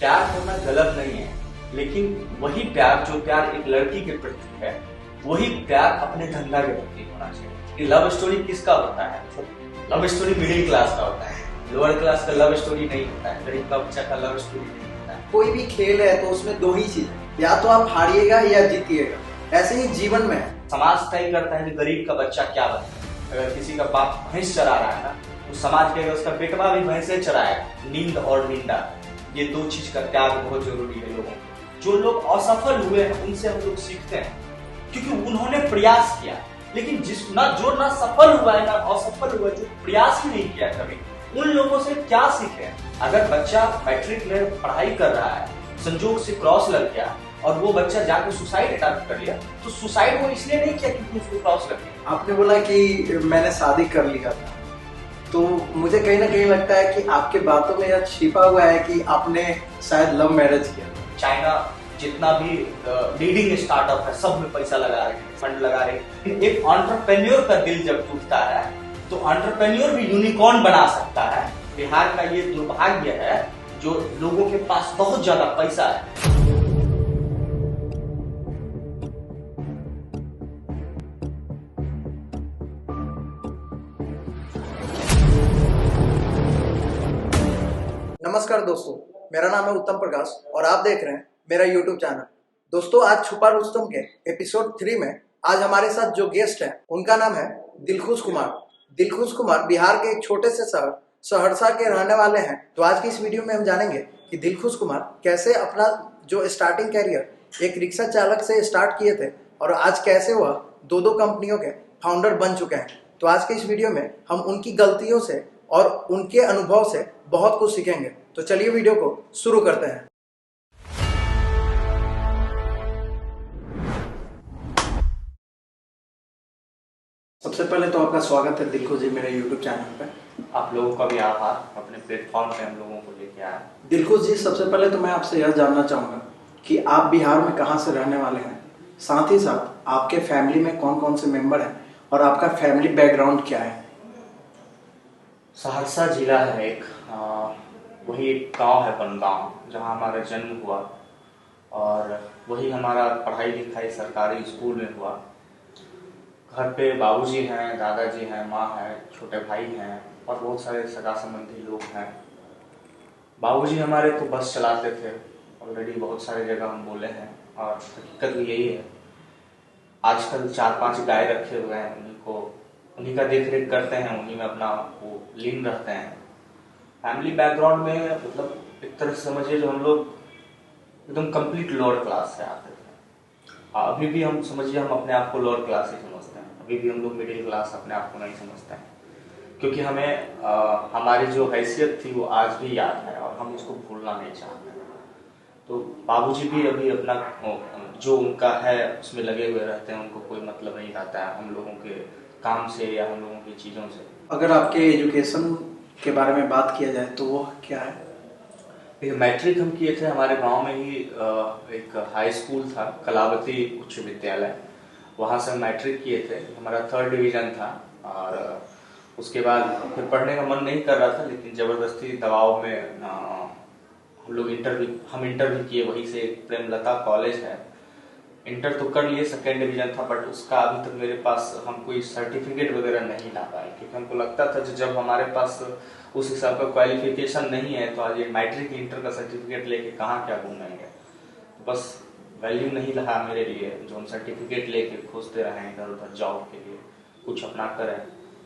प्यार होना गलत नहीं है, लेकिन वही प्यार जो प्यार एक लड़की के प्रति है, वही प्यार अपने धंधा के प्रति होना चाहिए। लव स्टोरी किसका होता है? लव स्टोरी मिडिल क्लास का होता है, लोअर क्लास का लव स्टोरी नहीं होता है, गरीब का बच्चा का लव स्टोरी नहीं होता है। कोई भी खेल है तो उसमें दो ही चीज, या तो आप हारिएगा या जीतिएगा। ऐसे ही जीवन में है। समाज तय करता है कि गरीब का बच्चा क्या बने। अगर किसी का बाप भैंस चरा रहा है ना, तो समाज कहेगा उसका बेटवा भी भैंसे चराएगा। नींद और निंदा, ये दो चीज का त्याग बहुत जरूरी है लोगों को। जो लोग असफल हुए हैं उनसे हम लोग सीखते हैं, क्योंकि उन्होंने प्रयास किया। लेकिन जो ना सफल हुआ है ना असफल हुआ, जो प्रयास ही नहीं किया कभी, उन लोगों से क्या सीखे? अगर बच्चा मैट्रिक में पढ़ाई कर रहा है, संजोग से क्रॉस लग गया और वो बच्चा जाकर सुसाइड अटेम्प्ट कर लिया, तो सुसाइड वो इसलिए नहीं किया क्योंकि उसको क्रॉस लग गया। आपने बोला कि मैंने शादी कर लिया था, तो मुझे कहीं ना कहीं लगता है कि आपके बातों में यह छिपा हुआ है कि आपने शायद लव मैरिज किया। चाइना जितना भी लीडिंग स्टार्टअप है, सब में पैसा लगा रहे हैं, फंड लगा रहे हैं। एक एंटरप्रेन्योर का दिल जब टूटता है तो एंटरप्रेन्योर भी यूनिकॉर्न बना सकता है। बिहार का ये दुर्भाग्य है, जो लोगों के पास बहुत ज्यादा पैसा है। नमस्कार दोस्तों, मेरा नाम है उत्तम प्रकाश और आप देख रहे हैं मेरा YouTube चैनल। दोस्तों, आज छुपा रुस्तम के एपिसोड 3 में आज हमारे साथ जो गेस्ट हैं उनका नाम है दिलखुश कुमार। दिलखुश कुमार बिहार के एक छोटे से शहर सहरसा के रहने वाले हैं। तो आज की इस वीडियो में हम जानेंगे कि दिलखुश कुमार कैसे अपना जो स्टार्टिंग कैरियर एक रिक्शा चालक से स्टार्ट किए थे और आज कैसे वह दो कंपनियों के फाउंडर बन चुके हैं। तो आज के इस वीडियो में हम उनकी गलतियों से और उनके अनुभव से बहुत कुछ सीखेंगे। तो चलिए वीडियो को शुरू करते हैं। सबसे पहले तो आपका स्वागत है दिलखुश जी मेरे YouTube चैनल पे। आप लोगों का भी आभार, अपने प्लेटफॉर्म पे हम लोगों को लेके आए। दिलखुश जी, सबसे पहले तो मैं आपसे यह जानना चाहूँगा कि आप बिहार में कहाँ से रहने वाले हैं, साथ ही साथ आपके फैमिली में कौन कौन से मेंबर हैं और आपका फैमिली बैकग्राउंड क्या है। सहरसा जिला है एक, वही एक गांव है बनगांव, जहां हमारा जन्म हुआ और वही हमारा पढ़ाई लिखाई सरकारी स्कूल में हुआ। घर पे बाबूजी हैं, दादाजी हैं, माँ है, छोटे भाई हैं और बहुत सारे सगा संबंधी लोग हैं। बाबूजी हमारे तो बस चलाते थे, ऑलरेडी बहुत सारे जगह हम बोले हैं और हकीकत भी यही है। आजकल 4-5 गाय रखे हुए हैं, उन्हीं का देख रेख करते हैं, उन्हीं में अपना वो लीन रहते हैं। फैमिली बैकग्राउंड में मतलब एक तरह से समझिए जो हम लोग एकदम कंप्लीट लोअर क्लास से आते थे। अभी भी हम समझिए हम अपने आप को लोअर क्लास ही समझते हैं, अभी भी हम लोग मिडिल क्लास अपने आप को नहीं समझते हैं, क्योंकि हमें हमारी जो हैसियत थी वो आज भी याद है और हम उसको भूलना नहीं चाहते। तो बाबूजी भी अभी अपना जो उनका है उसमें लगे हुए रहते हैं, उनको कोई मतलब नहीं रहता है हम लोगों के काम से या हम लोगों की चीज़ों से। अगर आपके एजुकेशन के बारे में बात किया जाए तो वो क्या है? मैट्रिक हम किए थे हमारे गांव में ही, एक हाई स्कूल था कलावती उच्च विद्यालय, वहाँ से मैट्रिक किए थे। हमारा 3rd डिवीजन था और उसके बाद फिर पढ़ने का मन नहीं कर रहा था, लेकिन ज़बरदस्ती दबाव में हम इंटरव्यू किए। वहीं से एक प्रेमलता कॉलेज है, इंटर तो कर लिए, 2nd डिवीजन था, बट उसका अभी तक मेरे पास हम कोई सर्टिफिकेट वगैरह नहीं ला पाए, क्योंकि हमको लगता था जब हमारे पास उस हिसाब का क्वालिफिकेशन नहीं है तो आज ये मैट्रिक इंटर का सर्टिफिकेट लेके कहाँ क्या घूमेंगे। तो बस वैल्यू नहीं रहा मेरे लिए जो हम सर्टिफिकेट लेके खोजते रहे इधर उधर जॉब के लिए, कुछ अपना करें।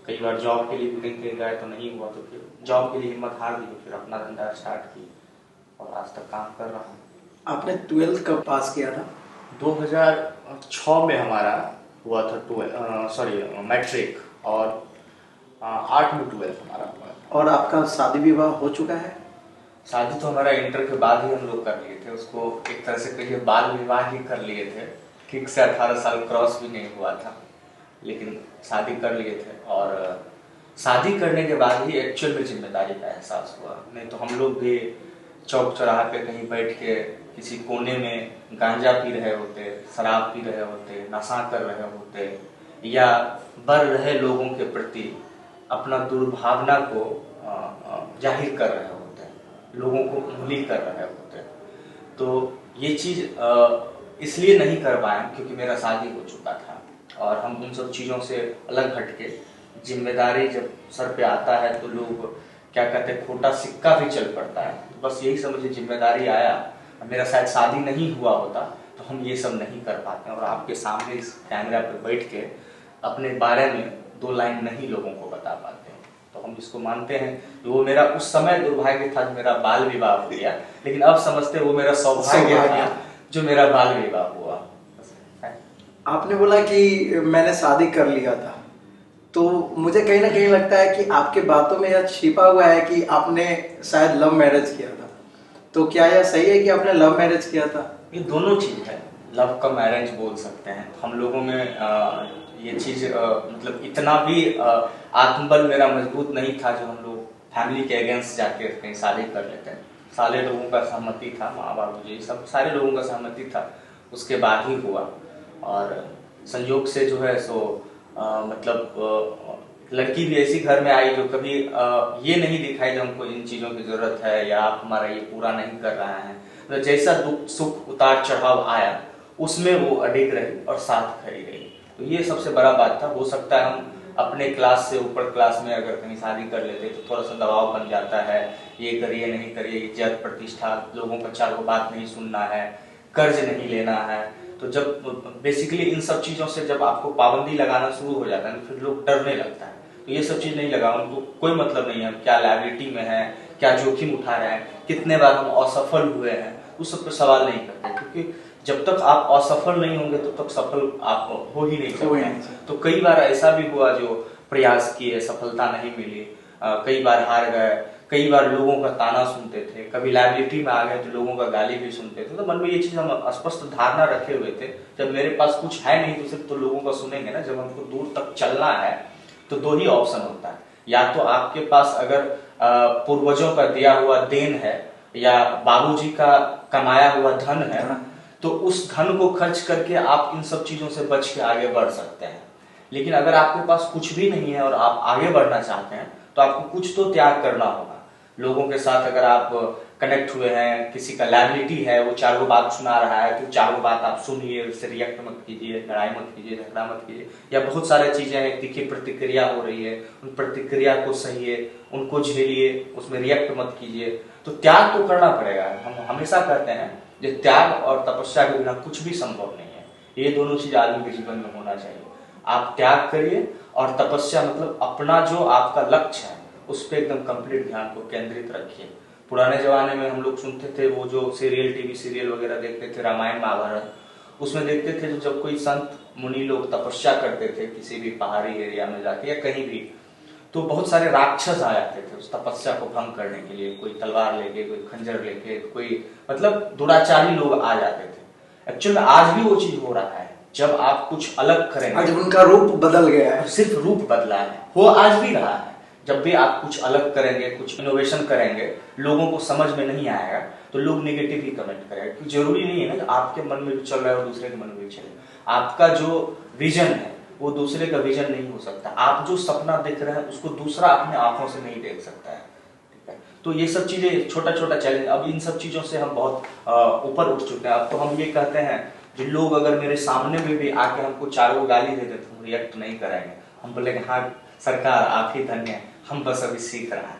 कई बार जॉब के लिए भी कहीं गए तो नहीं हुआ, तो फिर जॉब के लिए हिम्मत हार दी, फिर अपना धंधा स्टार्ट की और आज तक काम कर रहा हूँ। आपने 12th कब पास किया था? 2006 में हमारा हुआ था मैट्रिक और 8 में 12th हमारा हुआ। और आपका शादी विवाह हो चुका है? शादी तो हमारा इंटर के बाद ही हम लोग कर लिए थे, उसको एक तरह से कहिए बाल विवाह ही कर लिए थे। ठीक से 18 साल क्रॉस भी नहीं हुआ था, लेकिन शादी कर लिए थे। और शादी करने के बाद ही एक्चुअल में जिम्मेदारी का एहसास हुआ, नहीं तो हम लोग भी चौक चौराहे पे कहीं बैठ के किसी कोने में गांजा पी रहे होते, शराब पी रहे होते, नशा कर रहे होते, या बढ़ रहे लोगों के प्रति अपना दुर्भावना को जाहिर कर रहे होते, लोगों को उंगली कर रहे होते। तो ये चीज़ इसलिए नहीं कर पाए क्योंकि मेरा शादी हो चुका था और हम उन सब चीज़ों से अलग हटके, जिम्मेदारी जब सर पे आता है तो लोग क्या कहते हैं, खोटा सिक्का भी चल पड़ता है। तो बस यही समझिए जिम्मेदारी आया, मेरा शायद शादी नहीं हुआ होता तो हम ये सब नहीं कर पाते और आपके सामने इस कैमरा पर बैठ के अपने बारे में 2 लाइन नहीं लोगों को बता पाते हैं। तो हम इसको मानते हैं कि वो मेरा उस समय दुर्भाग्य था जो मेरा बाल विवाह हो गया, लेकिन अब समझते वो मेरा सौभाग्य था जो मेरा बाल विवाह हुआ। आपने बोला कि मैंने शादी कर लिया था, तो मुझे कहीं ना कहीं लगता है कि आपके बातों में यह छिपा हुआ है कि आपने शायद लव मैरिज किया था। तो क्या यह सही है कि आपने लव मैरिज किया था? ये दोनों चीज है, लव कम अरेंज बोल सकते हैं हम लोगों में। ये चीज मतलब इतना भी आत्मबल मेरा मजबूत नहीं था जो हम लोग फैमिली के अगेंस्ट जाके कहीं शादी कर लेते हैं। सारे लोगों का सहमति था, माँ बाबू जी सब सारे लोगों का सहमति था, उसके बाद ही हुआ। और संयोग से जो है सो मतलब लड़की भी ऐसी घर में आई जो कभी ये नहीं दिखाई जो हमको इन चीजों की जरूरत है या आप हमारा ये पूरा नहीं कर रहा है। तो जैसा दुख सुख उतार चढ़ाव आया उसमें वो अडिग रही और साथ खड़ी रही। तो ये सबसे बड़ा बात था। हो सकता है हम अपने क्लास से ऊपर क्लास में अगर कहीं शादी कर लेते तो थोड़ा सा दबाव बन जाता है, ये करिए नहीं करिए, इज्जत प्रतिष्ठा, लोगों का 4 बात नहीं सुनना है, कर्ज नहीं लेना है। तो जब बेसिकली इन सब चीजों से जब आपको पाबंदी लगाना शुरू हो जाता है तो फिर लोग डरने लगता है। तो ये सब चीज नहीं लगा, उनको कोई मतलब नहीं है क्या लायबिलिटी में है, क्या जोखिम उठा रहे हैं, कितने बार हम असफल हुए हैं, उस सब पे सवाल नहीं करते। क्योंकि जब तक आप असफल नहीं होंगे तब तक सफल आप हो ही नहीं सकते। तो कई बार ऐसा भी हुआ जो प्रयास किए, सफलता नहीं मिली, कई बार हार गए, कई बार लोगों का ताना सुनते थे, कभी लायबिलिटी में आ गए तो लोगों का गाली भी सुनते थे। तो मन में ये चीज हम स्पष्ट धारणा रखे हुए थे, जब मेरे पास कुछ है नहीं तो सिर्फ तो लोगों का सुनेंगे ना। जब हमको दूर तक चलना है तो 2 ही ऑप्शन होता है, या तो आपके पास अगर पूर्वजों का दिया हुआ देन है या बाबूजी का कमाया हुआ धन है तो उस धन को खर्च करके आप इन सब चीजों से बच के आगे बढ़ सकते हैं। लेकिन अगर आपके पास कुछ भी नहीं है और आप आगे बढ़ना चाहते हैं तो आपको कुछ तो त्याग करना होगा। लोगों के साथ अगर आप कनेक्ट हुए हैं, किसी का लायबिलिटी है, वो 4 बात सुना रहा है तो 4 बात आप सुनिए, उससे रिएक्ट मत कीजिए, लड़ाई मत कीजिए, झगड़ा मत कीजिए। या बहुत सारी चीजें हैं, तीखी प्रतिक्रिया हो रही है, उन प्रतिक्रिया को सहिए, उनको झेलिए, उसमें रिएक्ट मत कीजिए। तो त्याग तो करना पड़ेगा। हम हमेशा कहते हैं जो त्याग और तपस्या के बिना कुछ भी संभव नहीं है। ये दोनों चीज आदमी के जीवन में होना चाहिए। आप त्याग करिए और तपस्या मतलब अपना जो आपका लक्ष्य है उस पर एकदम कंप्लीट ध्यान को केंद्रित रखिए। पुराने जमाने में हम लोग सुनते थे, वो जो सीरियल, टीवी सीरियल वगैरह देखते थे, रामायण महाभारत, उसमें देखते थे जब कोई संत मुनि लोग तपस्या करते थे किसी भी पहाड़ी एरिया में जाके या कहीं भी, तो बहुत सारे राक्षस आ जाते थे उस तपस्या को भंग करने के लिए। कोई तलवार लेके, कोई खंजर लेके, कोई मतलब दुराचारी लोग आ जाते थे। एक्चुअल में आज भी वो चीज हो रहा है। जब आप कुछ अलग करेंगे, आज उनका रूप बदल गया है, सिर्फ रूप बदला है, वो आज भी रहा है। जब भी आप कुछ अलग करेंगे, कुछ इनोवेशन करेंगे, लोगों को समझ में नहीं आएगा तो लोग नेगेटिव ही कमेंट करेंगे। क्योंकि जरूरी नहीं है ना कि आपके मन में भी चल रहा है और दूसरे के मन में भी चले। आपका जो विजन है वो दूसरे का विजन नहीं हो सकता। आप जो सपना देख रहे हैं उसको दूसरा अपने आंखों से नहीं देख सकता है। ठीक है, तो ये सब चीजें छोटा छोटा चैलेंज, अब इन सब चीजों से हम बहुत ऊपर उठ चुके हैं। अब तो हम ये कहते हैं जो लोग अगर मेरे सामने में भी आके हमको 4 गाली दे देते हम रिएक्ट नहीं करेंगे। हम बोलेंगे हाँ सरकार आप ही धन्य है, हम बस अभी सीख रहे हैं।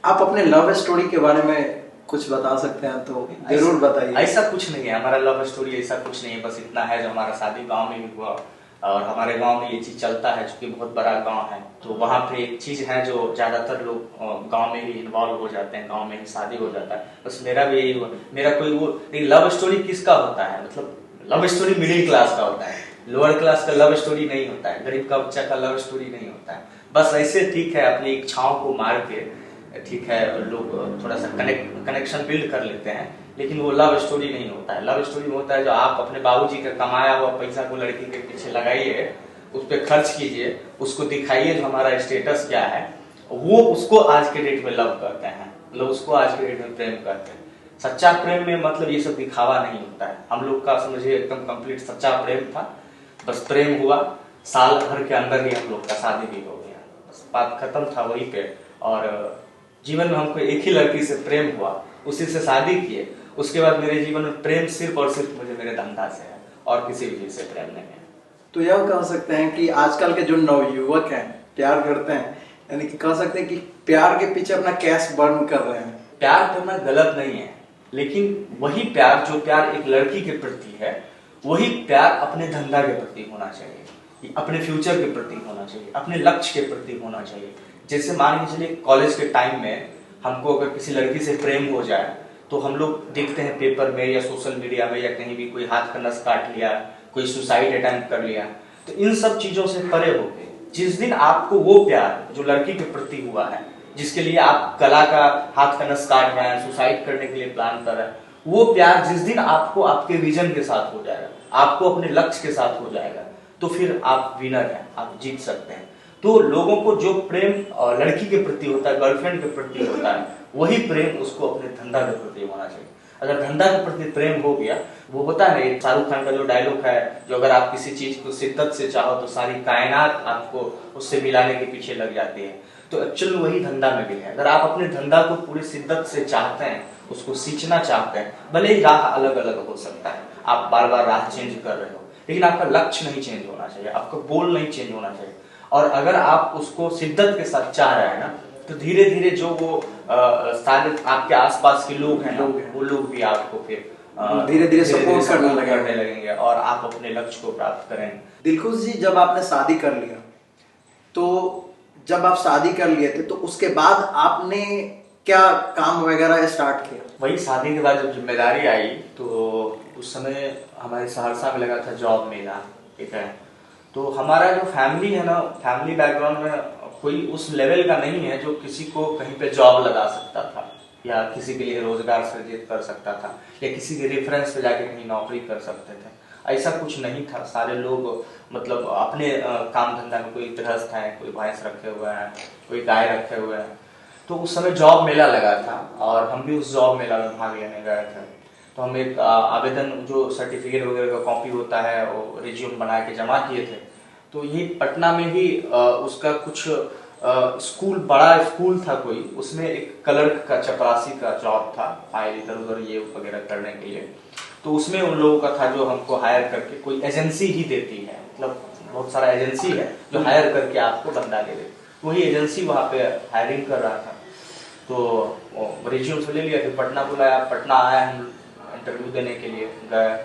आप अपने लव स्टोरी के बारे में कुछ बता सकते हैं तो जरूर बताइए। ऐसा कुछ नहीं है हमारा लव स्टोरी, ऐसा कुछ नहीं है। बस इतना है जो हमारा शादी गांव में ही हुआ और हमारे गांव में ये चीज चलता है क्योंकि बहुत बड़ा गांव है। तो वहाँ पे एक चीज है जो ज्यादातर लोग गांव में ही इन्वॉल्व हो जाते हैं, गांव में ही शादी हो जाता है। बस मेरा भी यही हुआ। मेरा कोई वो लव स्टोरी किसका होता है, मतलब लव स्टोरी मिडिल क्लास का होता है, लोअर क्लास का लव स्टोरी नहीं होता है, गरीब का बच्चा का लव स्टोरी नहीं होता है। बस ऐसे ठीक है अपनी इच्छाओं को मार के, ठीक है लोग थोड़ा सा कनेक्शन बिल्ड कर लेते हैं, लेकिन वो लव स्टोरी नहीं होता है। लव स्टोरी होता है जो आप अपने बाबूजी का कमाया हुआ पैसा को लड़की के पीछे लगाइए, उस पर खर्च कीजिए, उसको दिखाइए जो हमारा स्टेटस क्या है, वो उसको आज के डेट में लव करते हैं, मतलब उसको आज के डेट में प्रेम करते हैं। सच्चा प्रेम में मतलब ये सब दिखावा नहीं होता है। हम लोग का समझिए एकदम कंप्लीट सच्चा प्रेम था, बस प्रेम हुआ, साल भर के अंदर ही हम लोग का शादी भी हो गया, बस बात खत्म था वहीं पे। और जीवन में हमको एक ही लड़की से प्रेम हुआ, उसी से शादी किए उसके बाद मेरे जीवन में प्रेम सिर्फ और सिर्फ मुझे मेरे धंधा से है और किसी भी चीज से प्रेम नहीं है। तो यह कह सकते हैं कि आजकल के जो नवयुवक हैं प्यार करते हैं, यानी कि कह सकते हैं कि प्यार के पीछे अपना कैश बर्न कर रहे हैं। प्यार करना गलत नहीं है, लेकिन वही प्यार जो प्यार एक लड़की के प्रति है वही प्यार अपने धंधा के प्रति होना चाहिए, अपने फ्यूचर के प्रति होना चाहिए, अपने लक्ष्य के प्रति होना चाहिए। जैसे मान के चलिए कॉलेज के टाइम में हमको अगर किसी लड़की से प्रेम हो जाए तो हम लोग देखते हैं पेपर में या सोशल मीडिया में या कहीं भी कोई हाथ का नस काट लिया, कोई सुसाइड अटेम्प्ट कर लिया। तो इन सब चीजों से परे होके जिस दिन आपको वो प्यार जो लड़की के प्रति हुआ है, जिसके लिए आप गला का हाथ का नस काट रहे हैं, सुसाइड करने के लिए प्लान कर रहे हैं, वो प्यार जिस दिन आपको आपके विजन के साथ हो जाएगा, आपको अपने लक्ष्य के साथ हो जाएगा, तो फिर आप विनर हैं, आप जीत सकते हैं। तो लोगों को जो प्रेम लड़की के प्रति होता है, गर्लफ्रेंड के प्रति होता है, वही प्रेम उसको अपने धंधा के प्रति होना चाहिए। अगर धंधा के प्रति प्रेम हो गया, वो होता है ना, ये शाहरुख खान का जो डायलॉग है, जो अगर आप किसी चीज को शिद्दत से चाहो तो सारी कायनात आपको उससे मिलाने के पीछे लग जाती है। तो एक्चुअली वही धंधा में भी है। अगर आप अपने धंधा को पूरी शिद्दत से चाहते हैं, उसको सींचना चाहते हैं, भले ही राह अलग अलग हो सकता है, आप बार बार राह चेंज कर रहे हो, लेकिन आपका लक्ष्य नहीं चेंज होना चाहिए, आपका गोल नहीं चेंज होना चाहिए। और अगर आप उसको शिद्दत के साथ चाह रहे हैं ना, तो धीरे धीरे जो वो सारे आपके आसपास के लोग हैं, वो लोग भी आपको फिर धीरे धीरे सपोर्ट करने लगेंगे और आप अपने लक्ष्य को प्राप्त करेंगे। दिलखुश जी, जब आपने शादी कर लिया, तो जब आप शादी कर लिए थे तो उसके बाद आपने क्या काम वगैरह स्टार्ट किया? वही शादी के बाद जब जिम्मेदारी आई तो उस समय हमारे सहरसा में लगा था जॉब मेला, ठीक है। तो हमारा जो फैमिली है ना, फैमिली बैकग्राउंड में कोई उस लेवल का नहीं है जो किसी को कहीं पे जॉब लगा सकता था या किसी के लिए रोजगार सृजित कर सकता था या किसी के रेफरेंस पे जाके कहीं नौकरी कर सकते थे। ऐसा कुछ नहीं था। सारे लोग मतलब अपने काम धंधा में, कोई गृहस्थ है, कोई भैंस रखे हुए हैं, कोई गाय रखे हुए हैं। तो उस समय जॉब मेला लगा था और हम भी उस जॉब मेला में भाग लेने गए थे। तो हम एक आवेदन, जो सर्टिफिकेट वगैरह का कॉपी होता है, वो रिज्यूम बना के जमा किए थे। तो ये पटना में ही उसका कुछ स्कूल, बड़ा स्कूल था कोई, उसमें एक क्लर्क का, चपरासी का जॉब था, फाइल इधर उधर ये वगैरह करने के लिए। तो उसमें उन लोगों का था जो हमको हायर करके, कोई एजेंसी ही देती है, मतलब बहुत सारा एजेंसी है जो हायर करके आपको बंदा दे दे, वही एजेंसी वहाँ पे हायरिंग कर रहा था। तो रिज्यूम से ले लिया, फिर पटना बुलाया, पटना आया, हम इंटरव्यू देने के लिए गए।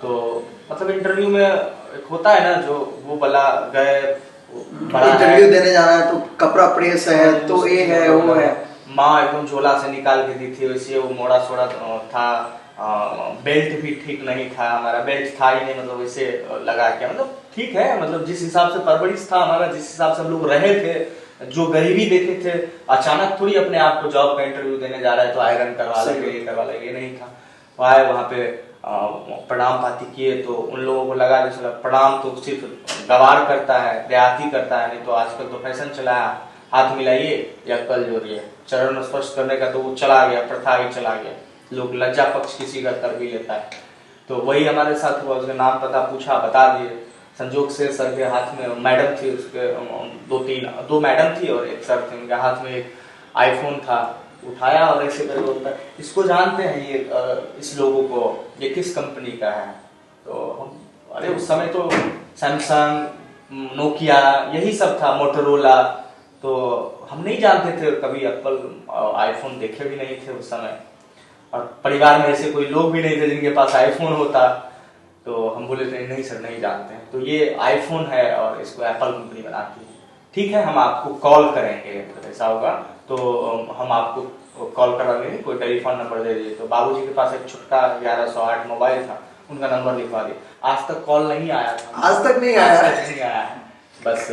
तो मतलब इंटरव्यू में एक होता है ना, जो वो वाला गए, इंटरव्यू देने जाना है तो कपड़ा प्रेस है, तो ये है वो है, माँ एकदम झोला से निकाल के दी थी, वैसे वो मोड़ा सोड़ा था, बेल्ट भी ठीक नहीं था, हमारा बेल्ट था ही नहीं, मतलब वैसे लगा के, मतलब ठीक है, मतलब जिस हिसाब से परवरिश था हमारा, जिस हिसाब से हम लोग रहे थे, जो गरीबी देखे थे, अचानक थोड़ी अपने आप को जॉब का इंटरव्यू देने जा रहा है तो आयरन करवा लेंगे, ये करवा लेंगे, नहीं था। वहाँ पे प्रणाम पाती किए तो उन लोगों को लगा जैसे प्रणाम तो सिर्फ गवार करता है, देहाती करता है, नहीं तो आजकल तो फैशन चला है, हाथ मिलाइए या कल जोड़िए, चरण स्पर्श करने का तो वो चला गया, प्रथा ही चला गया, लोग लज्जा पक्ष किसी का कर भी लेता है। तो वही हमारे साथ हुआ, उसका नाम पता पूछा, बता दिए। संजोग से सर के हाथ में, मैडम थी उसके, दो मैडम थी और एक सर थे, उनके हाथ में एक आईफोन था, उठाया और ऐसे करके बोलता है, इसको जानते हैं ये, इस लोगों को, ये किस कंपनी का है? तो हम, अरे उस समय तो सैमसंग, नोकिया यही सब था, मोटोरोला, तो हम नहीं जानते थे, कभी एप्पल आईफोन देखे भी नहीं थे उस समय, और परिवार में ऐसे कोई लोग भी नहीं थे जिनके पास आईफोन होता। तो हम बोले थे नहीं सर, नहीं जानते हैं, तो ये आईफोन है और इसको एप्पल कंपनी बनाती है, ठीक है हम आपको कॉल करेंगे, तो ऐसा होगा तो हम आपको कॉल करा देंगे, कोई टेलीफोन नंबर दे दीजिए। तो बाबूजी के पास एक छुटका 1108 मोबाइल था, उनका नंबर लिखवा दिया। आज तक कॉल नहीं आया था, आज तक नहीं आया। बस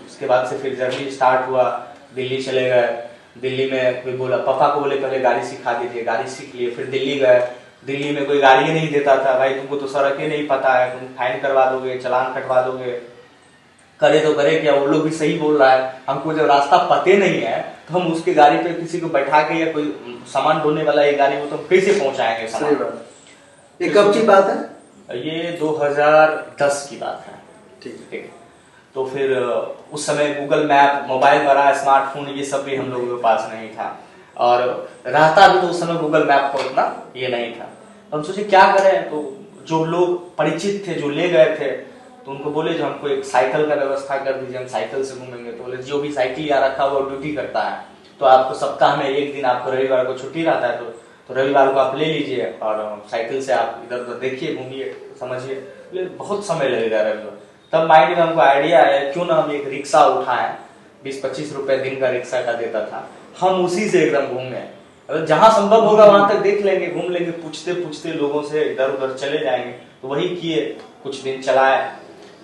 उसके बाद से फिर जर्नी स्टार्ट हुआ, दिल्ली चले गए। दिल्ली में कोई बोला, पापा को बोले पहले गाड़ी सिखा दीजिए, गाड़ी सीख लिए। फिर दिल्ली गए, दिल्ली में कोई गाड़ी नहीं देता था, भाई तुमको तो सड़क ही नहीं पता है, तुम फाइन करवा दोगे, चालान कटवा दोगे, करे तो करे क्या, वो लोग भी सही बोल रहा है, हमको जब रास्ता पते नहीं है तो हम उसके गाड़ी पे किसी को बैठा के, या कोई सामान ढोने वाला ये गाड़ी, वो तो कैसे पहुंचाएंगे सामान। ये कब की बात है? ये 2010 की बात है। ठीक है। तो फिर उस समय गूगल मैप, मोबाइल बड़ा, स्मार्टफोन ये सब भी हम लोगों के पास नहीं था, और रहता भी तो उस समय गूगल मैप को उतना ये नहीं था। तो हम सोचे क्या करें, तो जो लोग परिचित थे जो ले गए थे तो उनको बोले जो हमको एक साइकिल का व्यवस्था कर दीजिए, हम साइकिल से घूमेंगे। तो बोले जो भी साइकिल यहाँ रखा हुआ ड्यूटी करता है, तो आपको सप्ताह में एक दिन आपको रविवार को छुट्टी रहता है, तो रविवार को आप ले लीजिए और साइकिल से आप इधर उधर देखिए, घूमिए, समझिए। बोले बहुत समय लगेगा रविवार। तब माइंड में हमको आइडिया आया क्यों ना हम एक रिक्शा उठाएं, 20-25 रुपए दिन का रिक्शा का देता था, हम उसी से एकदम घूमें, जहां संभव होगा वहां तक देख लेंगे, घूम लेंगे, पूछते पूछते लोगों से इधर उधर चले जाएंगे। तो वही किए, कुछ दिन चलाए,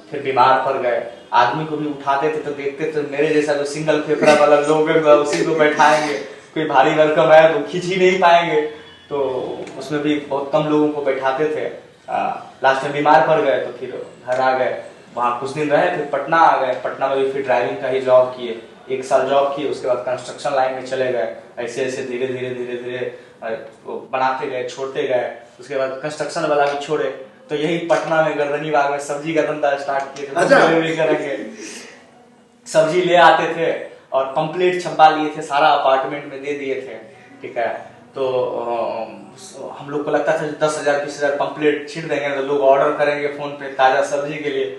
फिर बीमार पड़ गए। आदमी को भी उठाते थे तो देखते थे मेरे जैसा जो सिंगल फेफड़ा वाला लोग है उसी को बैठाएंगे, कोई भारी भरकम है तो खींच ही नहीं पाएंगे, तो उसमें भी बहुत कम लोगों को बैठाते थे। लास्ट में बीमार पड़ गए तो फिर घर आ गए, वहां कुछ दिन रहे, फिर पटना आ गए। पटना में भी फिर ड्राइविंग का ही जॉब किए, 1 साल जॉब किए, उसके बाद कंस्ट्रक्शन लाइन में चले गए। ऐसे ऐसे धीरे धीरे धीरे धीरे बनाते गए, छोड़ते गए। उसके बाद कंस्ट्रक्शन वाला भी छोड़े, तो यही पटना में गर्दनी बाग में सब्जी का धंधा स्टार्ट किए थे। भी करेंगे, सब्जी ले आते थे और पंपलेट छपा लिए थे, सारा अपार्टमेंट में दे दिए थे, ठीक है। तो हम लोग को लगता था 10,000 20,000 पंपलेट छिड़ देंगे तो लोग ऑर्डर करेंगे फोन पे ताजा सब्जी के लिए,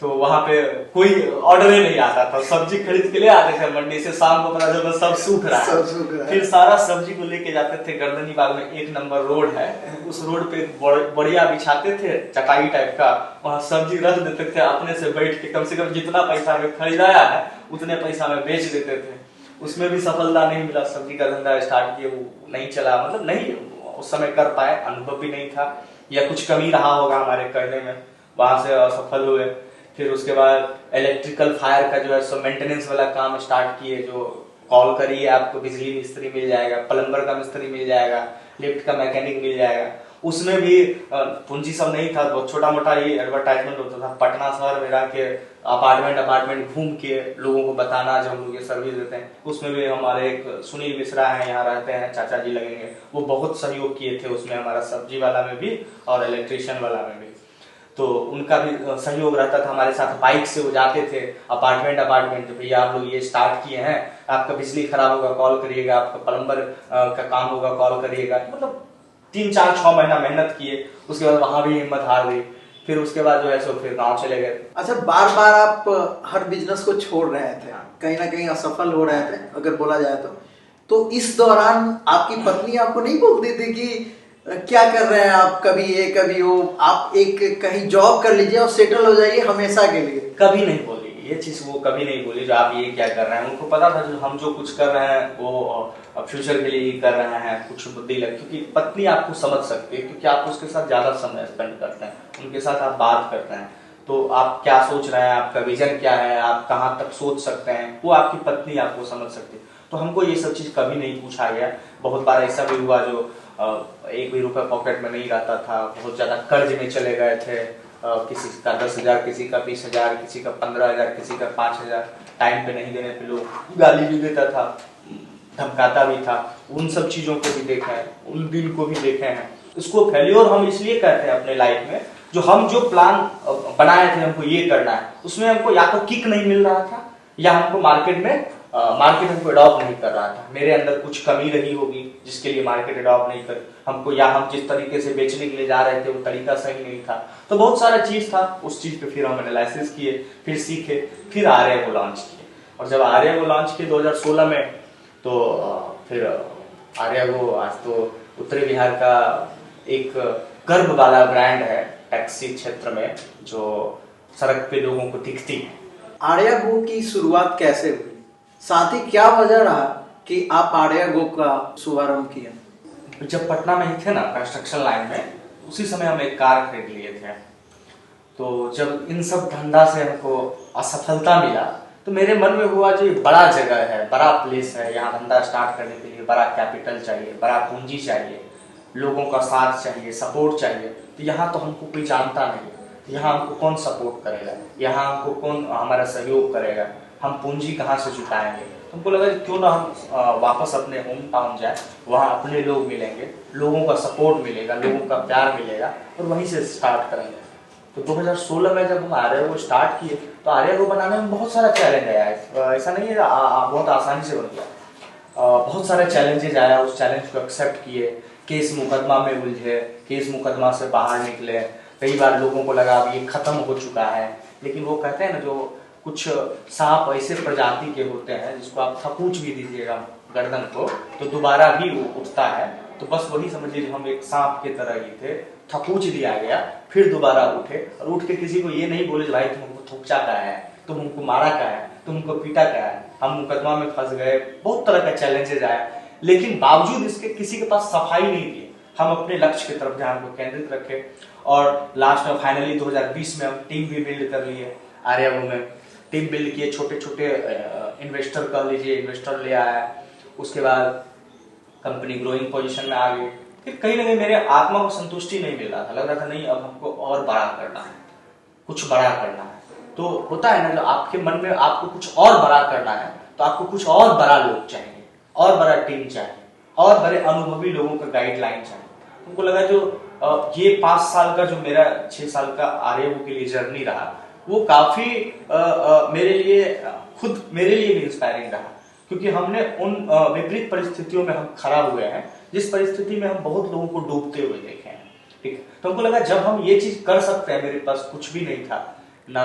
तो वहां पे कोई ऑर्डर ही नहीं आता था। सब्जी खरीद के ले आते थे मंडी से, शाम को पता चलता सब सूख रहा है। फिर सारा सब्जी को लेके जाते थे, गर्दनी बाग में 1 नंबर रोड है, उस रोड पे बढ़िया बिछाते थे चटाई टाइप का, वहां सब्जी रख देते थे, अपने से बैठ के कम से कम जितना पैसा में खरीदाया है उतने पैसा में बेच देते थे। उसमें भी सफलता नहीं मिला, सब्जी का धंधा स्टार्ट किए, वो नहीं चला, मतलब नहीं उस समय कर पाए, अनुभव भी नहीं था या कुछ कमी रहा होगा हमारे करने में, वहां से असफल हुए। फिर उसके बाद इलेक्ट्रिकल फायर का जो है सो मेंटेनेंस वाला काम स्टार्ट किए, जो कॉल करिए आपको बिजली मिस्त्री मिल जाएगा, प्लम्बर का मिस्त्री मिल जाएगा, लिफ्ट का मैकेनिक मिल जाएगा। उसमें भी पूंजी सब नहीं था, बहुत छोटा मोटा ही एडवर्टाइजमेंट होता था। पटना शहर में रह के अपार्टमेंट घूम के लोगों को बताना जो हम लोग ये सर्विस देते हैं। उसमें भी हमारे एक सुनील मिश्रा है, यहाँ रहते हैं, चाचा जी लगेंगे, वो बहुत सहयोग किए थे उसमें, हमारा सब्जी वाला में भी और इलेक्ट्रिशियन वाला में भी। तो उनका भी सहयोग रहता था हमारे साथ। बाइक से वो जाते थे अपार्टमेंट, तो भैया आप लोग ये स्टार्ट किए हैं, आपका बिजली खराब होगा कॉल करिएगा, आपका प्लम्बर का काम होगा कॉल करिएगा। मतलब 3-4-6 महीना मेहनत किए, उसके बाद वहां भी हिम्मत हार गई। फिर उसके बाद जो है सो फिर गांव चले गए। अच्छा, बार बार आप हर बिजनेस को छोड़ रहे थे, कहीं ना कहीं असफल हो रहे थे अगर बोला जाए तो इस दौरान आपकी पत्नी आपको नहीं बोलती थी कि क्या कर रहे हैं आप, कभी ये कभी वो, आप एक कहीं जॉब कर लीजिए और सेटल हो जाइए हमेशा के लिए? कभी नहीं बोली ये चीज, वो कभी नहीं बोली जो आप ये क्या कर रहे हैं। उनको पता था जो हम जो कुछ कर रहे हैं वो फ्यूचर के लिए ही कर रहे हैं, कुछ बुद्धि लग, क्योंकि पत्नी आपको समझ सकती है, क्योंकि आप उसके साथ ज्यादा समय स्पेंड करते हैं, उनके साथ आप बात करते हैं, तो आप क्या सोच रहे हैं, आपका विजन क्या है, आप कहाँ तक सोच सकते हैं, वो आपकी पत्नी आपको समझ सकती है। तो हमको ये सब चीज कभी नहीं पूछा गया। बहुत बार ऐसा भी हुआ जो 1 भी रुपया पॉकेट में नहीं रहता था, बहुत ज्यादा कर्ज में चले गए थे, किसी का 10,000, किसी का 20,000, किसी का 15,000, किसी का 5,000, टाइम पे नहीं देने पे लोग गाली भी देता था, धमकाता भी था। उन सब चीजों को भी देखा है, उन दिन को भी देखे हैं। इसको फेल्योर हम इसलिए कहते हैं अपने लाइफ में, जो हम जो प्लान बनाए थे हमको ये करना है, उसमें हमको या तो किक नहीं मिल रहा था या हमको मार्केट हमको अडॉप्ट नहीं कर रहा था। मेरे अंदर कुछ कमी रही होगी जिसके लिए मार्केट अडॉप्ट नहीं कर हमको, या हम जिस तरीके से बेचने के लिए जा रहे थे वो तरीका सही नहीं था। तो बहुत सारा चीज था, उस चीज पे फिर हम एनालिसिस किए, फिर सीखे, फिर आर्या को लॉन्च किए। और जब आर्या को लॉन्च किए 2016 में, तो फिर आर्या को आज तो उत्तरी बिहार का एक गर्व वाला ब्रांड है टैक्सी क्षेत्र में, जो सड़क पे लोगों को दिखती है। आर्या गो की शुरुआत कैसे हुई, साथ ही क्या वजह रहा कि आप आर्या गो का शुभारंभ किया? जब पटना में ही थे ना कंस्ट्रक्शन लाइन में, उसी समय हम एक कार खरीद लिए थे। तो जब इन सब धंधा से हमको असफलता मिला, तो मेरे मन में हुआ जो बड़ा जगह है, बड़ा प्लेस है, यहाँ धंधा स्टार्ट करने के लिए बड़ा कैपिटल चाहिए, बड़ा पूंजी चाहिए, लोगों का साथ चाहिए, सपोर्ट चाहिए। तो यहाँ तो हमको कोई जानता नहीं, यहाँ हमको कौन सपोर्ट करेगा, यहाँ हमको कौन हमारा सहयोग करेगा, हम पूंजी कहाँ से जुटाएंगे। हमको लगा क्यों ना हम वापस अपने होम टाउन जाए, वहाँ अपने लोग मिलेंगे, लोगों का सपोर्ट मिलेगा, लोगों का प्यार मिलेगा, और वहीं से स्टार्ट करेंगे। तो 2016 में जब हम आर्या को स्टार्ट किए, तो आर्या को बनाने में बहुत सारा चैलेंज आया। ऐसा नहीं है बहुत आसानी से बन गया, बहुत सारे चैलेंजेस आया, उस चैलेंज को एक्सेप्ट किए, केस मुकदमा में उलझे, केस मुकदमा से बाहर निकले। कई बार लोगों को लगा अब ये खत्म हो चुका है, लेकिन वो कहते हैं ना, जो कुछ सांप ऐसे प्रजाति के होते हैं जिसको आप थपूच भी दीजिएगा गर्दन को तो दोबारा भी वो उठता है। तो बस वही समझ लीजिए, हम एक सांप के तरह ही थे, थपूच दिया गया, फिर दोबारा उठे और उठ के किसी को ये नहीं बोले भाई तुम हमको थूचा का है, तुम हमको मारा का है, तुम हमको पीटा का है, हम मुकदमा में फंस गए, बहुत तरह का चैलेंजेज आया, लेकिन बावजूद इसके किसी के पास सफाई नहीं थी। हम अपने लक्ष्य की तरफ ध्यान को केंद्रित रखे और लास्ट में फाइनली 2020 में हम टीम भी बिल्ड कर लिए। आर्यागो में टीम बिल्ड किए, छोटे छोटे इन्वेस्टर कह लीजिए, इन्वेस्टर ले आया। उसके बाद कंपनी ग्रोइंग पोजीशन में आ गई। फिर कहीं ना कहीं मेरे आत्मा को संतुष्टि नहीं मिल रहा था, लग रहा था नहीं अब हमको और बड़ा करना है, कुछ बड़ा करना है। तो होता है ना, जो आपके मन में आपको कुछ और बड़ा करना है तो आपको कुछ और बड़ा लोग चाहिए, और बड़ा टीम चाहिए, और बड़े अनुभवी लोगों का गाइडलाइन चाहिए। हमको लगा जो ये 5 साल का जो मेरा 6 साल का आर्यागो के लिए जर्नी रहा, वो काफी मेरे लिए खुद मेरे लिए भी इंस्पायरिंग रहा, क्योंकि हमने उन विपरीत परिस्थितियों में हम खड़ा हुए हैं जिस परिस्थिति में हम बहुत लोगों को डूबते हुए देखे हैं। ठीक, तो हमको लगा जब हम ये चीज कर सकते हैं, मेरे पास कुछ भी नहीं था, ना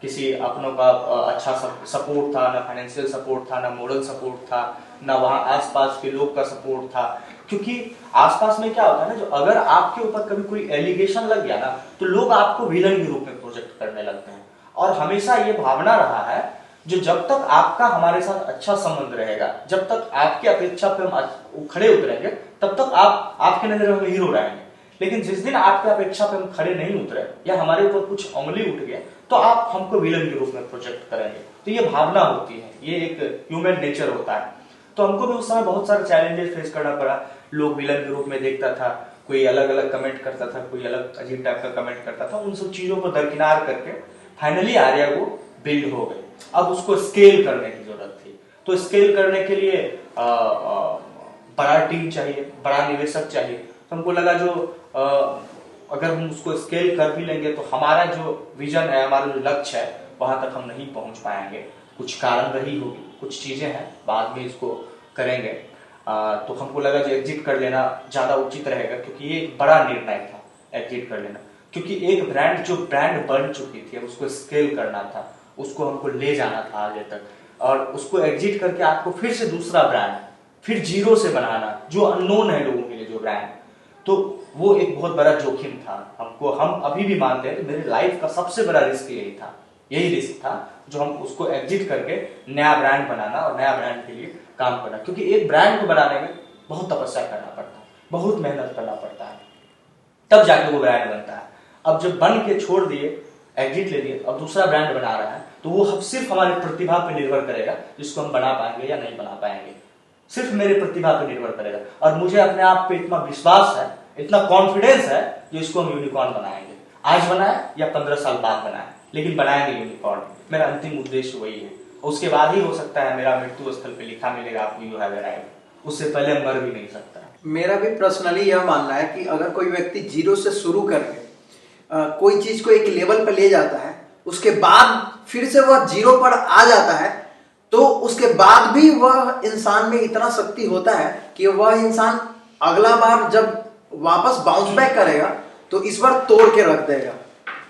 किसी अपनों का अच्छा सपोर्ट था, ना फाइनेंशियल सपोर्ट था, ना मोरल सपोर्ट था, ना वहाँ आसपास के लोग का सपोर्ट था। क्योंकि आसपास में क्या होता है ना, जो अगर आपके ऊपर कभी कोई एलिगेशन लग गया ना तो लोग आपको विलन के रूप में प्रोजेक्ट करने लगते हैं। और हमेशा ये भावना रहा है, जो जब तक आपका हमारे साथ अच्छा संबंध रहेगा, जब तक आपकी अपेक्षा पे हम खड़े उतरेंगे, तब तक आप आपके नजर में हीरो रहेंगे। लेकिन जिस दिन आपके अपेक्षा पे हम खड़े नहीं उतरे या हमारे ऊपर कुछ उंगली उठ गए तो आप हमको विलन के रूप में प्रोजेक्ट करेंगे। तो ये भावना होती है, ये एक ह्यूमन नेचर होता है। तो हमको भी उस समय बहुत सारे चैलेंजेस फेस करना पड़ा। लोग विलन के रूप में देखता था, कोई अलग अलग कमेंट करता था, कोई अलग अजीब टाइप का कमेंट करता था। उन सब चीजों को दरकिनार करके फाइनली आर्यागो बिल्ड हो गई। अब उसको स्केल करने की जरूरत थी। तो स्केल करने के लिए बड़ा टीम चाहिए, बड़ा निवेशक चाहिए। तो हमको लगा जो अगर हम उसको स्केल कर भी लेंगे तो हमारा जो विजन है, हमारा जो लक्ष्य है, वहां तक हम नहीं पहुंच पाएंगे। कुछ कारण रही होगी, कुछ चीजें हैं, बाद में इसको करेंगे। तो हमको लगा जो एग्जिट कर लेना ज्यादा उचित रहेगा, क्योंकि ये एक बड़ा निर्णय था एग्जिट कर लेना। क्योंकि एक ब्रांड जो ब्रांड बन चुकी थी, अब उसको स्केल करना था, उसको हमको ले जाना था आगे तक, और उसको एग्जिट करके आपको फिर से दूसरा ब्रांड, फिर जीरो से बनाना, जो अननोन है लोगों के लिए जो ब्रांड, तो वो एक बहुत बड़ा जोखिम था हमको। हम अभी भी मानते हैं कि मेरी लाइफ का सबसे बड़ा रिस्क यही रिस्क था जो हम उसको एग्जिट करके नया ब्रांड बनाना और नया ब्रांड के लिए काम करना। क्योंकि एक ब्रांड को बनाने में बहुत तपस्या करना पड़ता है, बहुत मेहनत करना पड़ता है, तब जाके वो ब्रांड बनता है। अब जब बन के छोड़ दिए, एग्जिट ले लिए, अब दूसरा ब्रांड बना रहा है, तो वो सिर्फ हमारी प्रतिभा पे निर्भर करेगा, जिसको हम बना पाएंगे या नहीं बना पाएंगे। सिर्फ मेरे प्रतिभा पे निर्भर करेगा। और मुझे अपने आप पे इतना विश्वास है, इतना कॉन्फिडेंस है, जो इसको हम यूनिकॉर्न बनाएंगे। आज बनाए या 15 साल बाद बनाए, लेकिन बनाएंगे यूनिकॉर्न। मेरा अंतिम उद्देश्य वही है। उसके बाद ही हो सकता है मेरा मृत्यु स्थल पे लिखा मिलेगा आपको यू हैव अराइव्ड। उससे पहले मर भी नहीं सकता। मेरा भी पर्सनली यह मानना है कि अगर कोई व्यक्ति जीरो से शुरू करके कोई चीज को एक लेवल पर ले जाता है, उसके बाद फिर से वह जीरो पर आ जाता है, तो उसके बाद भी वह इंसान में इतना शक्ति होता है कि वह इंसान अगला बार जब वापस बाउंस बैक करेगा तो इस बार तोड़ के रख देगा।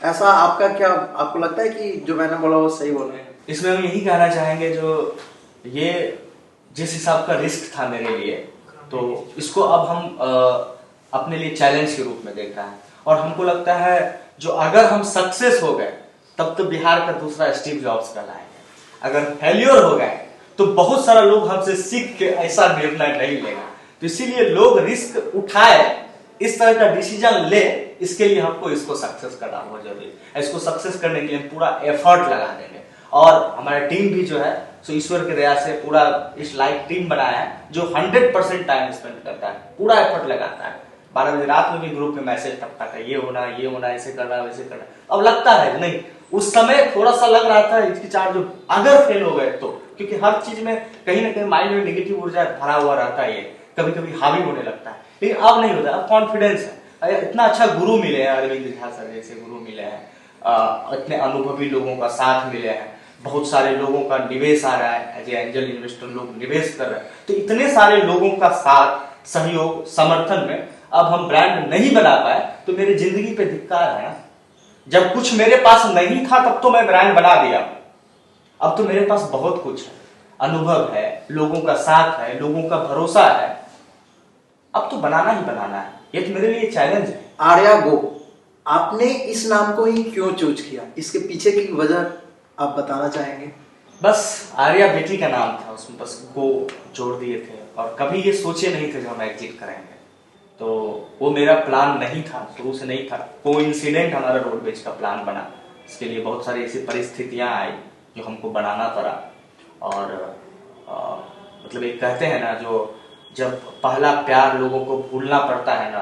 ऐसा आपका क्या, आपको लगता है कि जो मैंने बोला वो सही बोला है? इसमें हम यही कहना चाहेंगे, जो ये जिस हिसाब का रिस्क था मेरे लिए, तो इसको अब हम अपने लिए चैलेंज के रूप में देख रहे हैं। और हमको लगता है जो अगर हम सक्सेस हो गए तब तो बिहार का दूसरा स्टीव जॉब्स कहलाएंगे। अगर फेल्योर हो गए तो बहुत सारा लोग हमसे सीख के ऐसा निर्णय नहीं लेगा। तो इसीलिए लोग रिस्क उठाए, इस तरह का डिसीजन ले, इसके लिए हमको इसको सक्सेस करना बहुत जरूरी है। इसको सक्सेस करने के लिए पूरा एफर्ट लगा देंगे। और हमारा टीम भी जो है सो ईश्वर के दया से पूरा इस लाइक टीम बनाया है, जो 100% टाइम स्पेंड करता है, पूरा एफर्ट लगाता है। 12 बजे रात में भी ग्रुप में मैसेज टपकाता है, ये होना, ऐसे करना, वैसे करना। अब लगता है नहीं, उस समय थोड़ा सा लग रहा था हिचकिचाहट, जो अगर फेल हो गए तो, क्योंकि हर चीज में कहीं ना कहीं माइंड में नेगेटिव ऊर्जा भरा हुआ रहता है, ये कभी कभी हावी होने लगता है। लेकिन अब नहीं होता, अब कॉन्फिडेंस है। इतना अच्छा गुरु मिले हैं, अरविंद झा सर जैसे गुरु मिले हैं, इतने अनुभवी लोगों का साथ मिले हैं, बहुत सारे लोगों का निवेश आ रहा है, एज एंजल इन्वेस्टर लोग निवेश कर रहे हैं। तो इतने सारे लोगों का साथ, सहयोग, समर्थन में अब हम ब्रांड नहीं बना पाए तो मेरी जिंदगी पे धिक्कार है ना। जब कुछ मेरे पास नहीं था तब तो मैं ब्रांड बना दिया, अब तो मेरे पास बहुत कुछ है, अनुभव है, लोगों का साथ है, लोगों का भरोसा है, अब तो बनाना ही बनाना है। ये तो मेरे लिए चैलेंज है। आर्या गो, आपने इस नाम को ही क्यों चूज किया, इसके पीछे की वजह आप बताना चाहेंगे? बस आर्या बेटी का नाम था, उसमें बस गो जोड़ दिए थे और कभी ये सोचे नहीं थे जो हम एग्जिट करेंगे, तो वो मेरा प्लान नहीं था, शुरू से नहीं था। कोइंसिडेंट हमारा रोडवेज का प्लान बना, इसके लिए बहुत सारी ऐसी परिस्थितियां आई जो हमको बनाना पड़ा। और मतलब एक कहते हैं ना, जो जब पहला प्यार लोगों को भूलना पड़ता है ना,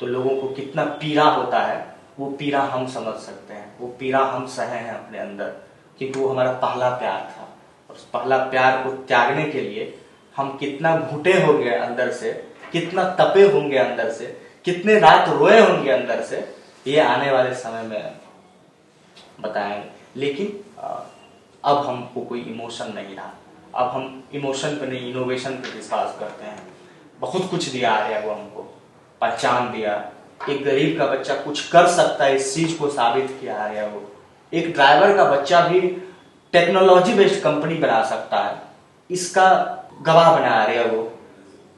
तो लोगों को कितना पीड़ा होता है, वो पीड़ा हम समझ सकते हैं, वो पीड़ा हम सहे हैं अपने अंदर, क्योंकि वो हमारा पहला प्यार था। और उस पहला प्यार को त्यागने के लिए हम कितना घुटे हो गए अंदर से, कितना तपे होंगे अंदर से, कितने रात रोए होंगे अंदर से, ये आने वाले समय में बताएंगे। लेकिन अब हमको कोई इमोशन नहीं रहा, अब हम इमोशन पे नहीं, इनोवेशन पे विश्वास करते हैं। बहुत कुछ दिया आर्या वो हमको, पहचान दिया, एक गरीब का बच्चा कुछ कर सकता है इस चीज को साबित किया आर्या वो। एक ड्राइवर का बच्चा भी टेक्नोलॉजी बेस्ड कंपनी बना सकता है, इसका गवाह बना आर्या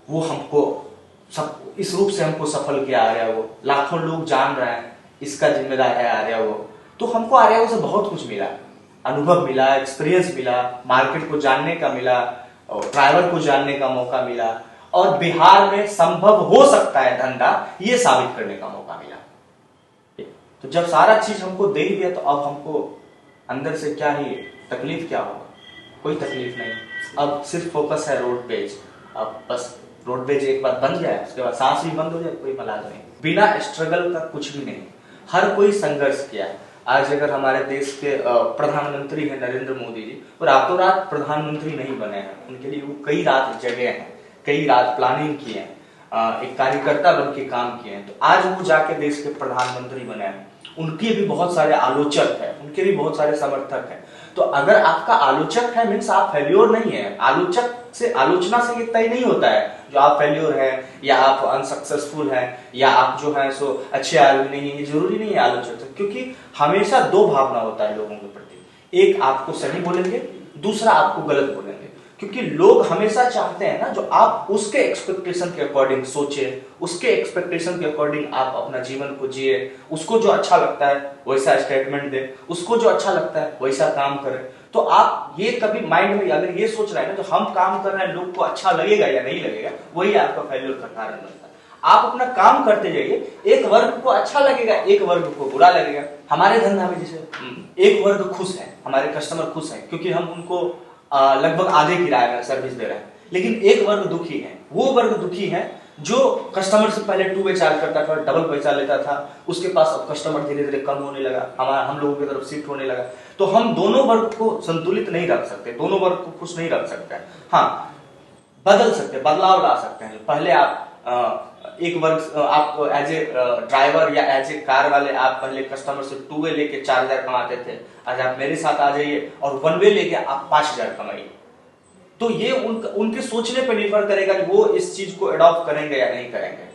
वो हमको सब इस रूप से हमको सफल किया आर्या वो। लाखों लोग जान रहे हैं, इसका जिम्मेदार है आर्या वो। तो हमको आर्या से बहुत कुछ मिला, अनुभव मिला, एक्सपीरियंस मिला, मार्केट को जानने का मिला, ड्राइवर को जानने का मौका मिला, और बिहार में संभव हो सकता है धंधा, ये साबित करने का मौका मिला। तो जब सारा चीज हमको दे दिया तो अब हमको अंदर से क्या ही तकलीफ, क्या होगा? कोई तकलीफ नहीं। अब सिर्फ फोकस है रोडवेज। अब बस रोडवेज एक बार बन जाए, उसके बाद सांस भी बंद हो जाए, कोई मलाज नहीं। बिना स्ट्रगल का कुछ भी नहीं, हर कोई संघर्ष किया है। आज अगर हमारे देश के प्रधानमंत्री हैं नरेंद्र मोदी जी, और रातों रात प्रधानमंत्री नहीं बने हैं, उनके लिए वो कई रात जगे हैं, कई रात प्लानिंग किए हैं, एक कार्यकर्ता बन के काम किए हैं, तो आज वो जाके देश के प्रधानमंत्री बने हैं। उनके भी बहुत सारे आलोचक हैं, उनके भी बहुत सारे समर्थक हैं। तो अगर आपका आलोचक है मीन्स आप फेल्योर नहीं है। आलोचक से, आलोचना से ये तय नहीं होता है जो आप फेल्योर है या आप अनसक्सेसफुल है या आप जो है सो अच्छे आदमी नहीं है, ये जरूरी नहीं है आलोचक से। क्योंकि हमेशा दो भावना होता है लोगों के प्रति, एक आपको सही बोलेंगे, दूसरा आपको गलत बोलेंगे। क्योंकि लोग हमेशा चाहते हैं ना, जो आप उसके एक्सपेक्टेशन के अकॉर्डिंग सोचे, उसके एक्सपेक्टेशन के अकॉर्डिंग आप अपना जीवन को जिए, उसको जो अच्छा लगता है वैसा स्टेटमेंट दे, उसको जो अच्छा लगता है वैसा काम करे। तो आप ये कभी माइंड में अगर ये सोच रहे हैं ना, जो हम काम कर रहे हैं लोग को अच्छा लगेगा या नहीं लगेगा, वही आपका फेल्योर का कारण बनता है। आप अपना काम करते जाइए, एक वर्ग को अच्छा लगेगा, एक वर्ग को बुरा लगेगा। हमारे धंधा में जैसे एक वर्ग खुश है, हमारे कस्टमर खुश है क्योंकि हम उनको लगभग आधे किराए में सर्विस दे रहे हैं, लेकिन एक वर्ग दुखी है। वो वर्ग दुखी है जो कस्टमर से पहले 2 वे चार्ज करता था, डबल पैसा लेता था, उसके पास अब कस्टमर धीरे धीरे कम होने लगा, हम लोगों की तरफ शिफ्ट होने लगा। तो हम दोनों वर्ग को संतुलित नहीं रख सकते, दोनों वर्ग को खुश नहीं रख सकते। हाँ, बदल सकते, बदलाव ला सकते हैं। पहले आप एक वर्ग, आप एज ए ड्राइवर या एज ए कार वाले, आप पहले कस्टमर से 2 वे लेके 4000 कमाते थे, आज आप मेरे साथ आ जाइए और 1 वे लेके आप 5000 कमाइए। तो ये उनके सोचने पर निर्भर करेगा कि वो इस चीज को अडॉप्ट करेंगे या नहीं करेंगे।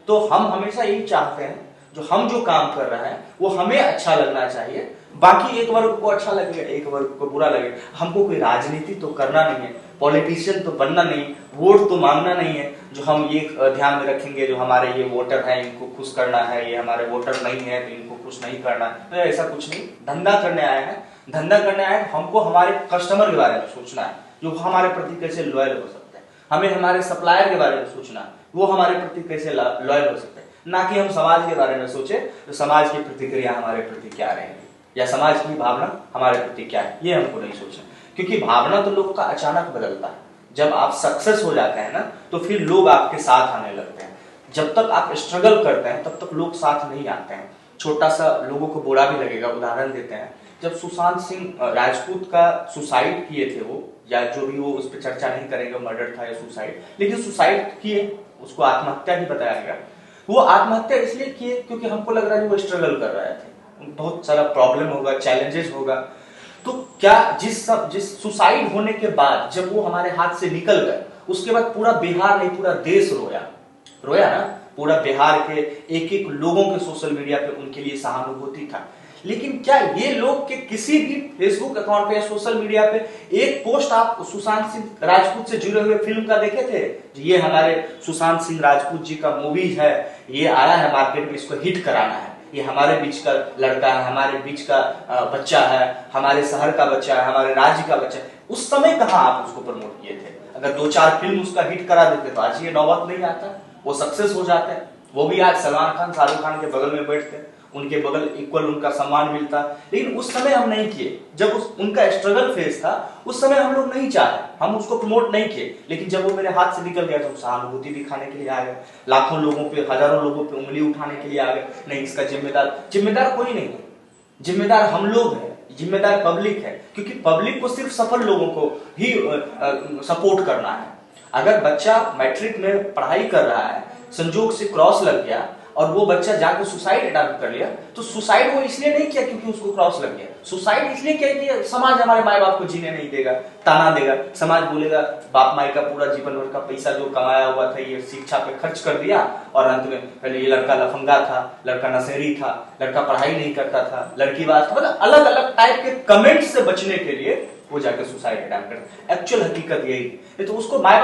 तो हम हमेशा यही चाहते हैं, जो हम जो काम कर रहे हैं वो हमें अच्छा लगना चाहिए, बाकी एक वर्ग को अच्छा लगेगा, एक वर्ग को बुरा लगेगा। हमको कोई राजनीति तो करना नहीं है, पॉलिटिशियन तो बनना नहीं, वोट तो मांगना नहीं है, जो हम ये ध्यान में रखेंगे जो हमारे ये वोटर हैं इनको खुश करना है, ये हमारे वोटर नहीं है तो इनको खुश नहीं करना है। तो ऐसा कुछ नहीं, धंधा करने आए हैं, धंधा करने आए हैं, हमको हमारे कस्टमर के बारे में सोचना है, जो हमारे प्रति कैसे लॉयल हो सकते हैं। हमें हमारे सप्लायर के बारे में सोचना है, वो हमारे प्रति कैसे लॉयल हो सकते हैं। ना कि हम समाज के बारे में सोचे तो समाज की प्रतिक्रिया हमारे प्रति क्या रहेगी या समाज की भावना हमारे प्रति क्या है, ये हमको नहीं सोचना। क्योंकि भावना तो लोग का अचानक बदलता है। जब आप सक्सेस हो जाते हैं ना, तो फिर लोग आपके साथ आने लगते हैं। जब तक आप स्ट्रगल करते हैं तब तक लोग साथ नहीं आते हैं। छोटा सा लोगों को बुरा भी लगेगा, उदाहरण देते हैं, जब सुशांत सिंह राजपूत का सुसाइड किए थे वो, या जो भी वो उस पर चर्चा नहीं करेंगे, मर्डर था या सुसाइड, लेकिन सुसाइड किए, उसको आत्महत्या ही बताया गया। वो आत्महत्या इसलिए किए क्योंकि हमको लग रहा है वो स्ट्रगल कर रहे थे, बहुत सारा प्रॉब्लम होगा, चैलेंजेस होगा। तो क्या जिस सुसाइड होने के बाद जब वो हमारे हाथ से निकल गए, उसके बाद पूरा बिहार नहीं पूरा देश रोया ना, पूरा बिहार के एक एक लोगों के सोशल मीडिया पे उनके लिए सहानुभूति था। लेकिन क्या ये लोग के किसी भी फेसबुक अकाउंट पे या सोशल मीडिया पे एक पोस्ट आप सुशांत सिंह राजपूत से जुड़े हुए फिल्म का देखे थे? ये हमारे सुशांत सिंह राजपूत जी का मूवीज है, ये आया है मार्केट में, इसको हिट कराना है, ये हमारे बीच का लड़का है, हमारे बीच का बच्चा है, हमारे शहर का बच्चा है, हमारे राज्य का बच्चा है। उस समय कहाँ आप उसको प्रमोट किए थे? अगर 2-4 फिल्म उसका हिट करा देते तो आज ये नौबत नहीं आता, वो सक्सेस हो जाते हैं। वो भी आज सलमान खान शाहरुख खान के बगल में बैठते, उनके बगल इक्वल उनका सम्मान मिलता। लेकिन उस समय हम नहीं किए, जब उनका स्ट्रगल फेज था उस समय हम लोग नहीं चाहे, हम उसको प्रमोट नहीं किए। लेकिन जब वो मेरे हाथ से निकल गया तो सहानुभूति दिखाने के लिए आ गए, लाखों लोगों पे, हजारों लोगों पे उंगली उठाने के लिए आ गए। नहीं, इसका जिम्मेदार कोई नहीं है, जिम्मेदार हम लोग हैं, जिम्मेदार पब्लिक है, क्योंकि पब्लिक को सिर्फ सफल लोगों को ही सपोर्ट करना है। अगर बच्चा मैट्रिक में पढ़ाई कर रहा है, संजोग से क्रॉस लग गया और वो बच्चा जाकर सुसाइड अटेम्प्ट कर लिया, तो सुसाइड वो इसलिए नहीं किया क्योंकि उसको क्रॉस लग गया, सुसाइड इसलिए किया कि समाज हमारे माए बाप को जीने नहीं देगा, ताना देगा, समाज बोलेगा बाप माई का पूरा जीवन भर का पैसा जो कमाया हुआ था ये शिक्षा पे खर्च कर दिया, और अंत में पहले ये लड़का लफंगा था, लड़का नशेड़ी था, लड़का पढ़ाई नहीं करता था, लड़की बात, मतलब अलग अलग टाइप के कमेंट से बचने के लिए वो जाकर सुसाइड अटेम्प्ट करता। एक्चुअल हकीकत यही है। तो उसको माए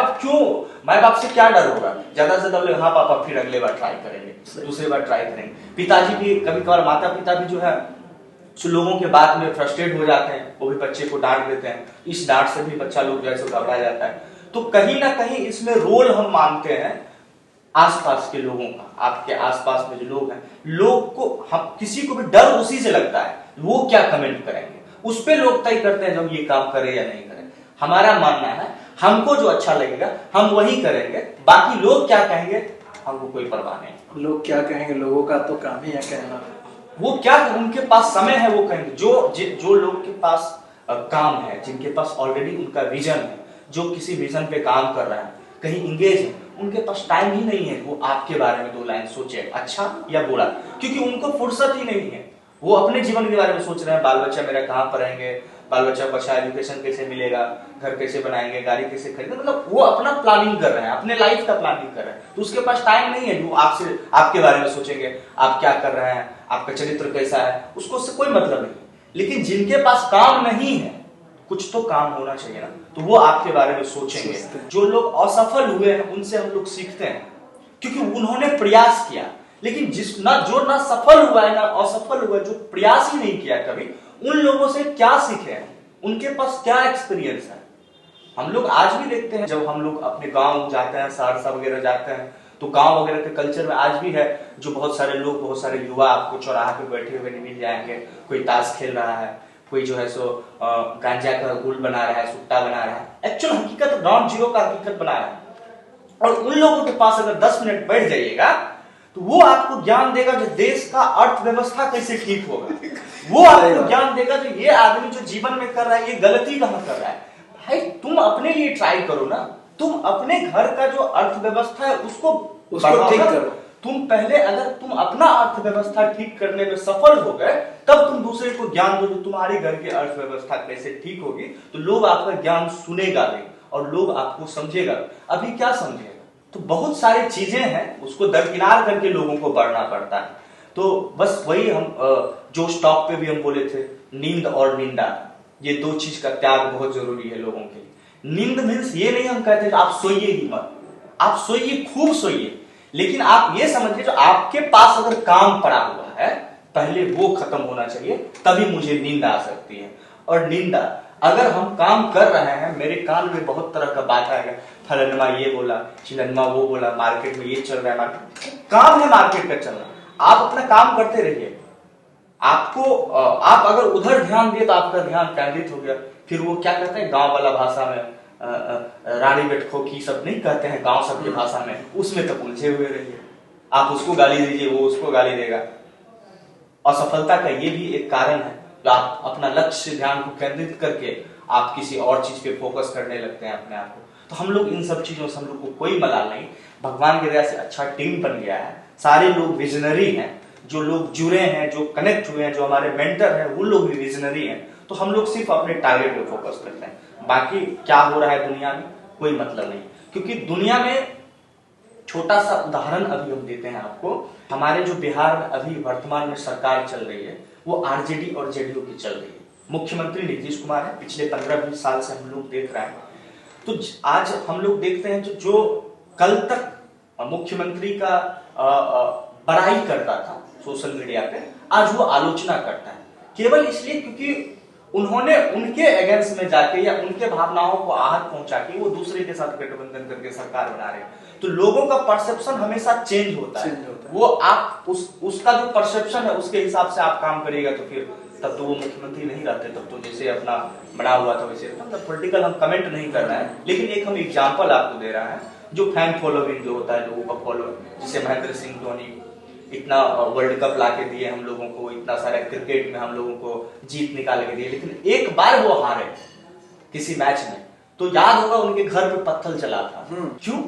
बाप से क्या डर होगा? ज्यादा से ज्यादा हाँ पापा फिर अगले बार ट्राई करेंगे, दूसरी बार ट्राई करेंगे। पिताजी भी कभी कभार, माता पिता भी जो है लोगों के बात में फ्रस्ट्रेट हो जाते हैं, वो भी बच्चे को डांट देते हैं, इस डांट से भी बच्चा लोग जैसे घबरा जाता है। तो कहीं ना कहीं इसमें रोल हम मानते हैं आसपास के लोगों का। आपके आसपास में जो लोग हैं, लोग को, हम किसी को भी डर उसी से लगता है, वो क्या कमेंट करेंगे, उस पे लोग तय करते हैं जब ये काम करे या नहीं करे। हमारा मानना है हमको जो अच्छा लगेगा हम वही करेंगे, बाकी लोग क्या कहेंगे हमको कोई परवाह नहीं। लोग क्या कहेंगे, लोगों का तो काम ही है कहना। वो क्या, उनके पास समय है वो कहेंगे। जो लोग के पास काम है, जिनके पास ऑलरेडी उनका विजन है, जो किसी विजन पे काम कर रहे हैं, कहीं इंगेज है, उनके पास टाइम ही नहीं है वो आपके बारे में 2 लाइन सोचे, अच्छा या बुरा, क्योंकि उनको फुर्सत ही नहीं है। वो अपने जीवन के बारे में सोच रहे हैं, बाल बच्चा मेरा कहाँ पर रहेंगे, बाल बच्चा को अच्छा एजुकेशन कैसे मिलेगा, घर कैसे बनाएंगे, गाड़ी कैसे खरीदेंगे, मतलब वो अपना प्लानिंग कर रहे हैं, अपने लाइफ का प्लानिंग कर रहे हैं। तो उसके पास टाइम नहीं है जो आपसे, आपके बारे में सोचेंगे, आप क्या कर रहे हैं, आपका चरित्र कैसा है, उसको उससे कोई मतलब नहीं। लेकिन जिनके पास काम नहीं है, कुछ तो काम होना चाहिए ना, तो वो आपके बारे में सोचेंगे। जो लोग असफल हुए हैं उनसे हम लोग सीखते हैं, क्योंकि उन्होंने प्रयास किया। लेकिन जो ना सफल हुआ है ना असफल हुआ है, जो प्रयास ही नहीं किया कभी, उन लोगों से क्या सीखे हैं, उनके पास क्या एक्सपीरियंस है। हम लोग आज भी देखते हैं, जब हम लोग अपने गांव जाते हैं, सहरसा वगैरह जाते हैं, तो गांव वगैरह के कल्चर में आज भी है जो बहुत सारे लोग, बहुत सारे युवा आपको चौराहा पे बैठे हुए मिल जाएंगे। कोई ताश खेल रहा है, कोई जो है सो गांजा का गुल बना रहा है, सुट्टा बना रहा है, एक्चुअल हकीकत ग्राउंड जीरो का हकीकत बना रहा है। और उन लोगों के पास अगर 10 मिनट बैठ जाइएगा तो वो आपको ज्ञान देगा जो देश का अर्थव्यवस्था कैसे ठीक होगा, वो आपको ज्ञान देगा जो ये आदमी जो जीवन में कर रहा है ये गलती कहां कर रहा है। भाई तुम अपने लिए ट्राई करो ना, तुम अपने घर का जो अर्थव्यवस्था है उसको ठीक करो। तुम पहले, अगर तुम अपना अर्थव्यवस्था ठीक करने में सफल हो गए, तब तुम दूसरे को ज्ञान दो तुम्हारे घर की अर्थव्यवस्था कैसे ठीक होगी, तो लोग आपका ज्ञान सुनेगा भी और लोग आपको समझेगा। अभी क्या समझेगा, तो बहुत सारी चीजें हैं, उसको दरकिनार करके लोगों को बढ़ना पड़ता है। तो बस वही हम जो स्टॉक पे भी हम बोले थे, नींद और निंदा, ये 2 चीज का त्याग बहुत जरूरी है लोगों के लिए। नींद मीन्स ये नहीं हम कहते आप सोइए ही मत, आप सोइए, खूब सोइए, लेकिन आप ये समझिए जो आपके पास अगर काम पड़ा हुआ है पहले वो खत्म होना चाहिए, तभी मुझे नींद आ सकती है। और निंदा, अगर हम काम कर रहे हैं, मेरे कान में बहुत तरह का बात आएगा, फलनमा ये बोला, चिलनमा वो बोला, मार्केट में ये चल रहा है, मार्केट काम है, मार्केट का चल रहा है, आप अपना काम करते रहिए। आपको आप अगर उधर ध्यान दिए तो आपका ध्यान केंद्रित हो गया। फिर वो क्या कहते हैं गांव वाला भाषा में, रानी बेटखो की सब नहीं कहते हैं गांव सबकी भाषा में, उसमें तो उलझे हुए रहिए। आप उसको गाली दीजिए, वो उसको गाली देगा। असफलता का ये भी एक कारण है, तो आप अपना लक्ष्य ध्यान को केंद्रित करके आप किसी और चीज पे फोकस करने लगते हैं अपने आप को। तो हम लोग इन सब चीजों से हम लोग को कोई मलाल नहीं, भगवान की दया से अच्छा टीम बन गया है, सारे लोग विजनरी हैं, जो लोग जुड़े हैं, जो कनेक्ट हुए हैं, जो हमारे मेंटर हैं, वो लोग भी विजनरी हैं। तो हम लोग सिर्फ अपने टारगेट पे फोकस करते हैं, बाकी क्या हो रहा है दुनिया में कोई मतलब नहीं, क्योंकि दुनिया में छोटा सा उदाहरण अभी हम देते हैं आपको। हमारे जो बिहार में अभी वर्तमान में सरकार चल रही है वो आरजेडी और जेडीयू की चल रही है। मुख्यमंत्री नीतीश कुमार है, पिछले 15-20 साल से हम लोग देख रहे हैं। तो आज हम लोग देखते हैं जो कल तक मुख्यमंत्री का बड़ाई करता था सोशल मीडिया पे, आज वो आलोचना करता है केवल इसलिए क्योंकि उन्होंने उनके अगेंस्ट में जाके या उनके भावनाओं को आहत पहुंचा के वो दूसरे के साथ गठबंधन करके सरकार बना रहे हैं। तो लोगों का परसेप्शन हमेशा चेंज होता है। वो आप उसका जो परसेप्शन है उसके हिसाब से आप काम करिएगा तो फिर तब तो वो मुख्यमंत्री नहीं रहते, तब तो जैसे अपना बना हुआ था वैसे। मतलब पॉलिटिकल हम कमेंट नहीं कर रहे हैं, लेकिन एक हम एग्जाम्पल आपको दे रहे हैं जो फैन फॉलोइंग जो होता है लोगों का फॉलो, जैसे महेंद्र सिंह धोनी इतना वर्ल्ड कप लाके दिए हम लोगों को, इतना सारा क्रिकेट में हम लोगों को जीत निकाल के दिए, लेकिन एक बार वो हारे किसी मैच में तो याद होगा उनके घर पे पत्थर चला था। क्यों?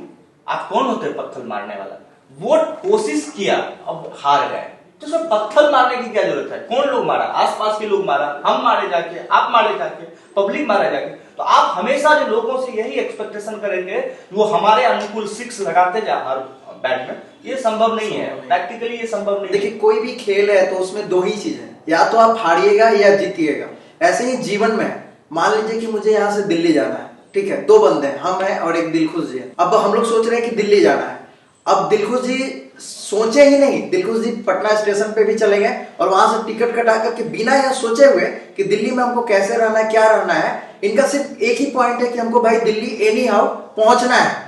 आप कौन होते हैं पत्थर मारने वाला? वो कोशिश किया, अब हार गए, तो उसमें पत्थर मारने की क्या जरूरत है? कौन लोग मारा? आसपास के लोग मारा, हम मारे जाके, आप मारे जाके, पब्लिक मारा जाके। तो आप हमेशा जो लोगों से यही एक्सपेक्टेशन करेंगे वो हमारे अनुकूल सिक्स लगाते जा हर बैट में, ये संभव नहीं है, प्रैक्टिकली ये संभव नहीं। देखिए कोई भी खेल है तो उसमें दो ही चीज है, या तो आप हारिएगा या जीतिएगा। ऐसे ही जीवन में मान लीजिए कि मुझे यहाँ से दिल्ली जाना है, ठीक है, दो बंदे हैं, हम हैं और एक दिलखुश जी है। अब हम लोग सोच रहे हैं कि दिल्ली जाना है। अब दिलखुश जी सोचे ही नहीं, दिलखुश जी पटना स्टेशन पे भी चले गए और वहां से टिकट कटा करके बिना यह सोचे हुए कि दिल्ली में हमको कैसे रहना है, क्या रहना है, इनका सिर्फ एक ही पॉइंट है कि हमको भाई दिल्ली एनी हाउ पहुंचना है।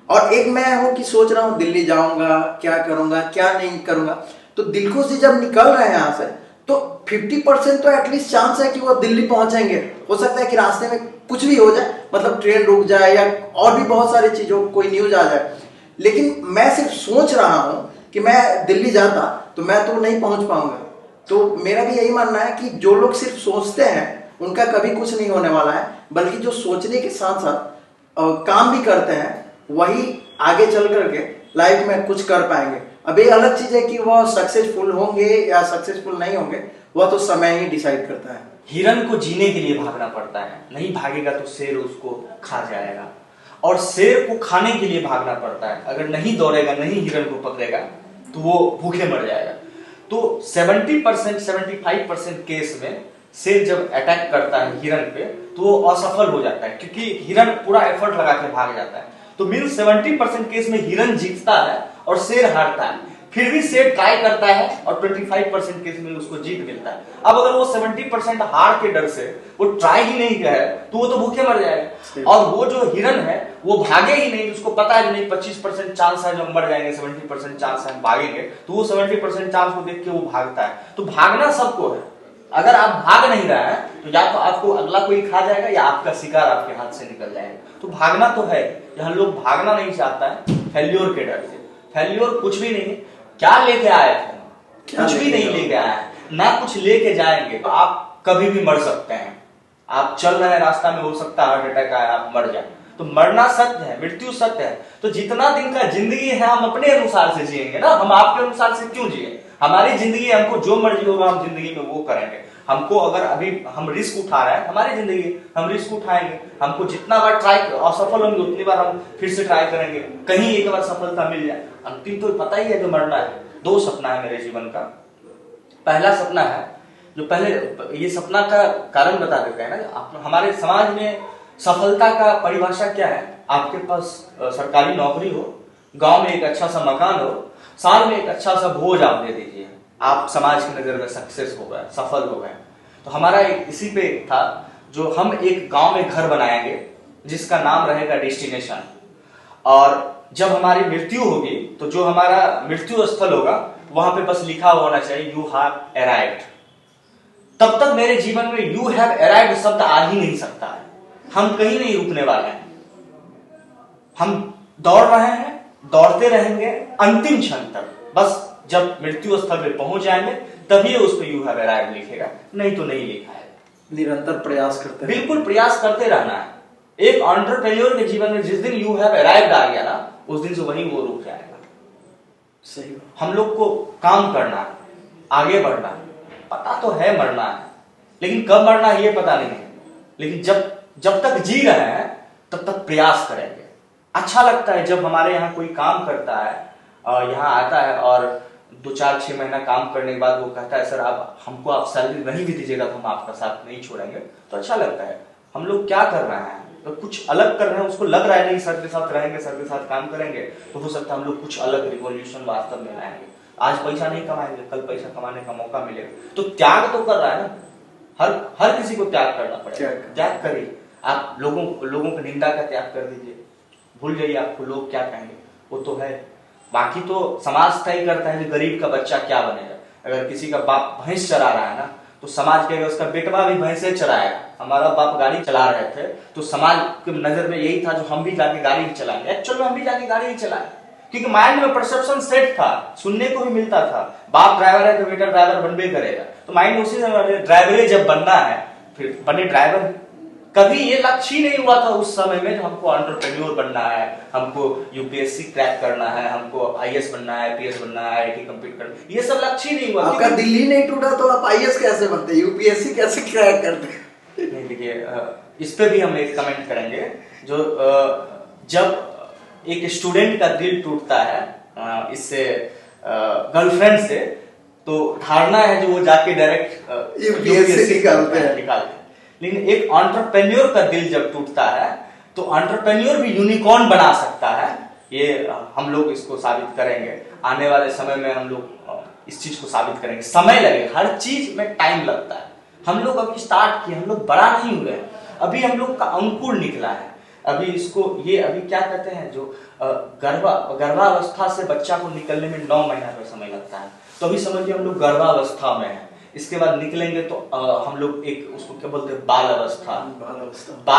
और एक मैं हूं कि सोच रहा हूं दिल्ली जाऊंगा, क्या करूंगा क्या नहीं करूंगा। तो दिलखुश जी जब निकल रहे हैं यहाँ से तो 50% तो एटलीस्ट चांस है कि वो दिल्ली पहुंचेंगे। हो सकता है कि रास्ते में कुछ भी हो जाए, मतलब ट्रेन रुक जाए या और भी बहुत सारी चीजों कोई न्यूज आ जाए, लेकिन मैं सिर्फ सोच रहा हूं कि मैं दिल्ली जाता तो मैं तो नहीं पहुंच पाऊंगा। तो मेरा भी यही मानना है कि जो लोग सिर्फ सोचते हैं उनका कभी कुछ नहीं होने वाला है, बल्कि जो सोचने के साथ साथ काम भी करते हैं वही आगे चल करके लाइफ में कुछ कर पाएंगे। अब ये अलग चीज है कि वह सक्सेसफुल होंगे या सक्सेसफुल नहीं होंगे, वह तो समय ही डिसाइड करता है। हिरन को जीने के लिए भागना पड़ता है, नहीं भागेगा तो शेर उसको खा जाएगा, और शेर को खाने के लिए भागना पड़ता है। अगर नहीं दौड़ेगा, नहीं हिरन को पकड़ेगा तो वो भूखे मर जाएगा। तो 70% 75% केस में शेर जब अटैक करता है हिरन पे तो वो असफल हो जाता है, क्योंकि हिरन पूरा एफर्ट लगा के भाग जाता है। तो मीन 70% केस में हिरन जीतता है और शेर हारता है। फिर भी शेर ट्राई करता है और 25% केस में उसको जीत मिलता है। अब अगर वो 70% हार के डर से वो ट्राई ही नहीं किया है तो वो तो भूखे मर जाएगा। और वो जो हिरन है वो भागे ही नहीं, उसको पता है नहीं 25% चांस है जो हम मर जाएंगे, 70% चांस है हम भागेंगे, तो वो 70% चांस को देख के वो भागता है। तो भागना सबको है। अगर आप भाग नहीं रहे हैं तो या तो आपको अगला कोई खा जाएगा या आपका शिकार आपके हाथ से निकल जाएगा। तो भागना तो है, यहाँ लोग भागना नहीं चाहता है फेल्योर के डर से। फेल्योर कुछ भी नहीं, क्या लेके आए थे? कुछ भी नहीं लेके आए, ना कुछ लेके जाएंगे। तो आप कभी भी मर सकते हैं। आप चल रहे हैं रास्ता में, हो सकता है हार्ट अटैक आए, आप मर जाए। तो मरना सत्य है, मृत्यु सत्य है। तो जितना दिन का जिंदगी है हम अपने अनुसार से जिएंगे ना, हम आपके अनुसार से क्यों जिए? हमारी जिंदगी, हमको जो मर्जी होगा हम जिंदगी में वो करेंगे। हमको अगर अभी हम रिस्क उठा रहे हैं, हमारी जिंदगी हम रिस्क उठाएंगे। हमको जितना बार ट्राई असफल होंगे उतनी बार हम फिर से ट्राई करेंगे, कहीं एक बार सफलता मिल जाए। अंतिम तो पता ही है जो मरना है। दो सपना है मेरे जीवन का। पहला सपना है जो पहले, ये सपना का कारण बता देते हैं ना, हमारे समाज में सफलता का परिभाषा क्या है? आपके पास सरकारी नौकरी हो, गांव में एक अच्छा सा मकान हो, साल में एक अच्छा सा भोज आप दे दीजिए, आप समाज की नजर में सक्सेस हो गए, सफल हो गए। तो हमारा एक इसी पे था जो हम एक गांव में घर बनाएंगे जिसका नाम रहेगा डेस्टिनेशन। और जब हमारी मृत्यु होगी तो जो हमारा मृत्यु स्थल होगा वहां पे बस लिखा होना चाहिए यू हैव अराइव्ड। तब तक मेरे जीवन में यू हैव अराइव्ड शब्द आ ही नहीं सकता है। हम कहीं नहीं रुकने वाले हैं, हम दौड़ रहे हैं, दौड़ते रहेंगे अंतिम क्षण तक। बस जब मृत्यु स्थल पे पहुंच जाएंगे तभी उस पर यू हैव अराइव्ड लिखेगा, नहीं तो नहीं लिखा है। निरंतर प्रयास करते, बिल्कुल प्रयास करते रहना है। एक एंटरप्रेन्योर के जीवन में जिस दिन यू हैव अराइव्ड आ गया ना, उस दिन से वहीं वो रुक जाएगा। सही। हम लोग को काम करना है, आगे बढ़ना है। पता तो है मरना है, लेकिन कब मरना है ये पता नहीं है। लेकिन जब तक जी रहे हैं तब तक प्रयास करेंगे। अच्छा लगता है जब हमारे यहाँ कोई काम करता है, यहाँ आता है और 2 4 6 महीना काम करने के बाद वो कहता है सर आप सैलरी नहीं भी दीजिएगा तो हम आपका साथ नहीं छोड़ेंगे, तो अच्छा लगता है। हम लोग क्या कर रहे हैं, तो कुछ अलग कर रहे हैं, उसको लग रहा है नहीं सर के साथ रहेंगे, सर के साथ काम करेंगे तो हो सकता है हम लोग कुछ अलग रिवॉल्यूशन वास्तव में लाएंगे। आज पैसा नहीं कमाएंगे, कल पैसा कमाने का मौका मिलेगा, तो त्याग तो कर रहा है ना, हर किसी को त्याग करना पड़ेगा। त्याग करिए, आप लोगों को निंदा का त्याग कर दीजिए, भूल जाइए आपको लोग क्या कहेंगे, वो तो है। बाकी तो समाज तय करता है कि गरीब का बच्चा क्या बनेगा। अगर किसी का बाप भैंस चरा रहा है ना, तो समाज कहेगा उसका बेटवा भी भैंसे चराएगा। हमारा बाप गाड़ी चला रहे थे तो समाज के नजर में यही था जो हम भी जाके गाड़ी ही चलाएंगे। एक्चुअल में हम भी जाके गाड़ी ही चलाएं, क्योंकि माइंड में परसेप्शन सेट था, सुनने को भी मिलता था बाप ड्राइवर है तो बेटा ड्राइवर बनबे करेगा, तो माइंड उसी समय ड्राइवर जब बनना है फिर बने ड्राइवर। कभी ये लक्ष्य ही नहीं हुआ था उस समय में हमको एंटरप्रेन्योर बनना है, हमको यूपीएससी क्रैक करना है, हमको आईएएस बनना है, पीएस बनना है, आईआईटी कंप्लीट करना, ये सब लक्ष्य ही नहीं हुआ। आपका दिल्ली नहीं टूटा तो आप आईएएस कैसे बनते, यूपीएससी कैसे क्रैक करते? नहीं देखिए, इस पे भी हम एक कमेंट करेंगे। जो जब एक स्टूडेंट का दिल टूटता है इससे गर्लफ्रेंड से, तो धारणा है जो वो जाके डायरेक्ट यूपीएससी निकालते हैं। लेकिन एक एंटरप्रेन्योर का दिल जब टूटता है तो एंटरप्रेन्योर भी यूनिकॉर्न बना सकता है। ये हम लोग इसको साबित करेंगे आने वाले समय में, हम लोग इस चीज को साबित करेंगे। समय लगेगा, हर चीज में टाइम लगता है। हम लोग अभी स्टार्ट किए, हम लोग बड़ा नहीं हुए, अभी हम लोग का अंकुर निकला है। अभी इसको अभी क्या कहते हैं, जो गर्भावस्था से बच्चा को निकलने में 9 महीना का समय लगता है, तो अभी समझिए हम लोग गर्भावस्था में है। इसके बाद निकलेंगे तो हम लोग एक उसको क्या बोलते हैं, बाल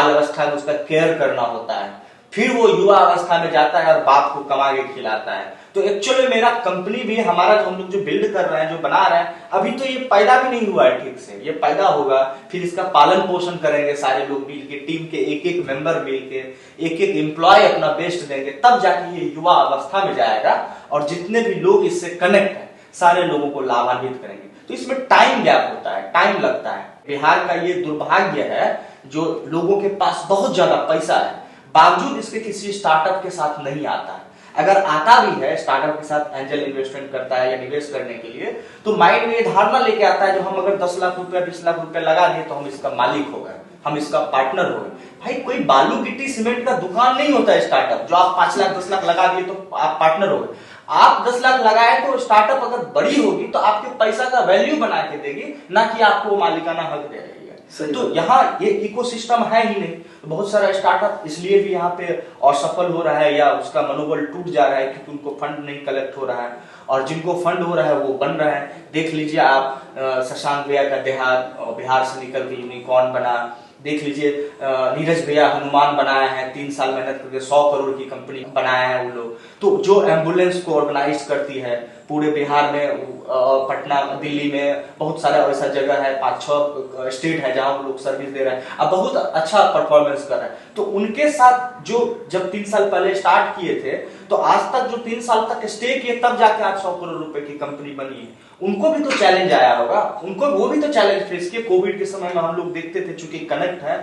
अवस्था में उसका केयर करना होता है। फिर वो युवा अवस्था में जाता है और बाप को कमा के खिलाता है। तो एक्चुअली मेरा कंपनी भी, हमारा जो हम लोग जो बिल्ड कर रहे हैं, जो बना रहे हैं, अभी तो ये पैदा भी नहीं हुआ है ठीक से। ये पैदा होगा, फिर इसका पालन पोषण करेंगे सारे लोग मिल के, टीम के एक एक मेंबर मिल के, एक एक एम्प्लॉय अपना बेस्ट देंगे, तब जाके ये युवा अवस्था में जाएगा और जितने भी लोग इससे कनेक्ट है सारे लोगों को लाभान्वित करेंगे। तो इसमें टाइम गैप होता है, टाइम लगता है। बिहार का ये दुर्भाग्य है जो लोगों के पास बहुत ज्यादा पैसा है, बावजूद इसके किसी स्टार्टअप के साथ नहीं आता है। अगर आता भी है स्टार्टअप के साथ, एंजल इन्वेस्टमेंट करता है या निवेश करने के लिए, तो माइंड में ये धारणा लेके आता है जो हम अगर 10 लाख रुपया 20 लाख रुपया लगा दिए तो हम इसका मालिक हो गए, हम इसका पार्टनर हो गए। भाई कोई बालू गिट्टी सीमेंट का दुकान नहीं होता है स्टार्टअप जो आप 5 लाख 10 लाख लगा दिए तो आप पार्टनर हो गए। आप 10 लाख लगाए तो स्टार्टअप अगर बड़ी होगी तो आपके पैसा का वैल्यू बना के देगी, ना कि आपको मालिकाना हक दे रही है। तो यहाँ ये इकोसिस्टम है ही नहीं। बहुत सारा स्टार्टअप इसलिए भी यहाँ पे असफल हो रहा है या उसका मनोबल टूट जा रहा है क्योंकि उनको फंड नहीं कलेक्ट हो रहा है, और जिनको फंड हो रहा है वो बन रहे हैं। देख लीजिए आप, शशांक भैया का देहात बिहार से निकल के यूनिकॉर्न बना। देख लीजिए नीरज भैया हनुमान बनाया है, 3 साल मेहनत करके 100 करोड़ की कंपनी बनाया है वो लोग। तो जो एम्बुलेंस को ऑर्गेनाइज करती है पूरे बिहार में, पटना दिल्ली में बहुत सारा ऐसा जगह है, 5-6 स्टेट है जहां वो लोग सर्विस दे रहे हैं, अब बहुत अच्छा परफॉर्मेंस कर रहे हैं। तो उनके साथ जो जब 3 साल पहले स्टार्ट किए थे, तो आज तक जो 3 साल तक स्टे किए, तब जाके आज 100 करोड़ रुपए की कंपनी बनी है। उनको भी तो चैलेंज आया होगा, उनको वो भी तो चैलेंज फेस किए। कोविड के समय में हम लोग देखते थे, चूंकि कनेक्ट है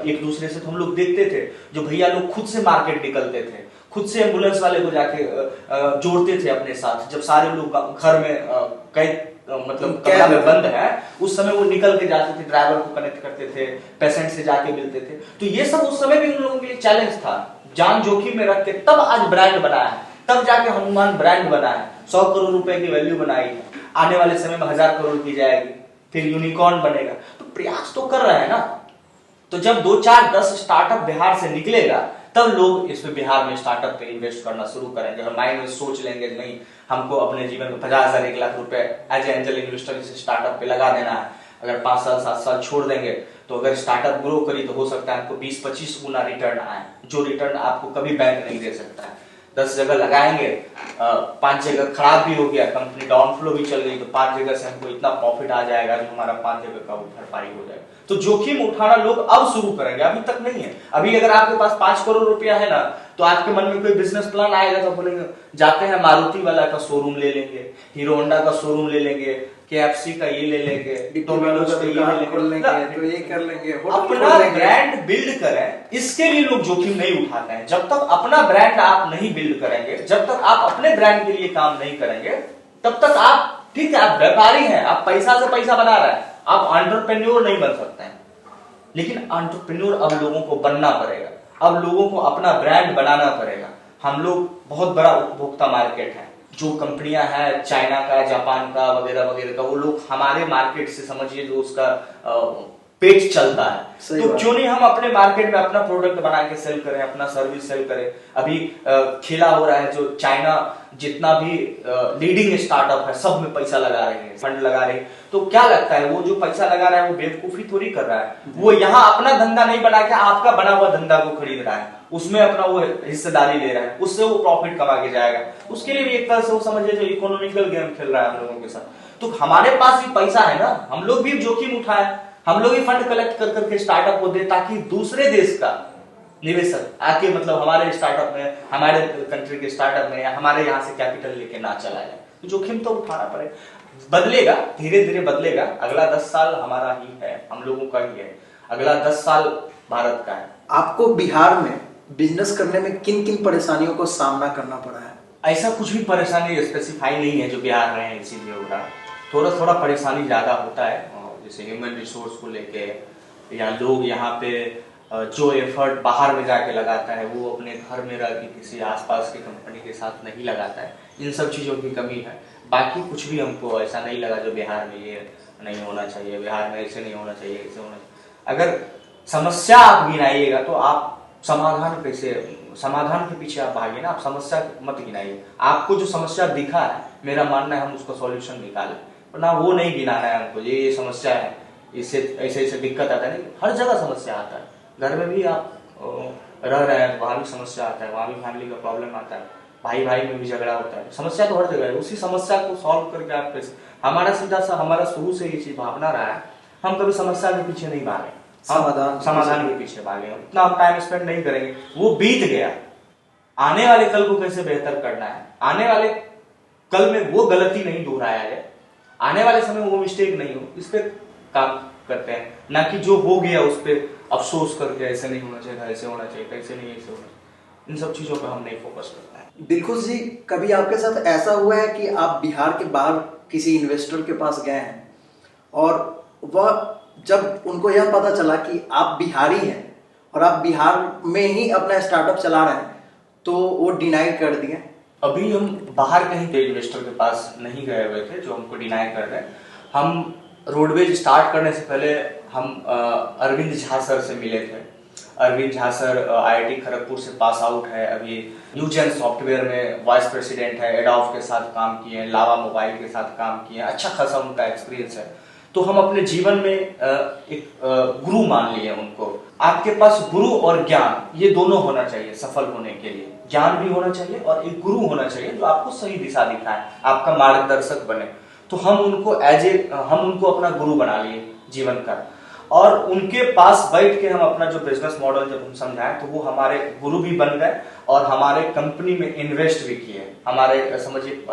एक दूसरे से, तो हम लोग देखते थे जो भैया लोग खुद से मार्केट निकलते थे, खुद से एम्बुलेंस वाले को जाके जोड़ते थे अपने साथ। जब सारे लोग घर में कैद मतलब कमरा में बंद है, उस समय वो निकल के जाते थे, ड्राइवर को कनेक्ट करते थे, पेशेंट से जाके मिलते थे। तो ये सब उस समय भी उन लोगों के लिए चैलेंज था, जान जोखिम में रख के तब आज ब्रांड बना है, तब जाके हनुमान ब्रांड बना है, 100 करोड़ रुपए की वैल्यू बनाई है। आने वाले समय में 1000 करोड़ की जाएगी, फिर यूनिकॉर्न बनेगा। तो प्रयास तो कर रहे हैं ना। तो जब 2 4 10 स्टार्टअप बिहार से निकलेगा, तब लोग इस पे बिहार में स्टार्टअप पे इन्वेस्ट करना शुरू करेंगे और माइंड में सोच लेंगे नहीं, हमको अपने जीवन में 50,000 1 लाख रुपए एज एंजल इन्वेस्टर इस स्टार्टअप पे लगा देना है। अगर 5 साल 7 साल छोड़ देंगे तो अगर स्टार्टअप ग्रो करी तो हो सकता है आपको 20-25 गुना रिटर्न आए, जो रिटर्न आपको कभी बैंक नहीं दे सकता है। 10 जगह लगाएंगे, 5 जगह खराब भी हो गया, कंपनी डाउन फ्लो भी चल गई, तो 5 जगह से हमको इतना प्रॉफिट आ जाएगा जो हमारा 5 जगह का भरपाई हो जाएगा। तो जोखिम उठाना लोग अब शुरू करेंगे, अभी तक नहीं है। अभी अगर आपके पास 5 करोड़ रुपया है ना, तो आपके मन में कोई बिजनेस प्लान आएगा तो बोलेंगे जाते हैं मारुति वाला का शोरूम ले लेंगे, हीरो होंडा का शोरूम ले लेंगे, KFC का ये ले लेंगे, डोमिनोज का दुकान खोल लेंगे, तो ये कर लेंगे, अपना ब्रांड बिल्ड करें, इसके लिए लोग जोखिम नहीं उठाते हैं। जब तक अपना ब्रांड आप नहीं बिल्ड करेंगे, जब तक आप अपने ब्रांड के लिए काम नहीं करेंगे, तब तक आप, ठीक है, आप व्यापारी हैं, आप पैसा से पैसा बना रहे हैं, आप एंटरप्रेन्योर नहीं बन सकते हैं। लेकिन एंटरप्रेन्योर अब लोगों को बनना पड़ेगा, अब लोगों को अपना ब्रांड बनाना पड़ेगा। हम लोग बहुत बड़ा उपभोक्ता मार्केट है, जो कंपनियां हैं चाइना का, जापान का वगैरह वगैरह का, वो लोग हमारे मार्केट से समझिए जो उसका पेट चलता है। तो क्यों नहीं हम अपने मार्केट में अपना प्रोडक्ट बना के सेल करें, अपना सर्विस सेल करें। अभी खेला हो रहा है, जो चाइना जितना भी लीडिंग स्टार्टअप है सब में पैसा लगा रहे हैं, फंड लगा रहे हैं। तो क्या लगता है, वो जो पैसा लगा रहा है वो बेवकूफी थोड़ी कर रहा है, वो यहाँ अपना धंधा नहीं बना के आपका बना हुआ धंधा को खरीद रहा है, उसमें अपना वो हिस्सेदारी ले रहा है, उससे वो प्रॉफिट कमा के जाएगा। उसके लिए भी एक तरह से वो समझिए जो इकोनॉमिकल गेम खेल रहा है हम लोगों के साथ। तो हमारे पास भी पैसा है ना, हम लोग भी जोखिम उठाए, हम लोग ही फंड कलेक्ट कर करके स्टार्टअप को दे, ताकि दूसरे देश का निवेशक आके मतलब हमारे स्टार्टअप में, हमारे कंट्री के स्टार्टअप में या हमारे यहाँ से कैपिटल लेके ना चला जाए। तो जोखिम तो उठाना पड़ेगा, बदलेगा, धीरे धीरे बदलेगा। अगला 10 साल हमारा ही है, हम लोगों का ही है, अगला 10 साल भारत का है। आपको बिहार में बिजनेस करने में किन किन परेशानियों को सामना करना पड़ा है? ऐसा कुछ भी परेशानी स्पेसिफाई नहीं है जो बिहार में है, इसीलिए हो रहा। थोड़ा थोड़ा परेशानी ज्यादा होता है, जैसे ह्यूमन रिसोर्स को लेके, या लोग यहाँ पे जो एफर्ट बाहर में जाके लगाता है वो अपने घर में रह के किसी आसपास की कंपनी के साथ नहीं लगाता है। इन सब चीज़ों की कमी है। बाकी कुछ भी हमको ऐसा नहीं लगा जो बिहार में ये नहीं होना चाहिए, बिहार में ऐसे नहीं होना चाहिए, ऐसे होना चाहिए। अगर समस्या आप गिनाइएगा तो आप समाधान कैसे, समाधान के पीछे आप भागिए ना, आप समस्या मत गिनाइए। आपको जो समस्या दिखा है, मेरा मानना है हम उसका सॉल्यूशन निकालें, वरना वो नहीं गिनाना है हमको ये समस्या है, इससे ऐसे ऐसे दिक्कत आता है। नहीं, हर जगह समस्या आता है। घर में भी आप रह रहे हैं तो वहाँ भी समस्या आता है, वहाँ भी फैमिली का प्रॉब्लम आता है, भाई भाई में भी झगड़ा होता है, समस्या तो हर जगह है। उसी समस्या को सॉल्व करके आप कैसे, हमारा सीधा सा, हमारा शुरू से ये चीज भावना रहा है, हम कभी समस्या के पीछे नहीं भागे, समाधान के पीछे भागे। उतना हम टाइम स्पेंड नहीं करेंगे, वो बीत गया। आने वाले कल को कैसे बेहतर करना है, आने वाले कल में वो गलती नहीं दोहराया जाए, आने वाले समय वो मिस्टेक नहीं हो, इस पे काम करते हैं। ना कि जो हो गया उस पर अफसोस करके ऐसे नहीं होना चाहिए, ऐसे होना चाहिए, ऐसे नहीं, ऐसे होना चाहिए। इन सब चीजों पर हम नहीं फोकस करते हैं। दिलखुश जी, कभी आपके साथ ऐसा हुआ है कि आप बिहार के बाहर किसी इन्वेस्टर के पास गए हैं और वह जब उनको यह पता चला कि आप बिहारी हैं और आप बिहार में ही अपना स्टार्टअप चला रहे हैं, तो वो डिनाई कर दिए? अभी हम बाहर कहीं के इन्वेस्टर के पास नहीं गए हुए थे जो हमको डिनाई कर रहे हैं। हम रोडवेज स्टार्ट करने से पहले हम अरविंद झा सर से मिले थे। अरविंद झा सर IIT खड़गपुर से पास आउट है, अभी न्यूजेन सॉफ्टवेयर में वाइस प्रेसिडेंट है, एडोब के साथ काम किए, लावा मोबाइल के साथ काम किए, अच्छा खासा उनका एक्सपीरियंस है। तो हम अपने जीवन में एक गुरु मान लिए उनको। आपके पास गुरु और ज्ञान ये दोनों होना चाहिए सफल होने के लिए। ज्ञान भी होना चाहिए और एक गुरु होना चाहिए जो आपको सही दिशा दिखाए, आपका मार्गदर्शक बने। तो हम उनको हम उनको अपना गुरु बना लिए जीवन का, और उनके पास बैठ के हम अपना जो बिजनेस मॉडल जब हम समझाएं तो वो हमारे गुरु भी बन गए और हमारे कंपनी में इन्वेस्ट भी किए। हमारे समझिए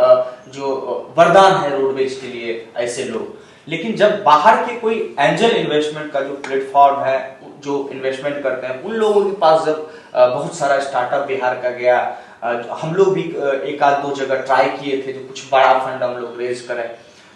जो वरदान है रोडवेज के लिए ऐसे लोग। लेकिन जब बाहर के कोई एंजल इन्वेस्टमेंट का जो प्लेटफॉर्म है, जो इन्वेस्टमेंट करते हैं, उन लोगों के पास जब बहुत सारा स्टार्टअप बिहार का गया, हम लोग भी एक आध दो जगह ट्राई किए थे जो कुछ बड़ा फंड हम लोग रेज करें,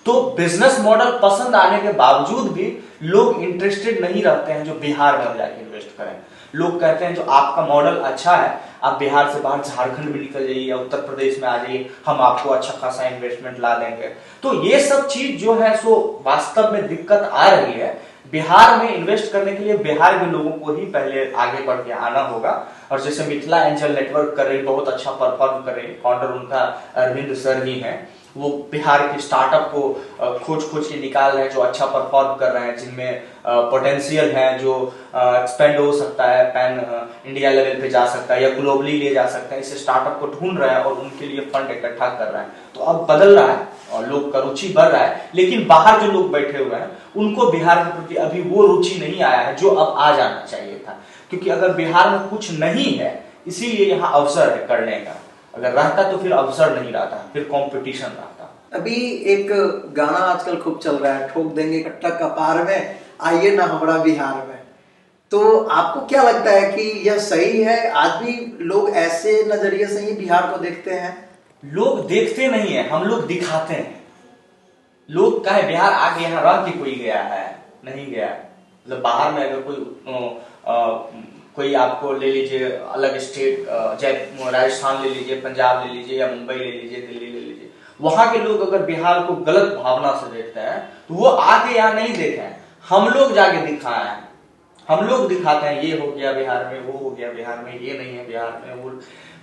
तो बिजनेस मॉडल पसंद आने के बावजूद भी लोग इंटरेस्टेड नहीं रहते हैं जो बिहार में जाके इन्वेस्ट करें। लोग कहते हैं जो आपका मॉडल अच्छा है, आप बिहार से बाहर झारखंड में निकल जाइए या उत्तर प्रदेश में आ जाइए, हम आपको अच्छा खासा इन्वेस्टमेंट ला देंगे। तो ये सब चीज जो है सो वास्तव में दिक्कत आ रही है। बिहार में इन्वेस्ट करने के लिए बिहार के लोगों को ही पहले आगे बढ़ के आना होगा। और जैसे मिथिला एंजल नेटवर्क कर रही, बहुत अच्छा परफॉर्म कर रही, फाउंडर उनका अरविंद सर ही है। वो बिहार के स्टार्टअप को खोज के निकाल रहे हैं जो अच्छा परफॉर्म कर रहे हैं, जिनमें पोटेंशियल है, जो एक्सपेंड हो सकता है, पैन इंडिया लेवल पे जा सकता है या ग्लोबली ले जा सकता है। इस स्टार्टअप को ढूंढ रहा है और उनके लिए फंड इकट्ठा कर रहा है। तो अब बदल रहा है और लोग का रुचि बढ़ रहा है। लेकिन बाहर जो लोग बैठे हुए हैं उनको बिहार के प्रति अभी वो रुचि नहीं आया है जो अब आ जाना चाहिए था। क्योंकि अगर बिहार में कुछ नहीं है, इसीलिए यहाँ अवसर है करने का। अगर रहता तो फिर अवसर नहीं रहता, फिर कंपटीशन रहता। अभी एक गाना आजकल खूब चल रहा है, ठोक देंगे कट्टा कपार में, आइए ना हमारा बिहार में। तो आपको क्या लगता है कि यह सही है? आज भी लोग ऐसे नजरिए से ही बिहार को देखते हैं? लोग देखते नहीं है, हम लोग दिखाते हैं। लोग कहे बिहार आ गया, यहाँ रह के कोई गया है? नहीं गया। मतलब बाहर में अगर कोई आपको ले लीजिए अलग स्टेट, जय राजस्थान ले लीजिए, पंजाब ले लीजिए, या मुंबई ले लीजिए, दिल्ली ले लीजिए, वहां के लोग अगर बिहार को गलत भावना से देखते हैं तो वो आके यहाँ नहीं देखे हैं, हम लोग जाके दिखाए हैं। हम लोग दिखाते हैं ये हो गया बिहार में, वो हो गया बिहार में, ये नहीं है बिहार में, वो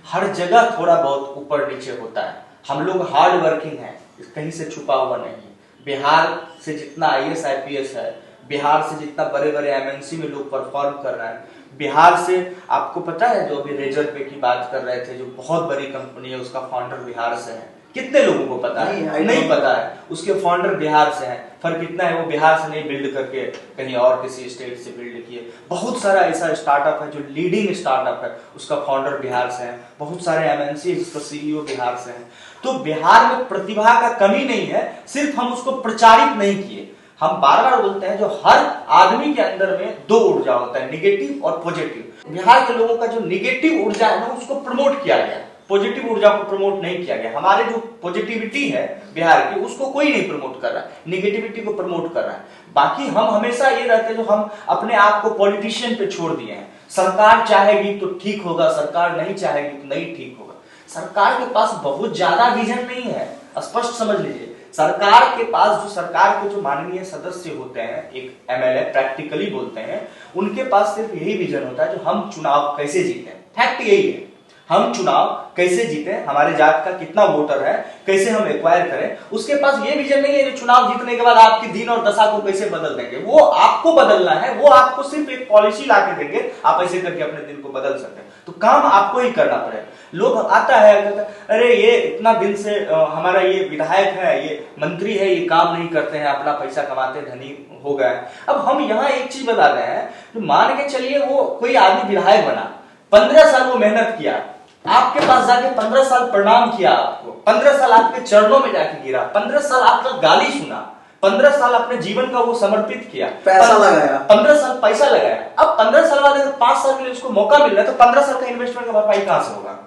हर जगह थोड़ा बहुत ऊपर नीचे होता है। हम लोग हार्ड वर्किंग है, कहीं से छुपा हुआ नहीं। बिहार से जितना IAS IPS है, बिहार से जितना बड़े बड़े MNC में लोग परफॉर्म कर रहे हैं, बिहार से आपको पता है जो अभी रेजर पे की बात कर रहे थे, जो बहुत बड़ी कंपनी है, उसका फाउंडर बिहार से है। कितने लोगों को पता है? नहीं पता है। उसके फाउंडर बिहार से हैं। फर्क इतना है वो बिहार से नहीं बिल्ड करके कहीं और किसी स्टेट से बिल्ड किए। बहुत सारा ऐसा स्टार्टअप है जो लीडिंग स्टार्टअप है, उसका फाउंडर बिहार से है। बहुत सारे MNC जिसका CEO बिहार से है। तो बिहार में प्रतिभा का कमी नहीं है, सिर्फ हम उसको प्रचारित नहीं किए। हम बार बार बोलते हैं जो हर आदमी के अंदर में दो ऊर्जा होता है, निगेटिव और पॉजिटिव। बिहार के लोगों का जो निगेटिव ऊर्जा है ना, उसको प्रमोट किया गया, पॉजिटिव ऊर्जा को प्रमोट नहीं किया गया। हमारे जो पॉजिटिविटी है बिहार की, उसको कोई नहीं प्रमोट कर रहा है, निगेटिविटी को प्रमोट कर रहा है। बाकी हम हमेशा ये रहते हैं जो हम अपने आप को पॉलिटिशियन पे छोड़ दिए हैं। सरकार चाहेगी तो ठीक होगा, सरकार नहीं चाहेगी तो नहीं ठीक होगा। सरकार के पास बहुत ज्यादा विजन नहीं है, स्पष्ट समझ लीजिए। सरकार के पास सरकार के जो माननीय सदस्य होते हैं, एक MLA प्रैक्टिकली बोलते हैं, उनके पास सिर्फ यही विजन होता है जो हम चुनाव कैसे जीते। फैक्ट यही है, हम चुनाव कैसे जीते, हमारे जात का कितना वोटर है, कैसे हम एक्वायर करें। उसके पास ये विजन नहीं है जो चुनाव जीतने के बाद आपकी दिन और दशा को कैसे बदल देंगे। वो आपको बदलना है, वो आपको सिर्फ एक पॉलिसी ला के देंगे, आप ऐसे करके अपने दिन को बदल सकते हैं। तो काम आपको ही करना पड़ेगा। लोग आता है कहता है अरे ये इतना दिन से हमारा ये विधायक है, ये मंत्री है, ये काम नहीं करते हैं, अपना पैसा कमाते धनी हो गए। अब हम यहाँ एक चीज बता रहे हैं, तो मान के चलिए वो कोई आदमी विधायक बना, 15 साल वो मेहनत किया, आपके पास जाके 15 साल प्रणाम किया, आपको 15 साल आपके चरणों में जाके गिरा, 15 साल आपका गाली सुना, 15 साल अपने जीवन का वो समर्पित किया, पैसा लगाया, 15 साल पैसा लगाया। अब 15 साल बाद अगर 5 साल के लिए उसको मौका मिल रहा है तो 15 साल का इन्वेस्टमेंट का भरपाई कहां से होगा?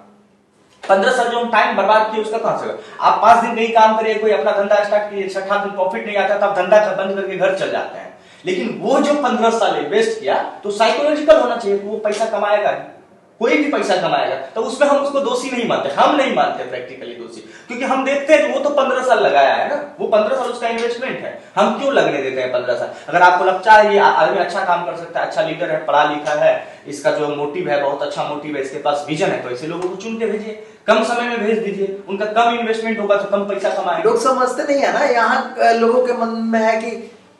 15 साल जो हम टाइम बर्बाद किए उसका कहां से होगा? आप 5 दिन नहीं काम करिए, कोई अपना धंधा स्टार्ट किए, 6 दिन प्रॉफिट नहीं आता, तब धंधा बंद करके घर चल जाते हैं। लेकिन वो जो 15 साल इन्वेस्ट किया, तो साइकोलॉजिकल होना चाहिए, वो पैसा कमाएगा, कोई भी पैसा कमाएगा, तो उसमें हम उसको दोषी नहीं मानते। हम नहीं मानते प्रैक्टिकली दोषी, क्योंकि हम देखते हैं कि वो तो 15 साल लगाया है ना, वो 15 साल उसका इन्वेस्टमेंट है, हम क्यों लगने देते हैं 15 साल? अगर आपको लगता है ये आदमी अच्छा काम कर सकता है, अच्छा लीडर है, पढ़ा लिखा है, इसका जो मोटिव है बहुत अच्छा मोटिव है, इसके पास विजन है, तो ऐसे लोगों को चुन के भेजिए, कम समय में भेज दीजिए, उनका कम इन्वेस्टमेंट होगा तो कम पैसा कमाएंगे। लोग समझते नहीं है ना, यहाँ लोगों के मन में है कि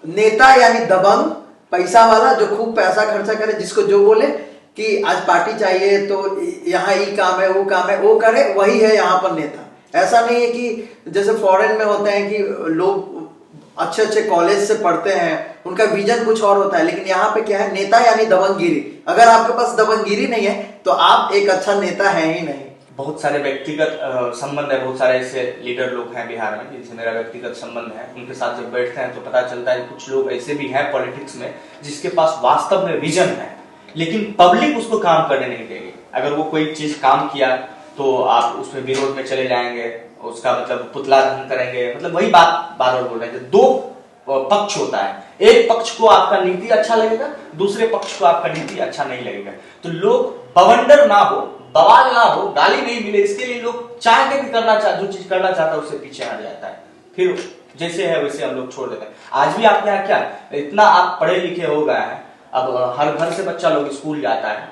नेता यानी दबंग, पैसा वाला, जो खूब पैसा खर्चा करे, जिसको जो बोले कि आज पार्टी चाहिए तो यहाँ ये काम है, वो काम है, वो करे, वही है यहाँ पर नेता। ऐसा नहीं है कि जैसे फॉरेन में होते हैं कि लोग अच्छे अच्छे कॉलेज से पढ़ते हैं, उनका विजन कुछ और होता है, लेकिन यहाँ पे क्या है, नेता यानी दबंगगिरी। अगर आपके पास दबंगगिरी नहीं है तो आप एक अच्छा नेता है ही नहीं। बहुत सारे व्यक्तिगत संबंध है, बहुत सारे ऐसे लीडर लोग हैं बिहार में जिनसे मेरा व्यक्तिगत संबंध है, उनके साथ जब बैठते हैं तो पता चलता है कुछ लोग ऐसे भी हैं पॉलिटिक्स में जिसके पास वास्तव में विजन है, लेकिन पब्लिक उसको काम करने नहीं देगी। अगर वो कोई चीज काम किया तो आप उसमें विरोध में चले जाएंगे, उसका मतलब पुतला दहन करेंगे। मतलब वही बात बार बार बोल रहे हैं, दो पक्ष होता है, एक पक्ष को आपका नीति अच्छा लगेगा, दूसरे पक्ष को आपका नीति अच्छा नहीं लगेगा। तो लोग बवंडर ना हो, बवाल ना हो, गाली नहीं मिले, इसके लिए लोग चाह के भी करना जो चीज करना चाहता है उससे पीछे हट जाता है, फिर जैसे है वैसे हम लोग छोड़ देते हैं। आज भी आपके यहाँ क्या इतना आप पढ़े लिखे हो गए हैं, अब हर घर से बच्चा लोग स्कूल जाता है,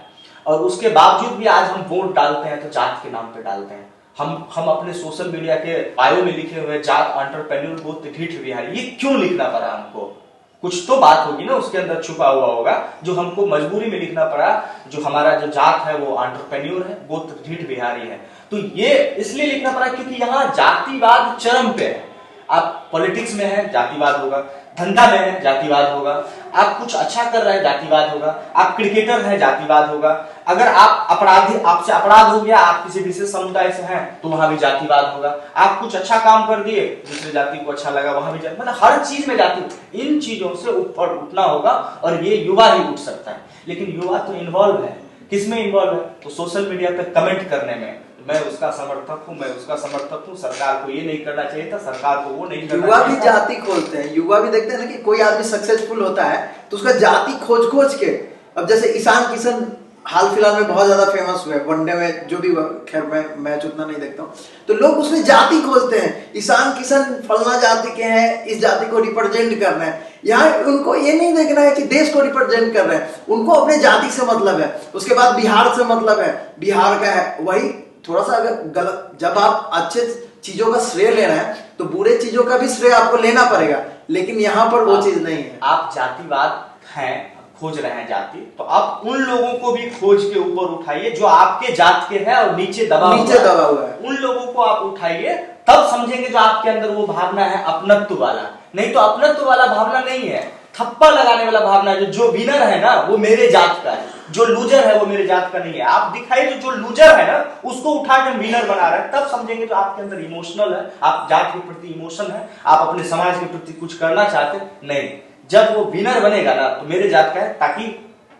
और उसके बावजूद भी आज हम वोट डालते हैं तो जात के नाम पे डालते हैं। हम अपने सोशल मीडिया के बायो में लिखे हुए जात एंटरप्रेन्योर गोत्र ढीठ बिहारी, ये क्यों लिखना पड़ा हमको? कुछ तो बात होगी ना उसके अंदर छुपा हुआ होगा जो हमको मजबूरी में लिखना पड़ा। जो हमारा जो जात है वो एंटरप्रेन्योर है, गोत्र ढीठ बिहारी है, तो ये इसलिए लिखना पड़ा क्योंकि यहाँ जातिवाद चरम पे है। आप पॉलिटिक्स में है जातिवाद होगा, धंधा में है जातिवाद होगा, आप कुछ अच्छा कर रहे हैं जातिवाद होगा, आप क्रिकेटर हैं जातिवाद होगा, अगर आप अपराधी, आपसे अपराध हो गया, आप किसी विशेष समुदाय से हैं तो वहां भी जातिवाद होगा, आप कुछ अच्छा काम कर दिए दूसरे जाति को अच्छा लगा वहां भी जाति, मतलब हर चीज में जाति। इन चीजों से ऊपर उठना होगा और ये युवा ही उठ सकता है। लेकिन युवा तो इन्वॉल्व है, किसमें इन्वॉल्व है? तो सोशल मीडिया पे कमेंट करने में। मैं उसका समर्थक हूँ, मैं उसका समर्थक हूँ, सरकार को ये नहीं करना चाहिए था, सरकार को वो नहीं करना युवा चाहिए। भी जाति खोजते हैं, युवा भी देखते हैं ना कि कोई आदमी सक्सेसफुल होता है तो उसका जाति खोज खोज के, अब जैसे ईशान किशन हाल फिलहाल में बहुत ज्यादा फेमस हुए वनडे में, जो भी, खैर मैं मैच उतना नहीं देखता हूँ, तो लोग उसमें जाति खोजते हैं, ईशान किशन फलना जाति के हैं, इस जाति को रिप्रेजेंट कर रहे हैं। यहाँ उनको ये नहीं देखना है कि देश को रिप्रेजेंट कर रहे हैं, उनको अपने जाति से मतलब है, उसके बाद बिहार से मतलब है, बिहार का है वही। थोड़ा सा अगर गलत, जब आप अच्छे चीजों का श्रेय ले रहे हैं तो बुरे चीजों का भी श्रेय आपको लेना पड़ेगा, लेकिन यहाँ पर वो चीज नहीं है। आप जातिवाद हैं, खोज रहे हैं जाति, तो आप उन लोगों को भी खोज के ऊपर उठाइए जो आपके जात के हैं और नीचे दबा हुआ है। उन लोगों को आप उठाइए, तब समझेंगे जो आपके अंदर वो भावना है अपनत्व वाला। नहीं तो अपनत्व वाला भावना नहीं है, थप्पा लगाने वाला भावना है। जो विनर है ना वो मेरे जात का है, जो लूजर है वो मेरे जात का नहीं है। आप दिखाइए जो लूजर है ना उसको उठा के विनर बना रहे हैं, तब समझेंगे जो आपके अंदर इमोशनल है, आप जात के प्रति इमोशन है, आप अपने समाज के प्रति कुछ करना चाहते नहीं। जब वो विनर बनेगा ना तो मेरे जात का है, ताकि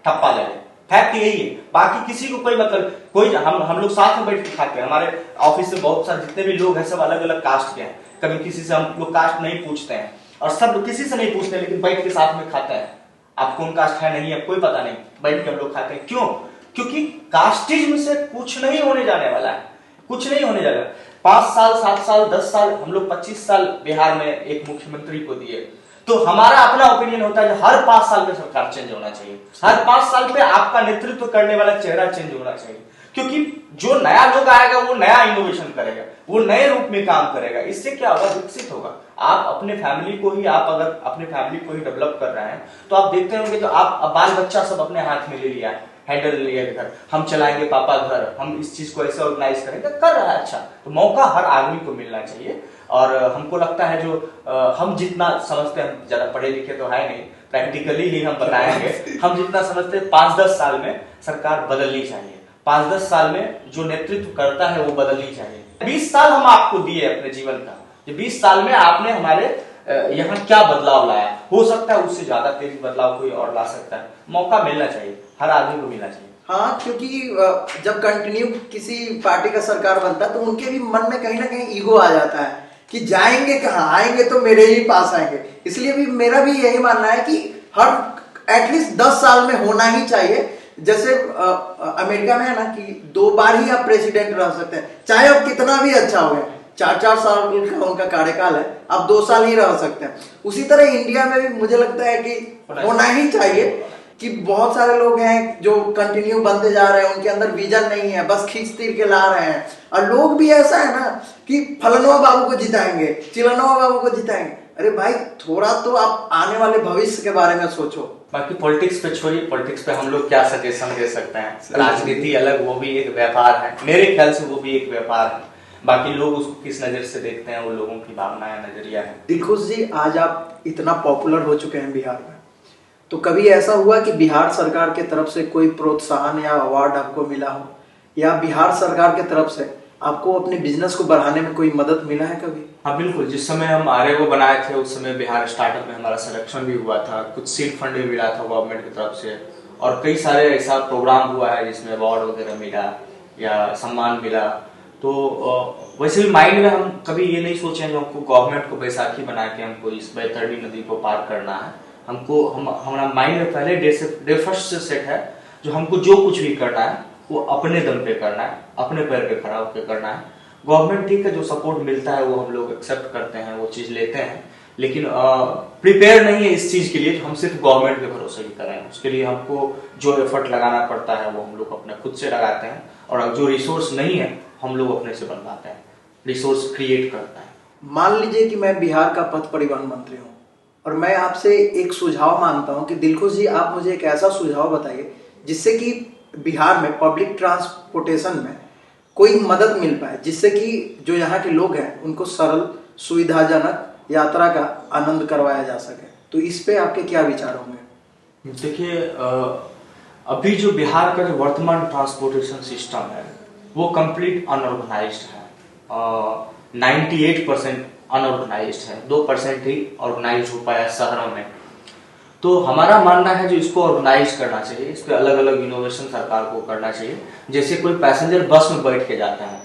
ठप्पा लगे। फैक्ट यही है, बाकी किसी को कोई मतलब, कोई हम लोग साथ में बैठ के खाते हैं, हमारे ऑफिस में बहुत सारे जितने भी लोग हैं सब अलग अलग कास्ट के हैं, कभी किसी से हम लोग कास्ट नहीं पूछते हैं और सब किसी से नहीं पूछते, लेकिन बैठ के साथ में खाते हैं। आप कौन कास्ट है नहीं है कोई पता नहीं, बैठ के हम लोग खाते हैं। क्यों? क्योंकि कास्टिज्म से कुछ नहीं होने जाने वाला है, कुछ नहीं होने जाने वाला। 5 साल 7 साल 10 साल हम लोग 25 साल बिहार में एक मुख्यमंत्री को दिए, तो हमारा अपना ओपिनियन होता है हर 5 साल पे सरकार चेंज होना चाहिए, हर 5 साल पे आपका नेतृत्व करने वाला चेहरा चेंज होना चाहिए। क्योंकि जो नया लोग आएगा वो नया इनोवेशन करेगा, वो नए रूप में काम करेगा। इससे क्या होगा? विकसित होगा। आप अपने फैमिली को ही, आप अगर अपने फैमिली को ही डेवलप कर रहे हैं तो आप देखते होंगे तो आप बाल बच्चा सब अपने हाथ में ले लिया, हैंडल लिया घर, हम चलाएंगे पापा घर, हम इस चीज को ऐसे ऑर्गेनाइज करेंगे, कर रहा है। अच्छा, तो मौका हर आदमी को मिलना चाहिए। और हमको लगता है जो हम जितना समझते हैं, ज्यादा पढ़े लिखे तो है नहीं, प्रैक्टिकली ही हम बताएंगे, हम जितना समझते हैं 5-10 साल में सरकार बदलनी चाहिए। 5-10 साल में जो नेतृत्व करता है वो बदलनी चाहिए। 20 साल हम आपको दिए अपने जीवन का, 20 साल में आपने हमारे यहाँ क्या बदलाव लाया, हो सकता है उससे ज्यादा तेज बदलाव कोई और ला सकता है। मौका मिलना चाहिए, हर आदमी को मिलना चाहिए। हाँ, क्योंकि जब कंटिन्यू किसी पार्टी का सरकार बनता है तो उनके भी मन में कहीं ना कहीं ईगो आ जाता है कि जाएंगे कहाँ, आएंगे तो मेरे ही पास आएंगे। इसलिए भी मेरा भी यही मानना है कि हर एटलीस्ट 10 साल में होना ही चाहिए। जैसे अमेरिका में है ना कि 2 बार ही आप प्रेसिडेंट रह सकते हैं, चाहे आप कितना भी अच्छा हो गया, 4-4 साल का उनका कार्यकाल है, आप 2 साल ही रह सकते हैं। उसी तरह इंडिया में भी मुझे लगता है कि होना ही चाहिए कि बहुत सारे लोग हैं जो कंटिन्यू बनते जा रहे हैं, उनके अंदर विजन नहीं है, बस खींच तीर के ला रहे हैं। और लोग भी ऐसा है ना कि फलनवा बाबू को जिताएंगे, चिलनवा बाबू को जिताएंगे। अरे भाई, थोड़ा तो आप आने वाले भविष्य के बारे में सोचो। बाकी पॉलिटिक्स पे छोड़िए, पॉलिटिक्स पे हम लोग क्या सजेशन दे सकते हैं? राजनीति अलग, वो भी एक व्यापार है, मेरे ख्याल से वो भी एक व्यापार है। बाकी लोग उसको किस नजर से देखते हैं वो लोगों की भावना है, नजरिया है। दिलखुश जी, आज आप इतना पॉपुलर हो चुके हैं बिहार में, तो कभी ऐसा हुआ कि बिहार सरकार के तरफ से कोई प्रोत्साहन या अवार्ड आपको मिला हो, या बिहार सरकार के तरफ से आपको अपने बिजनेस को बढ़ाने में कोई मदद मिला है कभी? हाँ बिल्कुल, जिस समय हम आरएओ बनाए थे उस समय बिहार स्टार्टअप में हमारा सिलेक्शन भी हुआ था, कुछ सीड फंड भी मिला था गवर्नमेंट की तरफ से, और कई सारे ऐसा प्रोग्राम हुआ है जिसमें अवार्ड वगैरह मिला या सम्मान मिला। तो वैसे भी माइंड में हम कभी ये नहीं सोचे कि हमको गवर्नमेंट को बैसाखी बना के हमको इस बैतरणी नदी को पार करना है। हमको हमारा माइंड में पहले डे फर्स्ट से सेट है, जो हमको जो कुछ भी करना है वो अपने दम पे करना है, अपने पैर पे खड़ा होकर करना है। गवर्नमेंट ठीक है, जो सपोर्ट मिलता है वो हम लोग एक्सेप्ट करते हैं, वो चीज लेते हैं, लेकिन प्रिपेयर नहीं है इस चीज के लिए हम सिर्फ गवर्नमेंट पे भरोसे ही करें। उसके लिए हमको जो एफर्ट लगाना पड़ता है वो हम लोग अपने खुद से लगाते हैं, और जो रिसोर्स नहीं है हम लोग अपने से बनवाते हैं, रिसोर्स क्रिएट करता है। मान लीजिए कि मैं बिहार का पथ परिवहन मंत्री हूँ और मैं आपसे एक सुझाव मांगता हूँ कि दिलखुश जी, आप मुझे एक ऐसा सुझाव बताइए जिससे कि बिहार में पब्लिक ट्रांसपोर्टेशन में कोई मदद मिल पाए, जिससे कि जो यहाँ के लोग हैं उनको सरल, सुविधाजनक यात्रा का आनंद करवाया जा सके। तो इस पे आपके क्या विचार होंगे? देखिए, अभी जो बिहार का जो वर्तमान ट्रांसपोर्टेशन सिस्टम है वो कंप्लीट अनऑर्गेनाइज्ड है। 98% अनऑर्गेनाइज्ड है, 2% ही ऑर्गेनाइज हो पाया शहरों में। तो हमारा मानना है जो इसको ऑर्गेनाइज करना चाहिए, इस पर अलग अलग इनोवेशन सरकार को करना चाहिए। जैसे कोई पैसेंजर बस में बैठ के जाता है,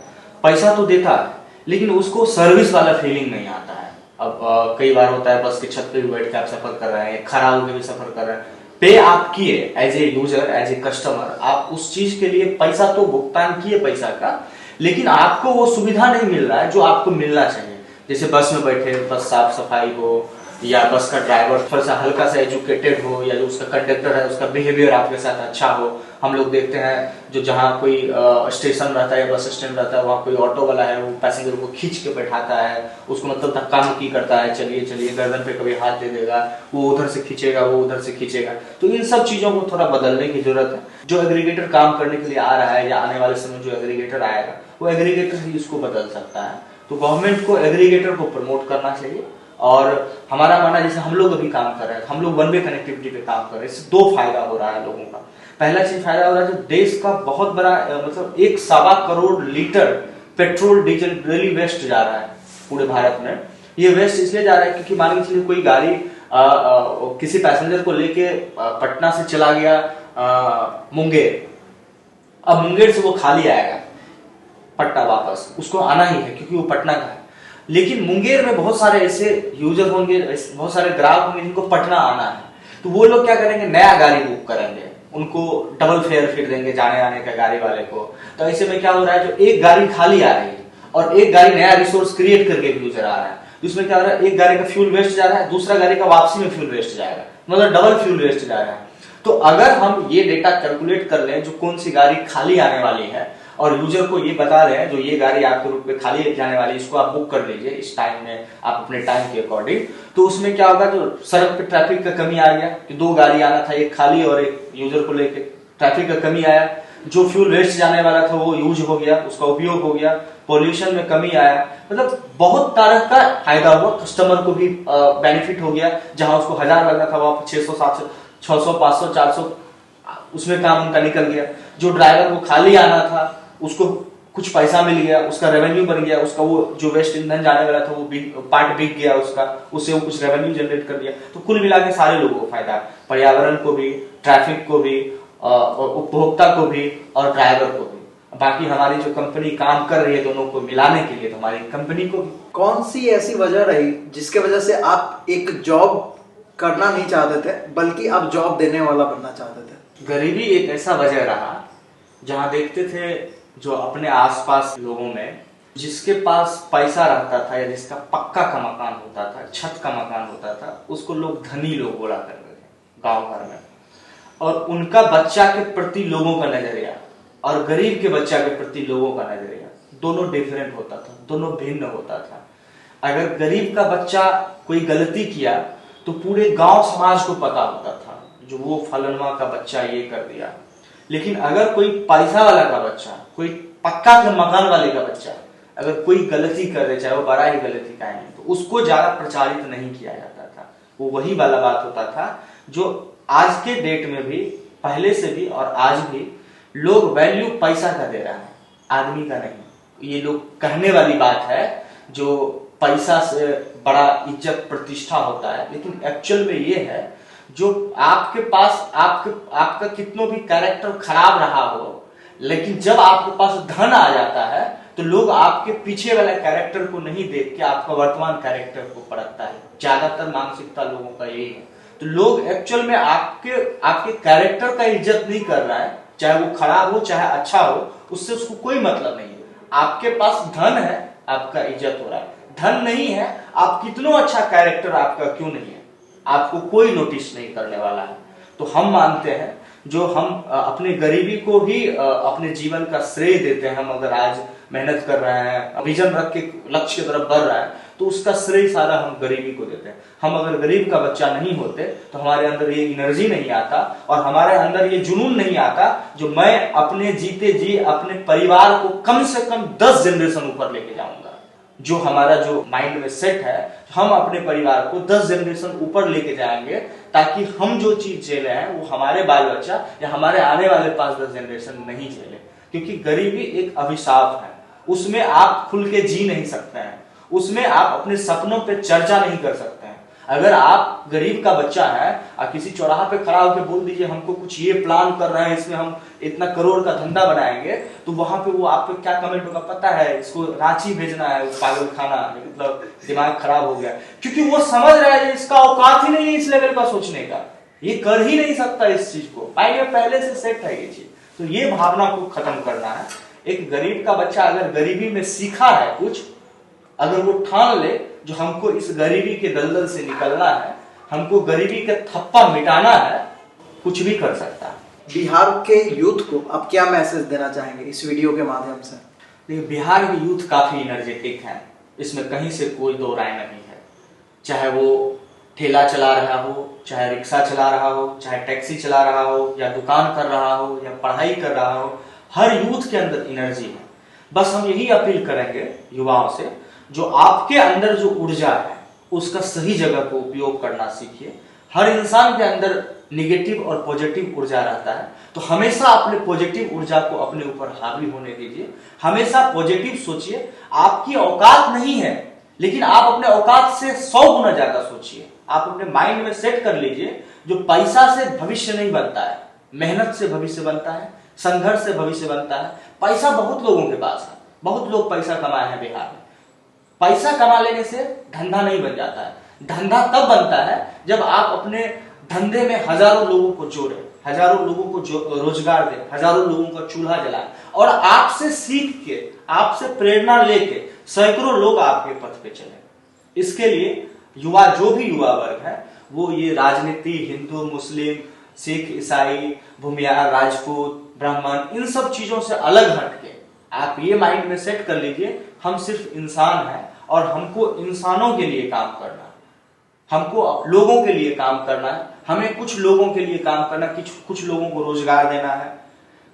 पैसा तो देता है लेकिन उसको सर्विस वाला फीलिंग नहीं आता है। अब कई बार होता है बस के छत पे भी बैठ के आप सफर कर रहे हैं, खड़ा होकर भी सफर कर रहे हैं, पे आप किए as a user, as a customer, आप उस चीज के लिए पैसा तो भुगतान किए पैसा का, लेकिन आपको वो सुविधा नहीं मिल रहा है जो आपको मिलना चाहिए। जैसे बस में बैठे, बस साफ सफाई हो, या बस का ड्राइवर थोड़ा सा हल्का सा एजुकेटेड हो, या जो उसका कंडक्टर है उसका बिहेवियर आपके साथ अच्छा हो। हम लोग देखते हैं जो जहाँ कोई स्टेशन रहता है या बस स्टैंड रहता है वहाँ कोई ऑटो वाला है, वो पैसेंजर को खींच के बैठाता है, उसको मतलब धक्का मुक्की करता है, चलिए चलिए, गर्दन पे कभी हाथ दे देगा, वो उधर से खींचेगा, वो उधर से खींचेगा। तो इन सब चीजों को थोड़ा बदलने की जरूरत है। जो एग्रीगेटर काम करने के लिए आ रहा है या आने वाले समय जो एग्रीगेटर आएगा वो एग्रीगेटर ही इसको बदल सकता है। तो गवर्नमेंट को एग्रीगेटर को प्रमोट करना चाहिए। और हमारा मानना, जैसे हम लोग अभी काम कर रहे हैं, हम लोग वन वे कनेक्टिविटी पे काम कर रहे हैं, इससे 2 फायदा हो रहा है लोगों का। पहला चीज फायदा हो रहा है, जो देश का बहुत बड़ा मतलब 1.25 crore litre petrol diesel daily waste जा रहा है पूरे भारत में। ये वेस्ट इसलिए जा रहा है क्योंकि मान के चलिए कोई गाड़ी किसी पैसेंजर को लेके पटना से चला गया मुंगेर, अब मुंगेर से वो खाली आएगा पटना वापस, उसको आना ही है क्योंकि वो पटना का है। लेकिन मुंगेर में बहुत सारे ऐसे यूजर होंगे, बहुत सारे ग्राहक होंगे जिनको पटना आना है, तो वो लोग क्या करेंगे, नया गाड़ी बुक करेंगे, उनको डबल फेयर फिर देंगे जाने आने का गाड़ी वाले को। तो ऐसे में क्या हो रहा है, जो एक गाड़ी खाली आ रही है और एक गाड़ी नया रिसोर्स क्रिएट करके यूजर आ रहा है, तो इसमें क्या हो रहा है, एक गाड़ी का फ्यूल वेस्ट जा रहा है, दूसरा गाड़ी का वापसी में फ्यूल वेस्ट जाएगा, मतलब डबल फ्यूल वेस्ट जा रहा है। तो अगर हम ये डेटा कैलकुलेट कर लें जो कौन सी गाड़ी खाली आने वाली है और यूजर को ये बता रहे हैं जो ये गाड़ी आपके रूट पे खाली जाने वाली है, इसको आप बुक कर लीजिए इस टाइम में, आप अपने टाइम के अकॉर्डिंग, तो उसमें क्या होगा, जो सड़क पे ट्रैफिक का कमी आ गया कि 2 गाड़ी आना था, एक खाली और एक यूजर को लेके, ट्रैफिक का कमी आया, जो फ्यूल वेस्ट जाने वाला था वो यूज हो गया, उसका उपयोग हो गया, पॉल्यूशन में कमी आया, मतलब बहुत तरह का फायदा हुआ। कस्टमर को भी बेनिफिट हो गया, जहां उसको 1000 लगना था वहां 600 700 600 500 400 उसमें काम उनका निकल गया। जो ड्राइवर को खाली आना था उसको कुछ पैसा मिल गया, उसका रेवेन्यू बन गया, उसका वो जो वेस्ट ईंधन जाने वाला था वो पार्ट बिक गया उसका, उससे वो कुछ रेवेन्यू जनरेट कर दिया। तो कुल मिला के सारे लोगों को फायदा, पर्यावरण को भी, ट्रैफिक को भी, उपभोक्ता को भी और ड्राइवर को भी। बाकी हमारी जो कंपनी काम कर रही है दोनों को मिलाने के लिए, तो हमारी कंपनी को भी। कौन सी ऐसी वजह रही जिसके वजह से आप एक जॉब करना नहीं चाहते थे बल्कि आप जॉब देने वाला बनना चाहते थे? गरीबी एक ऐसा वजह रहा जहां देखते थे जो अपने आसपास लोगों में जिसके पास पैसा रहता था या जिसका पक्का का मकान होता था, छत का मकान होता था, उसको लोग धनी लोग बोला करते थे गांव भर में। और उनका बच्चा के प्रति लोगों का नजरिया और गरीब के बच्चा के प्रति लोगों का नजरिया दोनों डिफरेंट होता था, दोनों भिन्न होता था। अगर गरीब का बच्चा कोई गलती किया तो पूरे गांव समाज को पता होता था जो वो फलनवा का बच्चा ये कर दिया। लेकिन अगर कोई पैसा वाला का बच्चा, कोई पक्का के मकान वाले का बच्चा अगर कोई गलती कर दे, चाहे वो बड़ा ही गलती का है, तो उसको ज्यादा प्रचारित नहीं किया जाता था। वो वही वाला बात होता था जो आज के डेट में भी, पहले से भी और आज भी लोग वैल्यू पैसा का दे रहा है, आदमी का नहीं। ये लोग कहने वाली बात है जो पैसा से बड़ा इज्जत प्रतिष्ठा होता है, लेकिन एक्चुअल में ये है जो आपके पास आपका कितनों भी कैरेक्टर खराब रहा हो, लेकिन जब आपके पास धन आ जाता है तो लोग आपके पीछे वाले कैरेक्टर को नहीं देख के आपका वर्तमान कैरेक्टर को परखता है। ज्यादातर मानसिकता लोगों का यही है। तो लोग एक्चुअल में आपके कैरेक्टर का इज्जत नहीं कर रहा है, चाहे वो खराब हो चाहे अच्छा हो, उससे उसको कोई मतलब नहीं है। आपके पास धन है, आपका इज्जत हो रहा है, धन नहीं है, आप कितना अच्छा कैरेक्टर आपका क्यों नहीं है, आपको कोई नोटिस नहीं करने वाला है। तो हम मानते हैं जो हम अपने गरीबी को ही अपने जीवन का श्रेय देते हैं। हम अगर आज मेहनत कर रहे हैं, विजन रख के लक्ष्य की तरफ बढ़ रहा है, तो उसका श्रेय सारा हम गरीबी को देते हैं। हम अगर गरीब का बच्चा नहीं होते तो हमारे अंदर ये एनर्जी नहीं आता और हमारे अंदर ये जुनून नहीं आता जो मैं अपने जीते जी अपने परिवार को कम से कम 10 जनरेशन ऊपर लेके जाऊंगा। जो हमारा जो माइंड में सेट है, हम अपने परिवार को 10 जनरेशन ऊपर लेके जाएंगे, ताकि हम जो चीज झेले हैं वो हमारे बाल बच्चा या हमारे आने वाले 5-10 जनरेशन नहीं झेले। क्योंकि गरीबी एक अभिशाप है, उसमें आप खुल के जी नहीं सकते हैं, उसमें आप अपने सपनों पे चर्चा नहीं कर सकते हैं। अगर आप गरीब का बच्चा है और किसी चौराहा पे खड़ा होकर बोल दीजिए हमको कुछ ये प्लान कर रहे हैं, इसमें हम इतना करोड़ का धंधा बनाएंगे, तो वहां पे वो आप पे क्या कमेंट होगा पता है, इसको रांची भेजना है, पागल खाना, मतलब दिमाग खराब हो गया। क्योंकि वो समझ रहा है इसका औकात ही नहीं है इस लेवल का सोचने का, ये कर ही नहीं सकता इस चीज को, माइंड में पहले से सेट है ये चीज। तो ये भावना को खत्म करना है। एक गरीब का बच्चा अगर गरीबी में सीखा है कुछ, अगर वो ठान ले जो हमको इस गरीबी के दलदल से निकलना है, हमको गरीबी का थप्पा मिटाना है, कुछ भी कर सकता है। बिहार के यूथ को आप क्या मैसेज देना चाहेंगे इस वीडियो के माध्यम से? देखिए, बिहार के यूथ काफी एनर्जेटिक है, इसमें कहीं से कोई दो राय नहीं है। चाहे वो ठेला चला रहा हो, चाहे रिक्शा चला रहा हो, चाहे टैक्सी चला रहा हो, या दुकान कर रहा हो, या पढ़ाई कर रहा हो, हर यूथ के अंदर एनर्जी है। बस हम यही अपील करेंगे युवाओं से, जो आपके अंदर जो ऊर्जा है उसका सही जगह को उपयोग करना सीखिए। हर इंसान के अंदर निगेटिव और पॉजिटिव ऊर्जा रहता है, तो हमेशा अपने पॉजिटिव ऊर्जा को अपने ऊपर हावी होने दीजिए। हमेशा पॉजिटिव सोचिए। आपकी औकात नहीं है, लेकिन आप अपने औकात से 100 गुना ज्यादा सोचिए। आप अपने माइंड में सेट कर लीजिए, जो पैसा से भविष्य नहीं बनता है, मेहनत से भविष्य बनता है, संघर्ष से भविष्य बनता है। पैसा बहुत लोगों के पास है, बहुत लोग पैसा कमाए हैं बिहार में। पैसा कमा लेने से धंधा नहीं बन जाता है। धंधा तब बनता है जब आप अपने धंधे में हजारों लोगों को जोड़े, हजारों लोगों को रोजगार दे, हजारों लोगों का चूल्हा जलाए, और आपसे सीख के, आपसे प्रेरणा लेके सैकड़ों लोग आपके पथ पे चले। इसके लिए युवा, जो भी युवा वर्ग है, वो ये राजनीति, हिंदू, मुस्लिम, सिख, ईसाई, भूमियार, राजपूत, ब्राह्मण, इन सब चीजों से अलग हटके आप ये माइंड में सेट कर लीजिए, हम सिर्फ इंसान हैं और हमको इंसानों के लिए काम करना है, हमको लोगों के लिए काम करना है, हमें कुछ लोगों के लिए काम करना, कुछ लोगों को रोजगार देना है।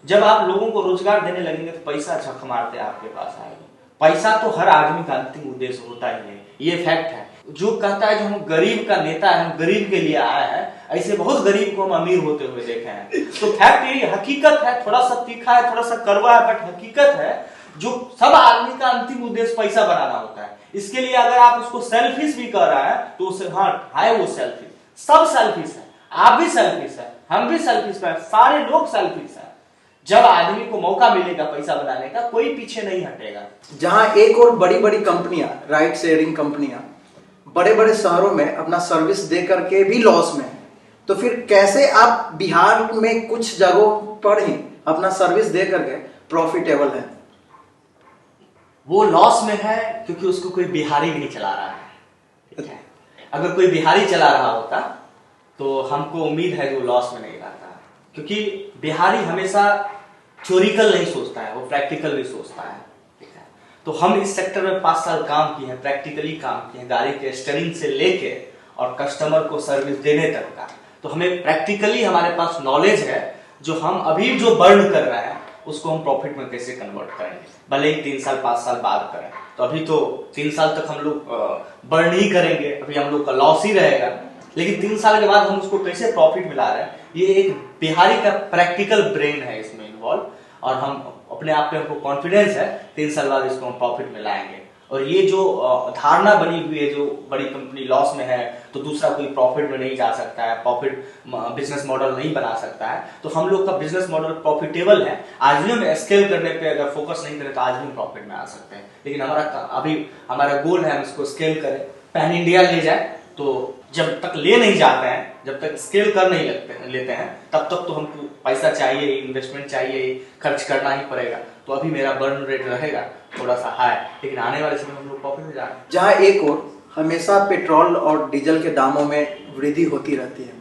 जब आप लोगों को रोजगार देने लगेंगे तो पैसा झक मारते आपके पास आएगा। पैसा तो हर आदमी का अंतिम उद्देश्य होता ही है, ये फैक्ट है। जो कहता है जो हम गरीब का नेता है, हम गरीब के लिए आए हैं, ऐसे बहुत गरीब को हम अमीर होते हुए देखे हैं। तो फैक्ट ये हकीकत है, थोड़ा सा तीखा है, थोड़ा सा कड़वा है, बट हकीकत है। जो सब आदमी का अंतिम उद्देश्य पैसा बनाना होता है। इसके लिए अगर आप उसको सेल्फिश भी कर रहे हैं तो उसे हाँ है वो सेल्फिश, सब सेल्फिश है, आप भी सेल्फिश है, हम भी सेल्फिश है, सारे लोग सेल्फिश है। जब आदमी को मौका मिलेगा पैसा बनाने का, कोई पीछे नहीं हटेगा। जहां एक और बड़ी बड़ी कंपनियां, राइड शेयरिंग कंपनियां बड़े बड़े शहरों में अपना सर्विस दे करके भी लॉस में है, तो फिर कैसे आप बिहार में कुछ जगहों पर ही अपना सर्विस दे करके प्रॉफिटेबल है? वो लॉस में है क्योंकि उसको कोई बिहारी नहीं चला रहा है, ठीक है। अगर कोई बिहारी चला रहा होता तो हमको उम्मीद है कि वो लॉस में नहीं रहता, क्योंकि बिहारी हमेशा थ्योरिकल नहीं सोचता है, वो प्रैक्टिकल भी सोचता है, ठीक है। तो हम इस सेक्टर में 5 साल काम किए हैं, प्रैक्टिकली काम किए हैं, गाड़ी के स्टीयरिंग से लेके और कस्टमर को सर्विस देने तक का। तो हमें प्रैक्टिकली हमारे पास नॉलेज है, जो हम अभी जो बर्न कर रहे हैं उसको हम प्रॉफिट में कैसे कन्वर्ट करेंगे, भले ही 3 साल 5 साल बाद करें। तो अभी तो 3 साल तक हम लोग बर्न ही करेंगे, अभी हम लोग का लॉस ही रहेगा, लेकिन 3 साल के बाद हम उसको कैसे प्रॉफिट मिला रहे हैं, ये एक बिहारी का प्रैक्टिकल ब्रेन है इसमें इन्वॉल्व, और हम अपने आप पे हमको कॉन्फिडेंस है 3 साल बाद इसको हम प्रॉफिट में लाएंगे। और ये जो धारणा बनी हुई है, जो बड़ी कंपनी लॉस में है तो दूसरा कोई प्रॉफिट में नहीं जा सकता है, प्रॉफिट बिजनेस मॉडल नहीं बना सकता है, तो हम लोग का बिजनेस मॉडल प्रॉफिटेबल है। आज भी हम स्केल करने पे अगर फोकस नहीं करें तो आज भी हम प्रॉफिट में आ सकते हैं, लेकिन हमारा गोल है हम इसको स्केल करें, पैन इंडिया ले जाए। तो जब तक ले नहीं जाते हैं, जब तक स्केल कर नहीं लेते हैं, तब तक तो हमको पैसा चाहिए, इन्वेस्टमेंट चाहिए, खर्च करना ही पड़ेगा। तो अभी मेरा बर्न रेट रहेगा थोड़ा सा हाई, लेकिन आने वाले समय में हम लोग प्रॉफिट में जाएंगे। जहां एक और हमेशा पेट्रोल और डीजल के दामों में वृद्धि होती रहती है,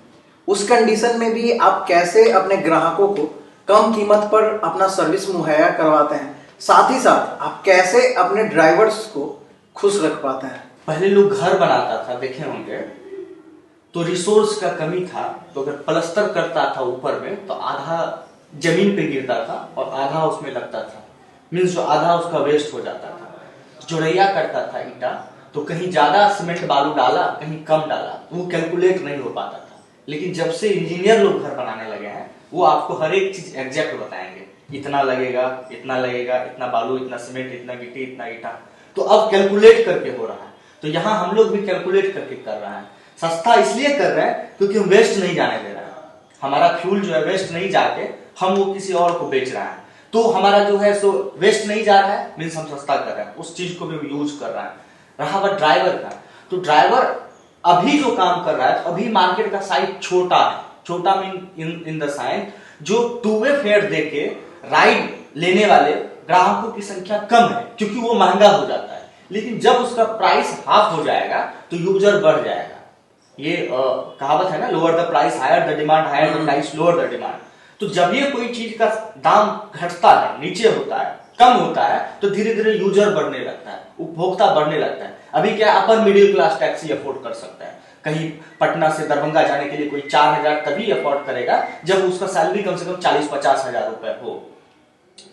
उस कंडीशन में भी आप कैसे अपने ग्राहकों को कम कीमत पर अपना सर्विस मुहैया करवाते हैं, साथ ही साथ आप कैसे अपने ड्राइवर्स को खुश रख पाते हैं? पहले लोग घर बनाता था, देखे होंगे, तो रिसोर्स का कमी था, तो अगर प्लास्टर करता था ऊपर में तो आधा जमीन पे गिरता था और आधा उसमें लगता था, मीन्स जो आधा उसका वेस्ट हो जाता था। जोड़ैया करता था ईटा, तो कहीं ज्यादा सीमेंट बालू डाला, कहीं कम डाला, वो कैलकुलेट नहीं हो पाता था। लेकिन जब से इंजीनियर लोग घर बनाने लगे हैं, वो आपको हर एक चीज एग्जैक्ट बताएंगे, इतना लगेगा, इतना लगेगा, इतना बालू, इतना सीमेंट, इतना गिट्टी, इतना ईटा। तो अब कैलकुलेट करके हो रहा है। तो यहाँ हम लोग भी कैलकुलेट करके कर रहे हैं। सस्ता इसलिए कर रहे हैं क्योंकि हम वेस्ट नहीं जाने दे रहे हैं। हमारा फ्यूल जो है वेस्ट नहीं जाके हम वो किसी और को बेच रहे हैं, तो हमारा जो है सो वेस्ट नहीं जा रहा है, मीन्स हम सस्ता कर रहे हैं, उस चीज को भी यूज कर रहे हैं। रहा बात ड्राइवर का, तो ड्राइवर अभी जो काम कर रहा है, अभी मार्केट का साइज छोटा है। छोटा मीन इन द साइंस जो टू वे फेयर देके राइड लेने वाले ग्राहकों की संख्या कम है, क्योंकि वो महंगा हो जाता है। लेकिन जब उसका प्राइस हाफ हो जाएगा तो यूजर बढ़ जाएगा। ये कहावत है ना, lower the price higher the demand, higher the price lower the demand. तो जब ये कोई चीज का दाम घटता है, नीचे होता है, कम होता है, तो धीरे धीरे यूजर बढ़ने लगता है, उपभोक्ता बढ़ने लगता है। अभी क्या upper middle class taxi afford कर सकता है। कहीं पटना से दरभंगा जाने के लिए कोई 4,000 तभी अफोर्ड करेगा जब उसका सैलरी कम से कम 40-50 हजार रुपए हो।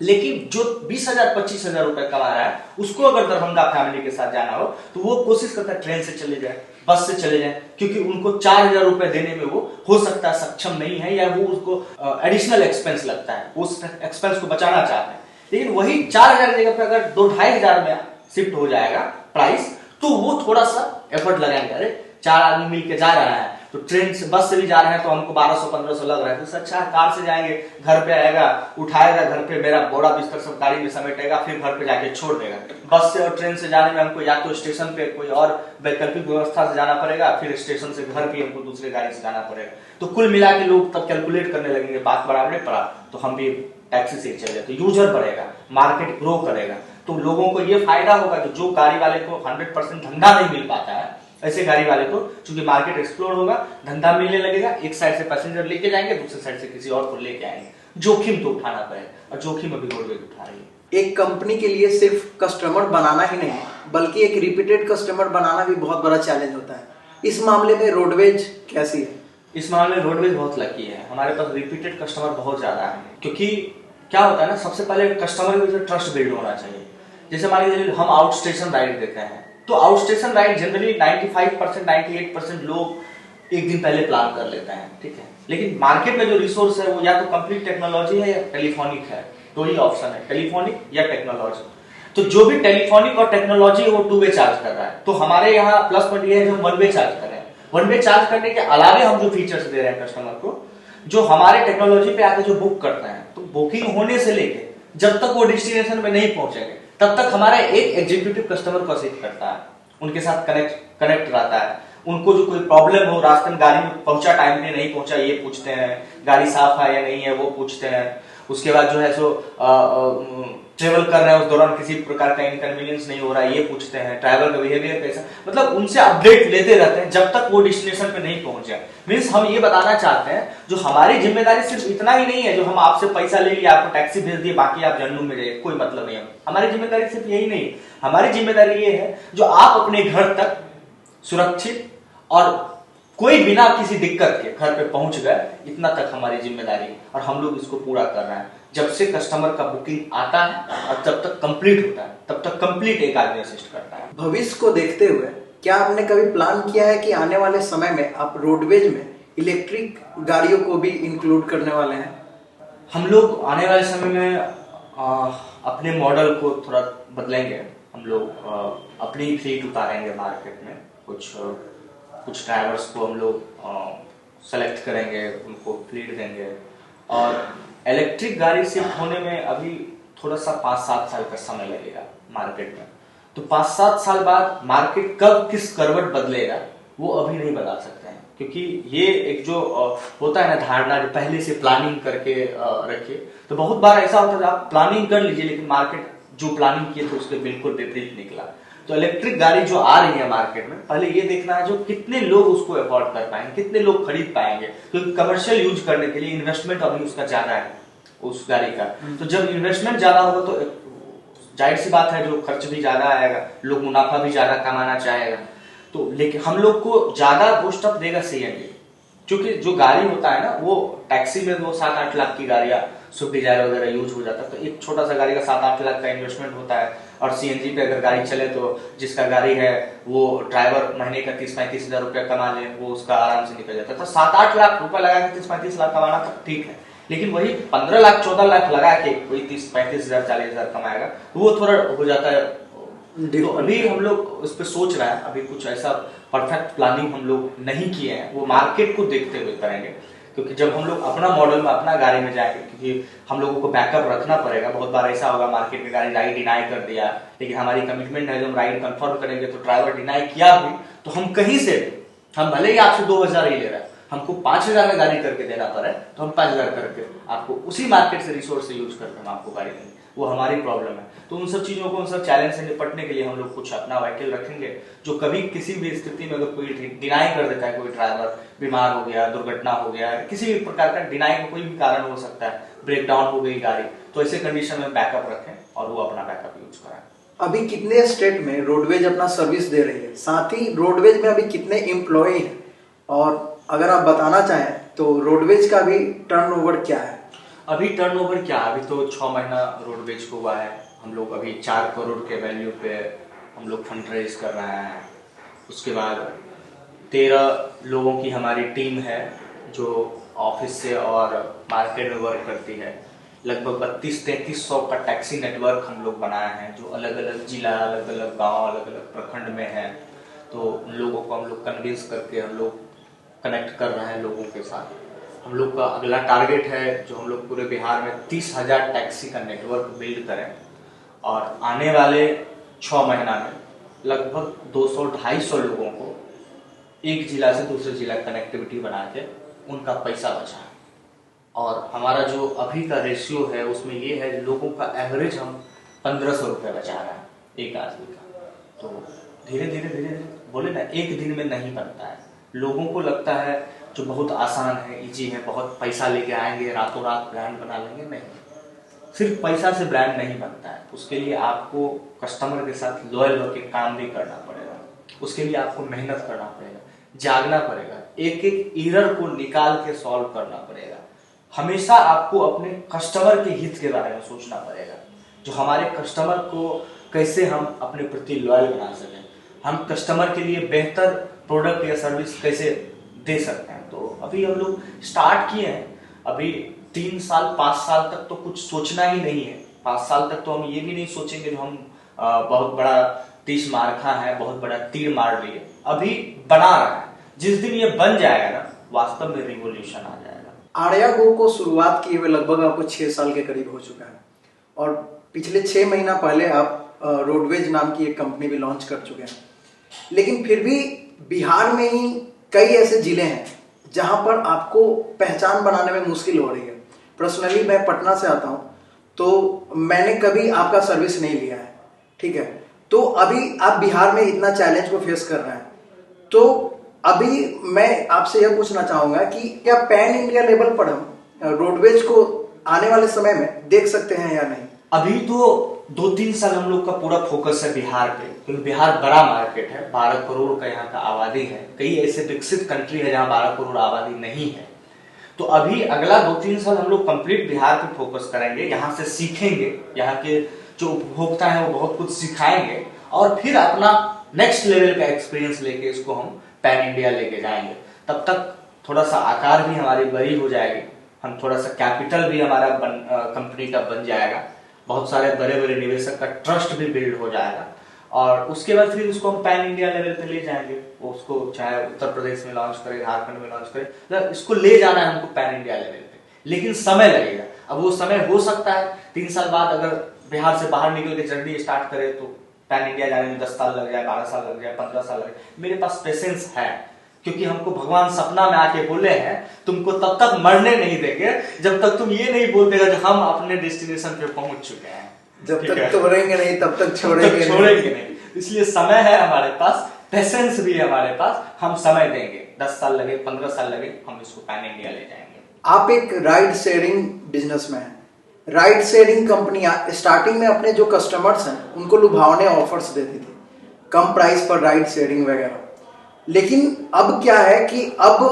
लेकिन जो 20,000 25,000 रुपए कमा रहा है, उसको अगर दरभंगा फैमिली के साथ जाना हो तो वो कोशिश करता है ट्रेन से चले जाए, बस से चले जाए, क्योंकि उनको 4,000 रुपए देने में वो हो सकता है सक्षम नहीं है, या वो उसको एडिशनल एक्सपेंस लगता है, उस एक्सपेंस को बचाना चाहते हैं। लेकिन वही 4,000 की जगह पे अगर 2-2,500 में शिफ्ट हो जाएगा प्राइस, तो वो थोड़ा सा एफर्ट लगाएंगे। अरे 4 आदमी मिलकर जा रहा है, तो ट्रेन से बस से भी जा रहे हैं तो हमको 1200-1500 लग रहा है, तो अच्छा कार से जाएंगे, घर पे आएगा, उठाएगा, घर पे मेरा बोरा बिस्तर सब गाड़ी में समेटेगा, फिर घर पे जाके छोड़ देगा। बस से और ट्रेन से जाने में हमको या तो स्टेशन पे कोई और वैकल्पिक व्यवस्था से जाना पड़ेगा, फिर स्टेशन से घर भी हमको दूसरे गाड़ी से जाना पड़ेगा। तो कुल मिला के लोग तब कैलकुलेट करने लगेंगे, बात बराबर पड़ा तो हम भी टैक्सी से चले, तो यूजर बढ़ेगा, मार्केट ग्रो करेगा। तो लोगों को ये फायदा होगा कि जो गाड़ी वाले को 100% धंधा नहीं मिल पाता है, ऐसे गाड़ी वाले को, चूंकि मार्केट एक्सप्लोर होगा, धंधा मिलने लगेगा, एक साइड से पैसेंजर लेके जाएंगे, दूसरे साइड से किसी और को लेके आएंगे। जोखिम तो उठाना पड़ेगा, और जोखिम अभी रोडवेज उठा रही है। एक कंपनी के लिए सिर्फ कस्टमर बनाना ही नहीं, बल्कि एक रिपीटेड कस्टमर बनाना भी बहुत बड़ा चैलेंज होता है। इस मामले में रोडवेज कैसी है? इस मामले में रोडवेज बहुत लकी है, हमारे पास रिपीटेड कस्टमर बहुत ज्यादा है। क्योंकि क्या होता है ना, सबसे पहले कस्टमर के ट्रस्ट बिल्ड होना चाहिए। जैसे मान लीजिए हम आउट स्टेशन राइड देते हैं, तो आउट स्टेशन राइड जनरली 95% 98% लोग एक दिन पहले प्लान कर लेते हैं, ठीक है। लेकिन मार्केट में जो रिसोर्स है वो या तो कंप्लीट टेक्नोलॉजी है या टेलीफोनिक है, तो ही ऑप्शन है, टेलीफोनिक या टेक्नोलॉजी। तो जो भी टेलीफोनिक और टेक्नोलॉजी है वो 2 वे चार्ज कर रहा है। तो हमारे यहाँ प्लस पॉइंट ये है कि हम 1 वे चार्ज कर रहे हैं। 1 वे चार्ज करने के अलावे हम जो फीचर्स दे रहे हैं कस्टमर को, जो हमारे टेक्नोलॉजी पे आके जो बुक करते हैं, तो बुकिंग होने से लेके जब तक वो डेस्टिनेशन में नहीं पहुंचेंगे तब तक हमारा एक एग्जीक्यूटिव कस्टमर को असिस्ट करता है, उनके साथ कनेक्ट रहता है। उनको जो कोई प्रॉब्लम हो, रास्ते में गाड़ी में पहुंचा, टाइम पे नहीं पहुंचा, ये पूछते हैं, गाड़ी साफ है या नहीं है वो पूछते हैं। उसके बाद जो है सो ट्रेवल कर रहे हैं उस दौरान किसी प्रकार का इनकन्वीनियंस नहीं हो रहा है, ये पूछते हैं। ड्राइवर का बिहेवियर कैसा, मतलब उनसे अपडेट लेते रहते हैं जब तक वो डेस्टिनेशन पे नहीं पहुंच जाए। मीन्स हम ये बताना चाहते हैं, जो हमारी जिम्मेदारी सिर्फ इतना ही नहीं है जो हम आपसे पैसा ले लिया, आपको टैक्सी भेज दिए, बाकी आप जन्नू में जाइए, कोई मतलब नहीं है। हमारी जिम्मेदारी सिर्फ यही नहीं, हमारी जिम्मेदारी ये है जो आप अपने घर तक सुरक्षित और कोई बिना किसी दिक्कत के घर पे पहुंच गए, इतना तक हमारी जिम्मेदारी है, और हम लोग इसको पूरा कर रहे हैं। जब से कस्टमर का बुकिंग आता है और जब तक कंप्लीट होता है, तब तक कंप्लीट एक आदमी असिस्ट करता है। भविष्य को देखते हुए क्या आपने कभी प्लान किया है कि आने वाले समय में आप रोडवेज में इलेक्ट्रिक गाड़ियों को भी इंक्लूड करने वाले हैं? हम लोग आने वाले समय में अपने मॉडल को थोड़ा बदलेंगे। हम लोग अपनी फ्लीट उतारेंगे मार्केट में, कुछ ड्राइवर्स को हम लोग सेलेक्ट करेंगे, उनको फ्लीट देंगे। और इलेक्ट्रिक गाड़ी शिफ्ट होने में अभी थोड़ा सा 5-7 साल का समय लगेगा मार्केट में। तो 5-7 साल बाद मार्केट कब किस करवट बदलेगा वो अभी नहीं बता सकते हैं, क्योंकि ये एक जो होता है ना धारणा, जो पहले से प्लानिंग करके रखिए। तो बहुत बार ऐसा होता है आप प्लानिंग कर लीजिए, लेकिन मार्केट जो प्लानिंग किए थे उसके बिल्कुल विपरीत निकला। तो इलेक्ट्रिक गाड़ी जो आ रही है मार्केट में, पहले ये देखना है जो कितने लोग उसको अफोर्ड कर पाएंगे, कितने लोग खरीद पाएंगे, क्योंकि कमर्शियल यूज करने के लिए इन्वेस्टमेंट अभी उसका ज्यादा है उस गाड़ी का। तो जब इन्वेस्टमेंट ज्यादा होगा तो जाहिर सी बात है जो खर्च भी ज्यादा आएगा, लोग मुनाफा भी ज्यादा कमाना चाहेगा। तो लेकिन हम लोग को ज्यादा बूस्ट अप देगा सीएनजी, क्योंकि जो गाड़ी होता है ना वो टैक्सी में वो 7-8 लाख की गाड़ियां स्विफ्ट डिजायर वगैरह यूज हो जाता है। तो एक छोटा सा गाड़ी का 7-8 लाख का इन्वेस्टमेंट होता है, और सीएनजी पे अगर गाड़ी चले तो जिसका गाड़ी है वो ड्राइवर महीने का 30-35 हज़ार रुपया कमा ले, वो उसका आराम से निकल जाता है। तो 7-8 लाख रुपया लगा के 30-35 लाख कमाना तो ठीक है, लेकिन वही 15 लाख 14 लाख लगा के कोई 30-35 हज़ार 40 हज़ार कमाएगा, वो थोड़ा हो जाता है। तो अभी हम लोग उस पर सोच रहे हैं, अभी कुछ ऐसा परफेक्ट प्लानिंग हम लोग नहीं किए हैं, वो मार्केट को देखते हुए करेंगे। क्योंकि जब हम लोग अपना मॉडल में अपना गाड़ी में जाएंगे, क्योंकि हम लोगों को बैकअप रखना पड़ेगा। बहुत बार ऐसा होगा मार्केट में गाड़ी राइड डिनाई कर दिया, लेकिन हमारी कमिटमेंट है जो हम राइड कंफर्म करेंगे, तो ड्राइवर डिनाई किया भी तो हम कहीं से, हम भले ही आपसे 2000 ही ले रहे हैं, हमको 5000 में गाड़ी करके देना पड़े तो हम 5000 करके आपको उसी मार्केट से रिसोर्स से यूज करके हम आपको गाड़ी देंगे, वो हमारी प्रॉब्लम है। तो उन सब चीजों को, उन सब चैलेंज से निपटने के लिए हम लोग कुछ अपना व्हीकल रखेंगे जो कभी किसी भी स्थिति में अगर कोई डिनाई कर देता है, कोई ड्राइवर बीमार हो गया, दुर्घटना हो गया, किसी भी प्रकार का डिनाई का कोई भी कारण हो सकता है, ब्रेक डाउन हो गई गाड़ी, तो ऐसे कंडीशन में बैकअप रखें और वो अपना बैकअप यूज कराएं। अभी कितने स्टेट में रोडवेज अपना सर्विस दे रही है, साथ ही रोडवेज में अभी कितने एम्प्लॉय हैं, और अगर आप बताना चाहें तो रोडवेज का भी टर्नओवर क्या है? अभी टर्नओवर क्या, अभी तो 6 महीना रोडवेज को हुआ है। हम लोग अभी 4 करोड़ के वैल्यू पे हम लोग फंड रेज कर रहे हैं। उसके बाद 13 लोगों की हमारी टीम है जो ऑफिस से और मार्केट में वर्क करती है। लगभग 32-3300 का टैक्सी नेटवर्क हम लोग बनाए हैं, जो अलग अलग जिला, अलग अलग गांव, अलग अलग प्रखंड में है। तो उन लोगों को हम लोग कन्विंस करके हम लोग कनेक्ट कर रहे हैं लोगों के साथ। हम लोग का अगला टारगेट है जो हम लोग पूरे बिहार में 30,000 टैक्सी का नेटवर्क बिल्ड करें, और आने वाले 6 महीना में लगभग 200-250 लोगों को एक जिला से दूसरे जिला कनेक्टिविटी बना के उनका पैसा बचाएं। और हमारा जो अभी का रेशियो है उसमें ये है, लोगों का एवरेज हम 1500 रुपये बचा रहे हैं एक आदमी का। तो धीरे धीरे धीरे धीरे, बोले ना, एक दिन में नहीं बनता है। लोगों को लगता है जो बहुत आसान है, इजी है, बहुत पैसा लेके आएंगे रातों रात ब्रांड बना लेंगे, नहीं। सिर्फ पैसा से ब्रांड नहीं बनता है, उसके लिए आपको कस्टमर के साथ लॉयल होकर काम भी करना पड़ेगा, उसके लिए आपको मेहनत करना पड़ेगा, जागना पड़ेगा, एक एक एरर को निकाल के सॉल्व करना पड़ेगा। हमेशा आपको अपने कस्टमर के हित के बारे में सोचना पड़ेगा, जो हमारे कस्टमर को कैसे हम अपने प्रति लॉयल बना सकें, हम कस्टमर के लिए बेहतर प्रोडक्ट या सर्विस कैसे दे सकते हैं। तो अभी हम लोग स्टार्ट किए हैं। अभी 3 साल 5 साल तक तो कुछ सोचना ही नहीं है। 5 साल तक तो हम ये भी नहीं सोचेंगे जो हम बहुत बड़ा 30 मार्का है, बहुत बड़ा तीर मार लिए। अभी बना रहा है, जिस दिन ये बन जाएगा ना, वास्तव में रिवॉल्यूशन आ जाएगा। आर्या गो को शुरुआत किए हुए लगभग आपको 6 साल के करीब हो चुका है, और पिछले 6 महीना पहले आप रोडवेज नाम की एक कंपनी भी लॉन्च कर चुके हैं। लेकिन फिर भी बिहार में ही कई ऐसे जिले हैं जहां पर आपको पहचान बनाने में मुश्किल हो रही है। पर्सनली मैं पटना से आता हूं, तो मैंने कभी आपका सर्विस नहीं लिया है, ठीक है। तो अभी आप बिहार में इतना चैलेंज को फेस कर रहे हैं, तो अभी मैं आपसे यह पूछना चाहूंगा कि क्या पैन इंडिया लेवल पर हम रोडवेज को आने वाले समय में देख सकते हैं या नहीं? अभी तो 2-3 साल हम लोग का पूरा फोकस है बिहार पे, क्योंकि बिहार बड़ा मार्केट है, 12 करोड़ का यहाँ का आबादी है। कई ऐसे विकसित कंट्री है जहाँ 12 करोड़ आबादी नहीं है। तो अभी अगला 2-3 साल हम लोग कंप्लीट बिहार पे फोकस करेंगे, यहाँ से सीखेंगे, यहाँ के जो उपभोक्ता है वो बहुत कुछ सिखाएंगे, और फिर अपना नेक्स्ट लेवल का एक्सपीरियंस लेके इसको हम पैन इंडिया लेके जाएंगे। तब तक थोड़ा सा आकार भी हमारी बड़ी हो जाएगी, हम थोड़ा सा कैपिटल भी हमारा कंपनी का बन जाएगा, बहुत सारे बड़े बड़े निवेशक का ट्रस्ट भी बिल्ड हो जाएगा, और उसके बाद फिर उसको हम पैन इंडिया लेवल पे ले जाएंगे। उसको चाहे उत्तर प्रदेश में लॉन्च करें, झारखंड में लॉन्च करें, मतलब इसको ले जाना है हमको पैन इंडिया लेवल पे, लेकिन समय लगेगा। अब वो समय हो सकता है 3 साल बाद अगर बिहार से बाहर निकल के जर्नी स्टार्ट करे तो पैन इंडिया जाने में 10 साल लग जाए, 12 साल लग जाए, 15 साल लग जाए। मेरे पास पेशेंस है, क्योंकि हमको भगवान सपना में आके बोले हैं तुमको तब तक मरने नहीं देंगे जब तक तुम ये नहीं बोल देगा कि हम अपने डेस्टिनेशन पे पहुंच चुके हैं। जब तक तोड़ेंगे नहीं तब तक छोड़ेंगे नहीं। इसलिए समय है हमारे पास, पेशेंस भी है हमारे पास, हम समय देंगे। 10 साल लगे, 15 साल लगे, हम इसको पैन इंडिया ले जाएंगे। आप एक राइड शेयरिंग बिजनेसमैन हैं। राइड शेयरिंग कंपनियां स्टार्टिंग में अपने जो कस्टमर्स हैं उनको लुभावने ऑफर्स देती थी, कम प्राइस पर राइड शेयरिंग वगैरह। लेकिन अब क्या है कि अब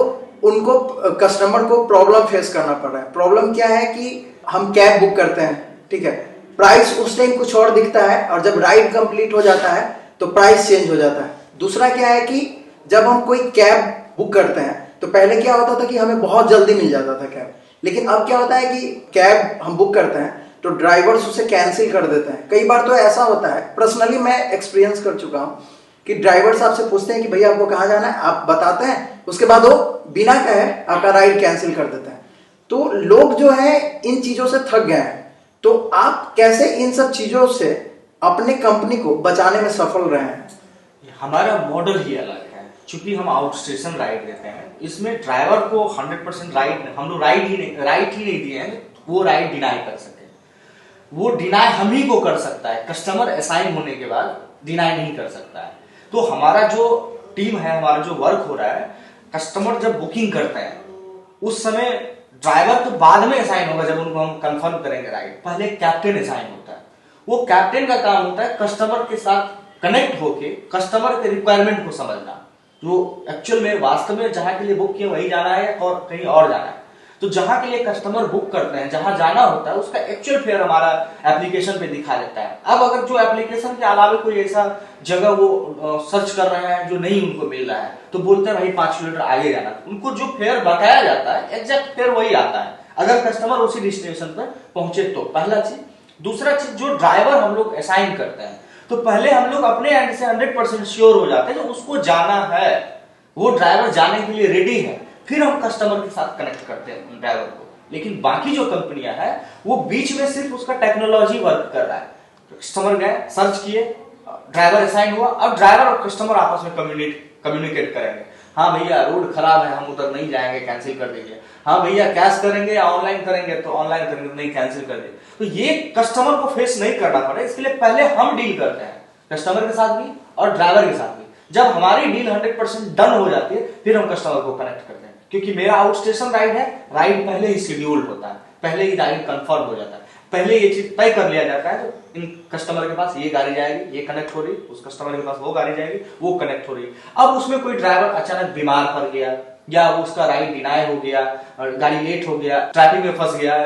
उनको कस्टमर को प्रॉब्लम फेस करना पड़ रहा है। प्रॉब्लम क्या है कि हम कैब बुक करते हैं, ठीक है, प्राइस उस टाइम कुछ और दिखता है और जब राइड कंप्लीट हो जाता है तो प्राइस चेंज हो जाता है। दूसरा क्या है कि जब हम कोई कैब बुक करते हैं तो पहले क्या होता था कि हमें बहुत जल्दी मिल जाता था कैब, लेकिन अब क्या होता है कि कैब हम बुक करते हैं तो ड्राइवर्स उसे कैंसिल कर देते हैं। कई बार तो ऐसा होता है, पर्सनली मैं एक्सपीरियंस कर चुका हूँ कि ड्राइवर्स आपसे पूछते हैं कि भैया आपको कहाँ जाना है, आप बताते हैं, उसके बाद वो बिना कहे आपका राइड कैंसिल कर देते हैं। तो लोग जो है इन चीजों से थक गए हैं। तो आप कैसे इन सब चीजों से अपने कंपनी को बचाने में सफल रहे हैं? हमारा मॉडल ही अलग है, चूंकि हम आउट स्टेशन राइड देते हैं, इसमें ड्राइवर को 100% राइड हम लोग राइट ही नहीं दिए हैं वो राइड डिनाई कर सके। वो डिनाई हम ही को कर सकता है, कस्टमर असाइन होने के बाद डिनाई नहीं कर सकता है। तो हमारा जो टीम है, हमारा जो वर्क हो रहा है, कस्टमर जब बुकिंग करते हैं उस समय ड्राइवर तो बाद में असाइन होगा जब उनको हम कंफर्म करेंगे राइड, पहले कैप्टन असाइन होता है। वो कैप्टन का काम होता है कस्टमर के साथ कनेक्ट होके कस्टमर के रिक्वायरमेंट को समझना, जो एक्चुअल में वास्तव में जहां के लिए बुक किया वही जाना है और कहीं और जाना है। तो जहां के लिए कस्टमर बुक करते हैं, जहां जाना होता है, उसका एक्चुअल फेयर हमारा एप्लीकेशन पे दिखा देता है। अब अगर जो एप्लीकेशन के अलावा कोई ऐसा जगह वो सर्च कर रहे हैं जो नहीं उनको मिल रहा है, तो बोलते हैं भाई 5 किलोमीटर आगे जाना, उनको जो फेयर बताया जाता है एग्जैक्ट फेयर वही आता है अगर कस्टमर उसी डेस्टिनेशन पर पहुंचे तो। पहला चीज। दूसरा चीज, जो ड्राइवर हम लोग असाइन करते हैं तो पहले हम लोग अपने एंड से 100% श्योर हो जाते हैं कि उसको जाना है, वो ड्राइवर जाने के लिए रेडी है, फिर हम कस्टमर के साथ कनेक्ट करते हैं ड्राइवर को। लेकिन बाकी जो कंपनियां हैं वो बीच में सिर्फ उसका टेक्नोलॉजी वर्क कर रहा है। कस्टमर गए, सर्च किए, ड्राइवर असाइन हुआ, अब ड्राइवर और कस्टमर आपस में कम्युनिकेट करेंगे। हाँ भैया रोड खराब है, हम उधर नहीं जाएंगे, कैंसिल कर दीजिए। हाँ भैया कैश करेंगे या ऑनलाइन करेंगे, तो ऑनलाइन करेंगे, नहीं कैंसिल कर दीजिए। तो ये कस्टमर को फेस नहीं करना पड़े, इसके लिए पहले हम डील करते हैं कस्टमर के साथ भी और ड्राइवर के साथ भी। जब हमारी डील 100% डन हो जाती है फिर हम कस्टमर को कनेक्ट करते हैं, क्योंकि मेरा आउट स्टेशन राइड है, राइड पहले ही शेड्यूल होता है, पहले ही राइड कंफर्म हो जाता है, पहले ये चीज तय कर लिया जाता है। तो इन कस्टमर के पास ये गाड़ी जाएगी, ये कनेक्ट हो रही, उस कस्टमर के पास वो गाड़ी जाएगी, वो कनेक्ट हो रही। अब उसमें कोई ड्राइवर अचानक बीमार पड़ गया या उसका राइड डिनाई हो गया, गाड़ी लेट हो गया, ट्रैफिक में फंस गया,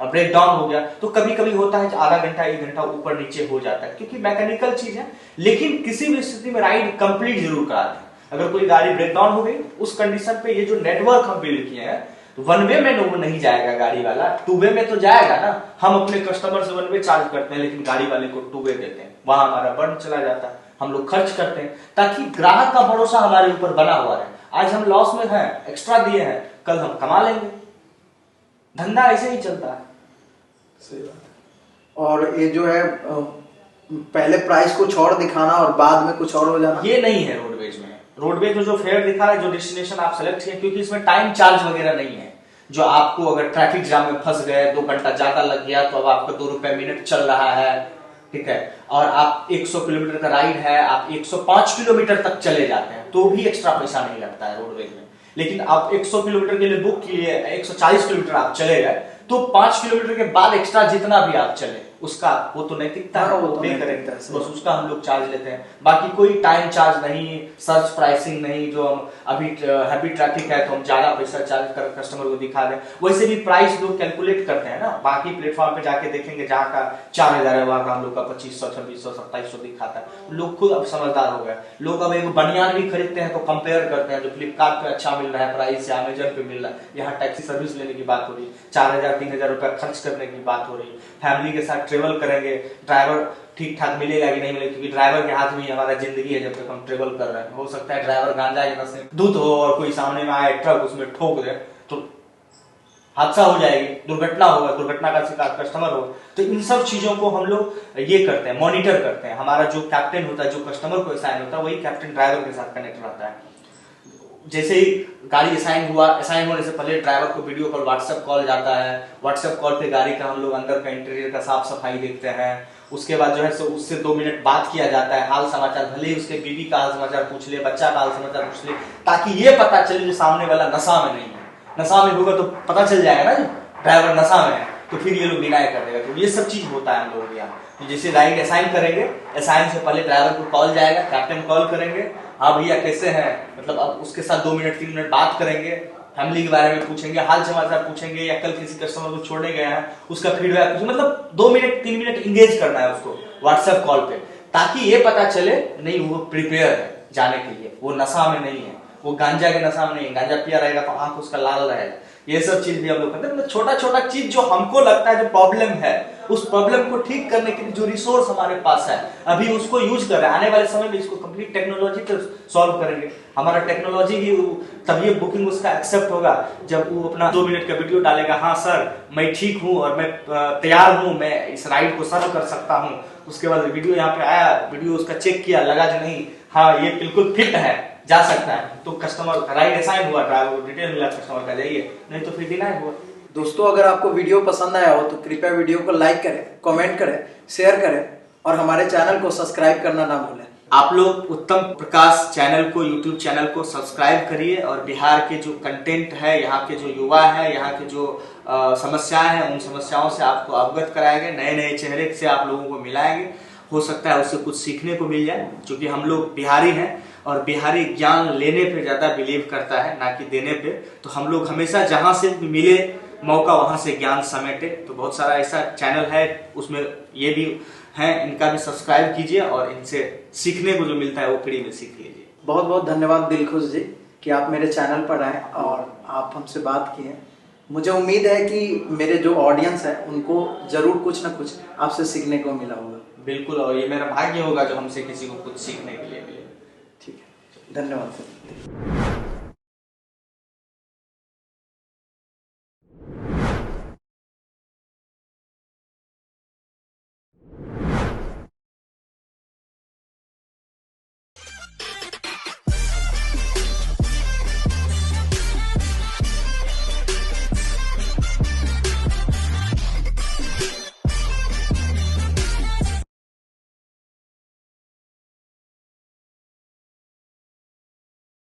ब्रेक डाउन हो गया, तो कभी कभी होता है आधा घंटा 1 घंटा ऊपर नीचे हो जाता है, क्योंकि मैकेनिकल चीज है। लेकिन किसी भी स्थिति में राइड कंप्लीट जरूर कराते हैं। अगर कोई गाड़ी ब्रेक डाउन हो गई, उस कंडीशन पे ये जो नेटवर्क हम बिल्ड किए हैं, तो 1 वे में वो नहीं जाएगा गाड़ी वाला, 2 वे में तो जाएगा ना। हम अपने कस्टमर से 1 वे चार्ज करते हैं, लेकिन गाड़ी वाले को 2 वे देते हैं, वहां हमारा बर्न चला जाता है, हम लोग खर्च करते हैं, ताकि ग्राहक का भरोसा हमारे ऊपर बना हुआ है। आज हम लॉस में हैं, एक्स्ट्रा दिए हैं, कल हम कमा लेंगे। धंधा ऐसे ही चलता है। सही बात है। और ये जो है पहले प्राइस कुछ और दिखाना और बाद में कुछ और हो जाना, ये नहीं है रोडवेज में। रोडवेज में जो फेयर दिखा रहा है, जो डेस्टिनेशन आप सेलेक्ट किए, क्योंकि इसमें टाइम चार्ज वगैरह नहीं है। जो आपको अगर ट्रैफिक जाम में फंस गए, 2 घंटा ज्यादा लग गया, तो अब आपका 2 रुपए मिनट चल रहा है, ठीक है, और आप 100 किलोमीटर का राइड है, आप 105 किलोमीटर तक चले जाते हैं, तो भी एक्स्ट्रा पैसा नहीं लगता है रोडवेज में। लेकिन आप 100 किलोमीटर के लिए बुक किए, 140 किलोमीटर आप चले गए, तो 5 किलोमीटर के बाद एक्स्ट्रा जितना भी आप चले, उसका वो तो नैतिकता है, वो पे करेंगे, बस उसका हम लोग चार्ज लेते हैं। बाकी कोई टाइम चार्ज नहीं, सर्च प्राइसिंग नहीं। जो हम अभी हैवी ट्रैफिक है तो हम ज्यादा पैसा चार्ज कर कस्टमर को दिखा दें, वैसे भी प्राइस लोग कैलकुलेट करते हैं ना। बाकी प्लेटफॉर्म पे जाके देखेंगे, जहाँ का 4000 है वहां का हम लोग का 2500, 2600, 2700 दिखाता है। लोग खुद अब समझदार हो गए। लोग अब एक बनियान भी खरीदते हैं तो कंपेयर करते हैं, जो फ्लिपकार्ट पे अच्छा मिल रहा है प्राइस या अमेजन पे मिल रहा है। यहाँ टैक्सी सर्विस लेने की बात हो रही, 4000 3000 रुपया खर्च करने की बात हो रही। फैमिली के साथ ट्रेवल करेंगे, ड्राइवर ठीक ठाक मिलेगा कि नहीं मिलेगा, क्योंकि ड्राइवर के हाथ में ही हमारा जिंदगी है जब तक हम ट्रेवल कर रहे हैं। हो सकता है ड्राइवर गांजा के नशे में धुत हो और कोई सामने में आए ट्रक उसमें ठोक दे तो हादसा हो जाएगी, दुर्घटना होगा, दुर्घटना का शिकार कस्टमर हो। तो इन सब चीजों को हम लोग ये करते हैं, मॉनिटर करते हैं। हमारा जो कैप्टन होता है, जो कस्टमर को असाइन होता है, वही कैप्टन ड्राइवर के साथ कनेक्ट रहता है। जैसे ही गाड़ी असाइन हुआ, असाइन होने से पहले ड्राइवर को वीडियो कॉल, व्हाट्सएप कॉल जाता है। व्हाट्सएप कॉल पे गाड़ी का हम लोग अंदर का इंटीरियर का साफ सफाई देखते हैं। उसके बाद जो है सो उससे 2 मिनट बात किया जाता है, हाल समाचार, भले ही उसके बीवी का हाल समाचार पूछ ले, बच्चा का हाल समाचार पूछ ले, ताकि ये पता चले जो सामने वाला नशा में नहीं है। नशा में होगा तो पता चल जाएगा ना ड्राइवर नशा में है, तो फिर ये लोग डिनाई कर देगा। तो ये सब चीज होता है हम लोग यहाँ। तो जैसे राइड असाइन करेंगे, असाइन से पहले ड्राइवर को कॉल जाएगा, कैप्टन कॉल करेंगे, हाँ भैया कैसे हैं, मतलब अब उसके साथ 2 मिनट 3 मिनट बात करेंगे, फैमिली के बारे में पूछेंगे, हाल समाचार पूछेंगे, या कल किसी कस्टमर को छोड़ने गए हैं उसका फीडबैक पूछेंगे। मतलब 2 मिनट 3 मिनट इंगेज करना है उसको व्हाट्सएप कॉल पे, ताकि ये पता चले नहीं वो प्रिपेयर है जाने के लिए, वो नशा में नहीं है, वो गांजा के नशा में नहीं है। गांजा पिया रहेगा तो आंख उसका लाल रहेगा। ये सब चीज भी हम लोग करते हैं। मतलब छोटा छोटा चीज जो हमको लगता है जो प्रॉब्लम है, उस प्रॉब्लम को ठीक करने के लिए जो रिसोर्स हमारे पास है अभी उसको यूज कर रहे हैं। आने वाले समय में इसको कंप्लीट टेक्नोलॉजी पे सॉल्व करेंगे। हमारा टेक्नोलॉजी ही तभी बुकिंग उसका एक्सेप्ट होगा जब वो अपना 2 मिनट का वीडियो डालेगा, हाँ सर मैं ठीक हूँ और मैं तैयार हूँ, मैं इस राइड को सर्व कर सकता हूँ। उसके बाद वीडियो यहाँ पे आया, वीडियो उसका चेक किया, लगा कि नहीं हाँ ये बिल्कुल फिट है, जा सकता है, तो कस्टमर राइड असाइन हुआ, ड्राइवर को डिटेल मिला, कस्टमर का जाइए, नहीं तो फिर डिनाई हुआ। दोस्तों अगर आपको वीडियो पसंद आया हो तो कृपया वीडियो को लाइक करें, कमेंट करें, शेयर करें और हमारे चैनल को सब्सक्राइब करना ना भूलें। आप लोग उत्तम प्रकाश चैनल को, यूट्यूब चैनल को सब्सक्राइब करिए और बिहार के जो कंटेंट है, यहाँ के जो युवा है, यहाँ के जो समस्याएं हैं, उन समस्याओं से आपको अवगत कराएंगे, नए नए चेहरे से आप लोगों को मिलाएंगे। हो सकता है उससे कुछ सीखने को मिल जाए, क्योंकि हम लोग बिहारी हैं और बिहारी ज्ञान लेने पे ज्यादा बिलीव करता है ना कि देने पे। तो हम लोग हमेशा जहां से मिले मौका वहां से ज्ञान समेटे। तो बहुत सारा ऐसा चैनल है, उसमें ये भी है, इनका भी सब्सक्राइब कीजिए और इनसे सीखने को जो मिलता है वो फ्री में सीख लीजिए। बहुत बहुत धन्यवाद दिलखुश जी कि आप मेरे चैनल पर आए और आप हमसे बात किए। मुझे उम्मीद है कि मेरे जो ऑडियंस है उनको जरूर कुछ ना कुछ आपसे सीखने को मिला होगा। बिल्कुल, और ये मेरा भाग्य होगा जो हमसे किसी को कुछ सीखने के लिए मिले। ठीक है, धन्यवाद सर।